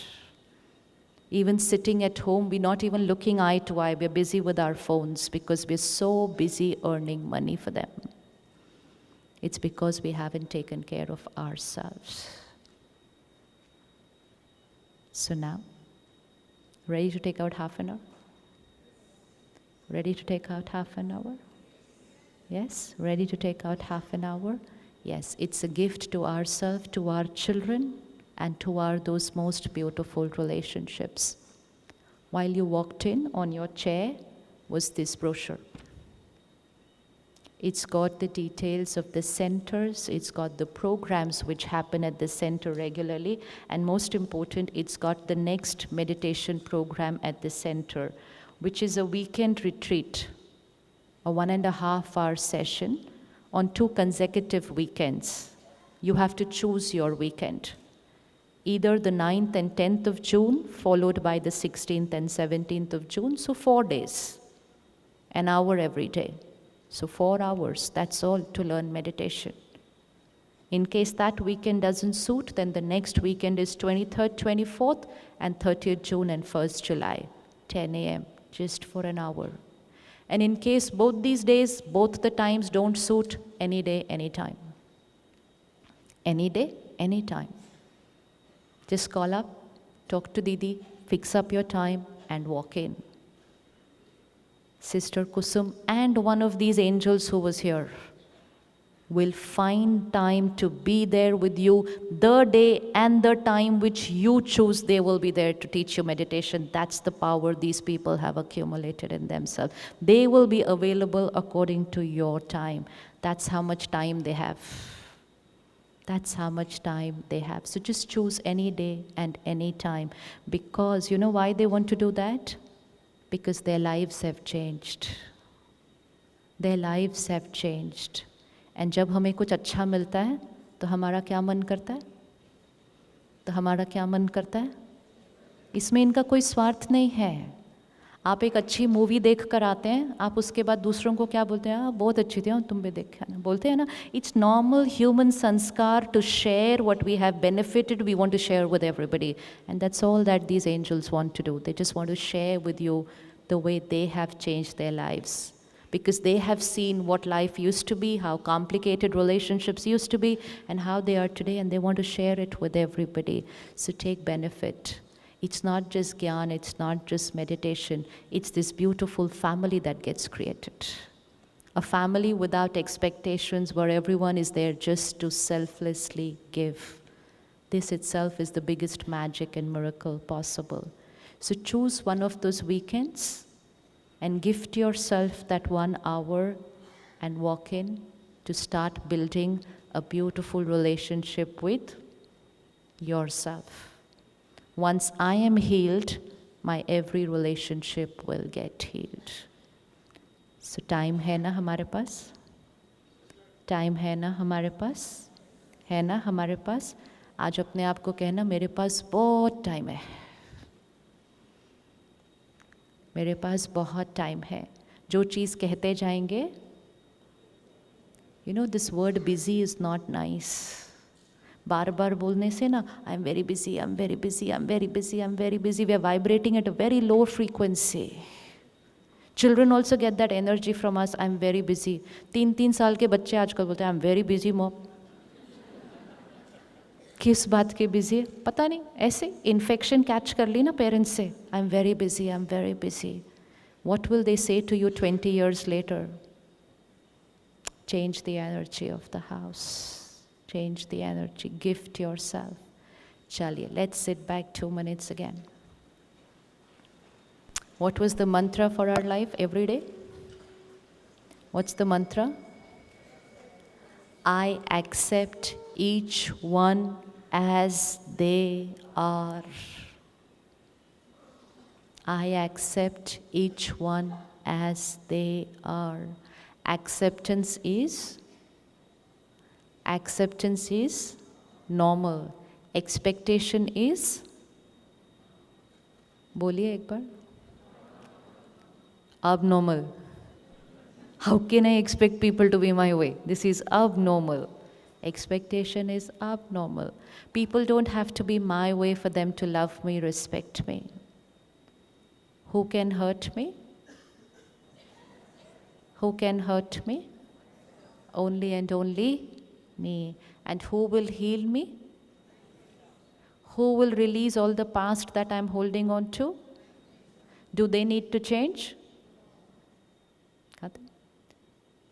Even sitting at home, we're not even looking eye to eye. We're busy with our phones because we're so busy earning money for them. It's because we haven't taken care of ourselves. So now, ready to take out half an hour? Ready to take out half an hour? Yes? Ready to take out half an hour? Yes, it's a gift to ourselves, to our children, and to our those most beautiful relationships. While you walked in, on your chair was this brochure. It's got the details of the centers, it's got the programs which happen at the center regularly, and most important, it's got the next meditation program at the center, which is a weekend retreat, a 1.5 hour session on 2 consecutive weekends. You have to choose your weekend. Either the 9th and 10th of June, followed by the 16th and 17th of June, so 4 days, an hour every day. So 4 hours, that's all to learn meditation. In case that weekend doesn't suit, then the next weekend is 23rd, 24th, and 30th June and 1st July, 10 a.m., just for an hour. And in case both these days, both the times don't suit, any day, any time. Any day, any time. Just call up, talk to Didi, fix up your time, and walk in. Sister Kusum and one of these angels who was here will find time to be there with you the day and the time which you choose. They will be there to teach you meditation. That's the power these people have accumulated in themselves. They will be available according to your time. That's how much time they have. That's how much time they have. So just choose any day and any time. Because you know why they want to do that? Because their lives have changed. Their lives have changed. And जब हमें कुछ अच्छा मिलता है, तो हमारा क्या मन करता है? तो हमारा क्या मन करता है? इसमें इनका कोई स्वार्थ नहीं है. आप एक अच्छी मूवी देख कर आते हैं, आप उसके बाद दूसरों को क्या बोलते हैं? बहुत अच्छी थी, तुम भी देखा ना, बोलते हैं ना. It's normal human sanskar to share what we have benefited, we want to share with everybody. And that's all that these angels want to do. They just want to share with you the way they have changed their lives. Because they have seen what life used to be, how complicated relationships used to be, and how they are today, and they want to share it with everybody. So take benefit. It's not just Gyan, it's not just meditation, it's this beautiful family that gets created. A family without expectations where everyone is there just to selflessly give. This itself is the biggest magic and miracle possible. So choose one of those weekends and gift yourself that 1 hour and walk in to start building a beautiful relationship with yourself. Once I am healed, my every relationship will get healed. So time है ना हमारे पास? Time है ना हमारे पास? है ना हमारे पास? आज अपने आप को कहना, मेरे पास बहुत टाइम है, मेरे पास बहुत टाइम है. जो चीज़ कहते जाएंगे, you know, this word busy is not nice. बार बार बोलने से ना, I am very busy, I am very busy, I am very busy, I am very busy, we are vibrating at a very low frequency. Children also get that energy from us, I am very busy. 3 साल के बच्चे आजकल बोलते हैं, I am very busy mom. किस बात के busy है पता नहीं, ऐसे इन्फेक्शन कैच कर ली ना पेरेंट्स से, I am very busy, I am very busy. What will they say to you 20 years later? Change the energy of the house. Change the energy. Gift yourself. Chaliye, let's sit back 2 minutes again. What was the mantra for our life every day? What's the mantra? I accept each one as they are. I accept each one as they are. Acceptance is normal. Expectation is, बोलिए एक बार, abnormal. How can I expect people to be my way? This is abnormal. Expectation is abnormal. People don't have to be my way for them to love me, respect me. Who can hurt me? Who can hurt me? Only and only me. And who will heal me? Who will release all the past that I'm holding on to? Do they need to change?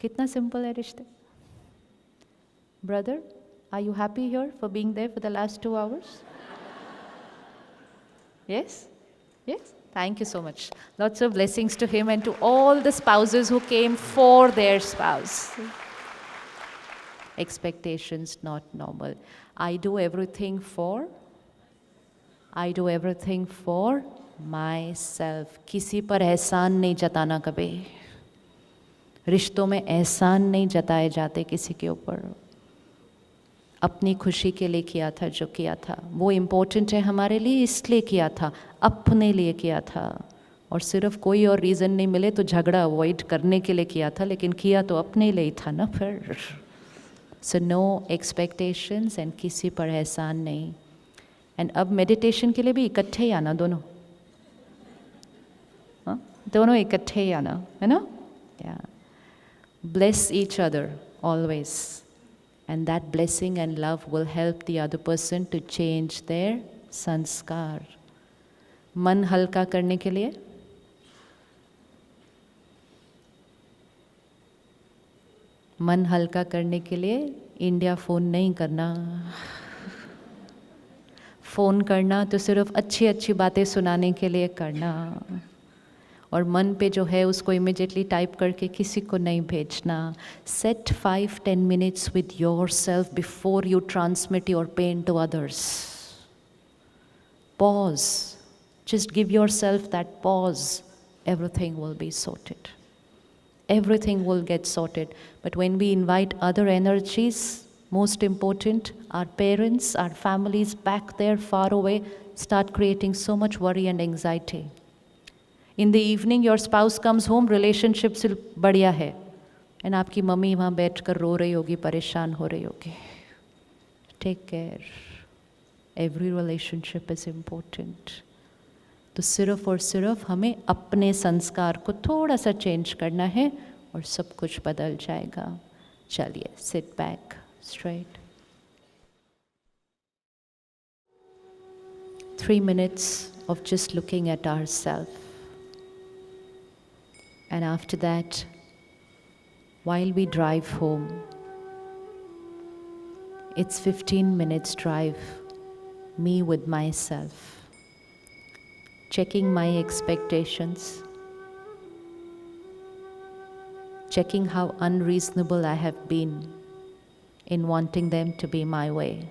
कितना simple है रिश्ते. Brother, are you happy here for being there for the last 2 hours? Yes? Yes? Thank you so much. Lots of blessings to him and to all the spouses who came for their spouse. Expectations not normal. I do everything for myself. किसी पर एहसान नहीं जताना कभी. रिश्तों में एहसान नहीं जताए जाते किसी के ऊपर. अपनी खुशी के लिए किया था जो किया था, वो इम्पोर्टेंट है हमारे लिए, इसलिए किया था, अपने लिए किया था. और सिर्फ कोई और रीज़न नहीं मिले तो झगड़ा अवॉइड करने के लिए किया था, लेकिन किया तो अपने लिए ही था ना फिर. सो नो एक्सपेक्टेशंस एंड किसी पर एहसान नहीं. एंड अब मेडिटेशन के लिए भी इकट्ठे ही आना दोनों. दोनों इकट्ठे ही आना है ना. या bless each other always. And that blessing and love will help the other person to change their sanskar. मन हल्का करने के लिए इंडिया फ़ोन नहीं करना. फ़ोन करना तो सिर्फ अच्छी अच्छी बातें सुनाने के लिए करना. और मन पे जो है उसको इमिडिएटली टाइप करके किसी को नहीं भेजना. Set 5-10 minutes with yourself before you transmit your pain to others. Pause. Just give yourself that pause. Everything will be sorted. Everything will get sorted. But when we invite other energies, most important, our parents, our families back there far away, start creating so much worry and anxiety. In the evening, your spouse comes home, relationship still बढ़िया है, and आपकी mummy वहाँ बैठ कर रो रही होगी, परेशान हो रही होगी. Take care. Every relationship is important. तो सिर्फ और सिर्फ हमें अपने संस्कार को थोड़ा सा चेंज करना है और सब कुछ बदल जाएगा. चलिए, sit back, straight. 3 minutes of just looking at ourselves. And after that, while we drive home, it's 15 minutes drive me with myself, checking my expectations, checking how unreasonable I have been in wanting them to be my way,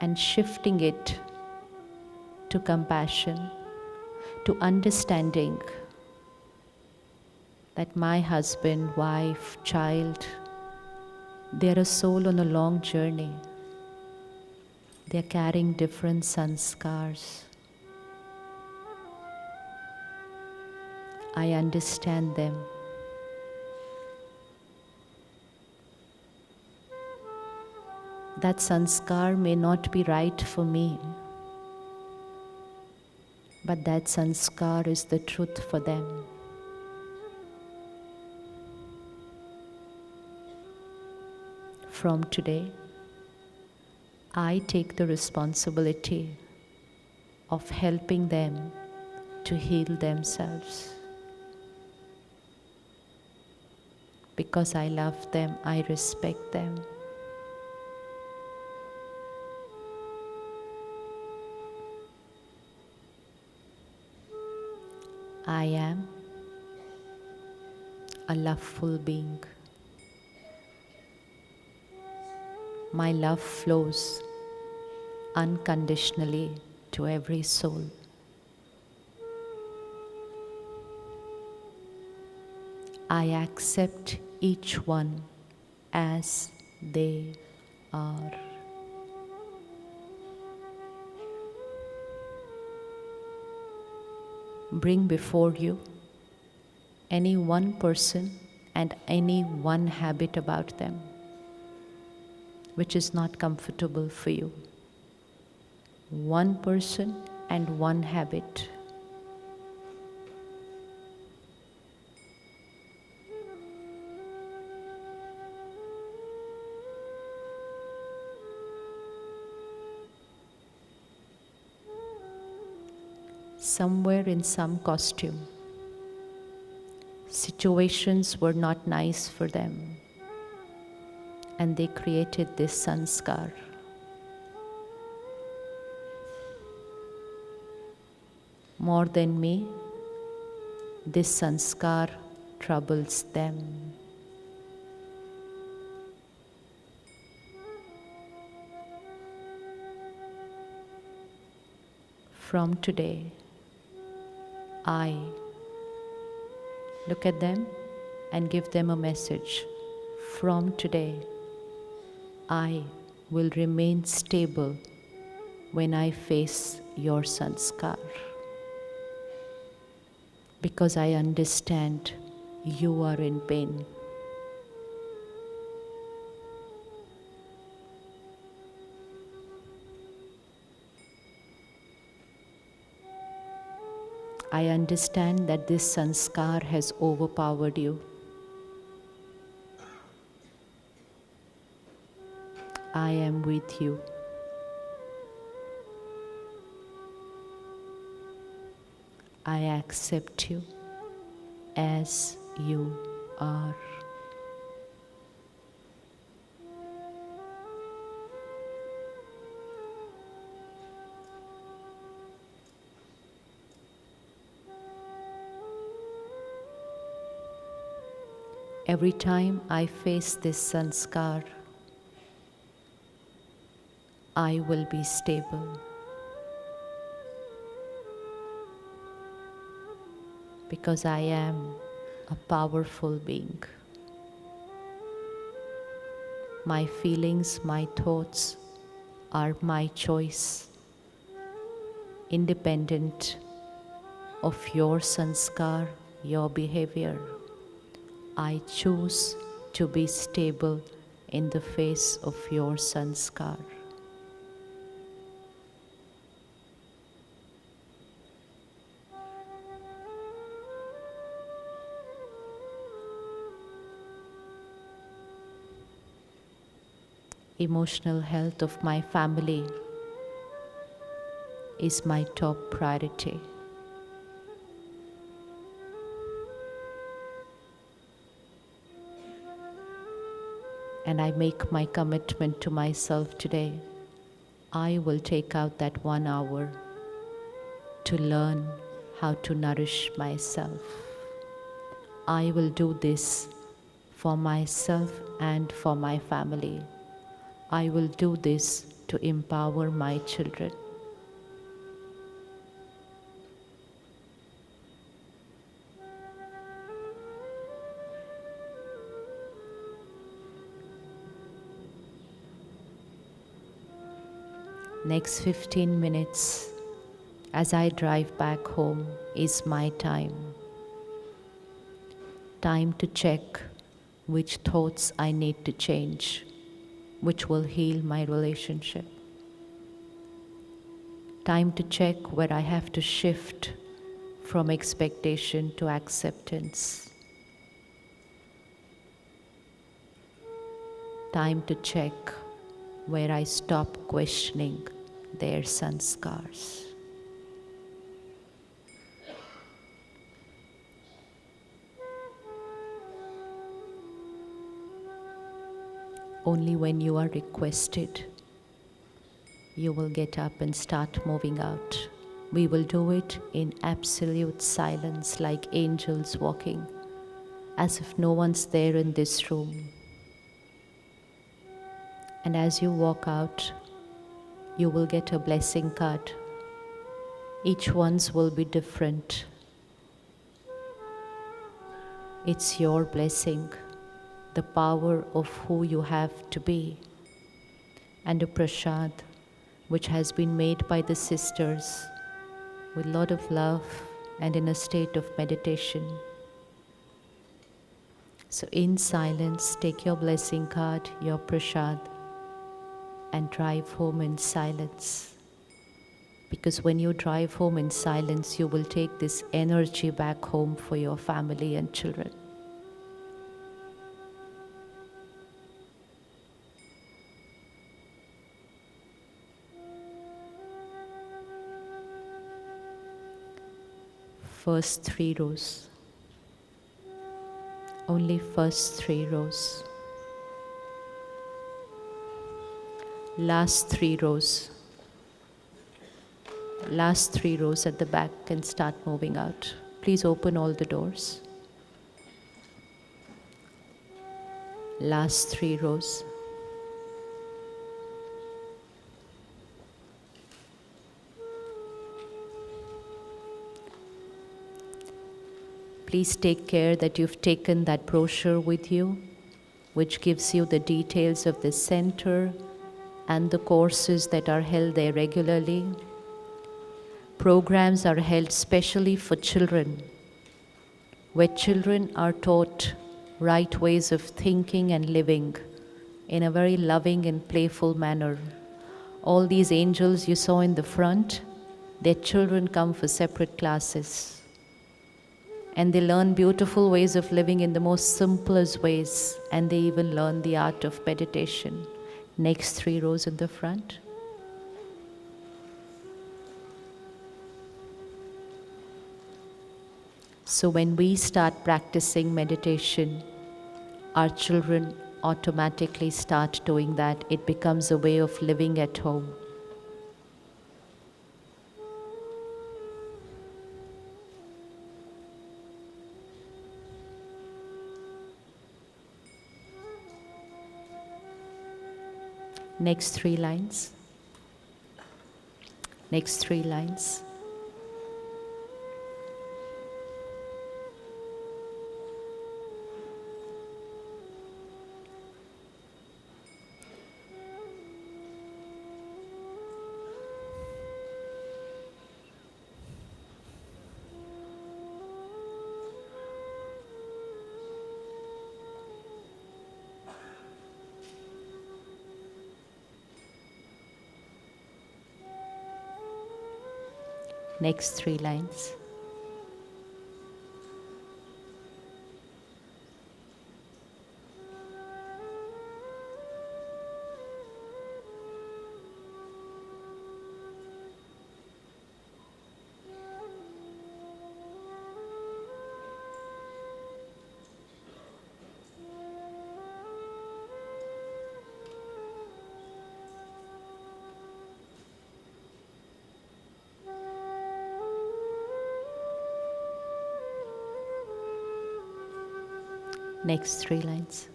and shifting it to compassion, to understanding that my husband, wife, child, they're a soul on a long journey. They're carrying different sanskars. I understand them. That sanskar may not be right for me, but that sanskar is the truth for them. From today, I take the responsibility of helping them to heal themselves. Because I love them, I respect them. I am a loveful being. My love flows unconditionally to every soul. I accept each one as they are. Bring before you any one person and any one habit about them which is not comfortable for you. One person and one habit. Somewhere in some costume, situations were not nice for them, and they created this sanskar. More than me, this sanskar troubles them. From today, I look at them and give them a message. From today, I will remain stable when I face your sanskar. Because I understand you are in pain. I understand that this sanskar has overpowered you. I am with you. I accept you as you are. Every time I face this sanskar, I will be stable. Because I am a powerful being. My feelings, my thoughts are my choice, independent of your sanskar, your behavior. I choose to be stable in the face of your sanskar. Emotional health of my family is my top priority. And I make my commitment to myself today. I will take out that 1 hour to learn how to nourish myself. I will do this for myself and for my family. I will do this to empower my children. Next 15 minutes as I drive back home is my time. Time to check which thoughts I need to change, which will heal my relationship. Time to check where I have to shift from expectation to acceptance. Time to check where I stop questioning their sanskars. Only when you are requested, you will get up and start moving out. We will do it in absolute silence, like angels walking, as if no one's there in this room. And as you walk out, you will get a blessing card. Each one's will be different. It's your blessing, the power of who you have to be, and a prasad which has been made by the sisters with a lot of love and in a state of meditation. So in silence, take your blessing card, your prasad, and drive home in silence. Because when you drive home in silence, you will take this energy back home for your family and children. First 3 rows. Only first 3 rows. Last 3 rows. Last 3 rows at the back can start moving out. Please open all the doors. Last 3 rows. Please take care that you've taken that brochure with you, which gives you the details of the center and the courses that are held there regularly. Programs are held specially for children, where children are taught right ways of thinking and living in a very loving and playful manner. All these angels you saw in the front, their children come for separate classes. And they learn beautiful ways of living in the most simplest ways, and they even learn the art of meditation. Next 3 rows in the front. So when we start practicing meditation, our children automatically start doing that. It becomes a way of living at home. Next 3 lines. Next 3 lines. Next 3 lines. Next 3 lines.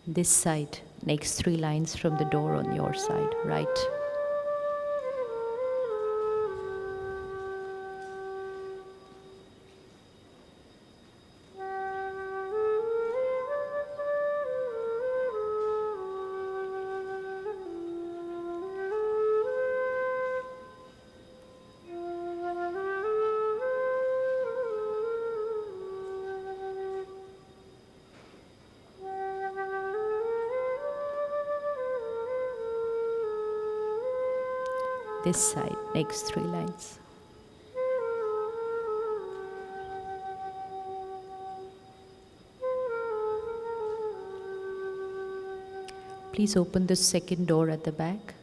This side, next 3 lines from the door on your side, right? This side, next 3 lines. Please open the second door at the back.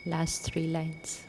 Last 3 lines.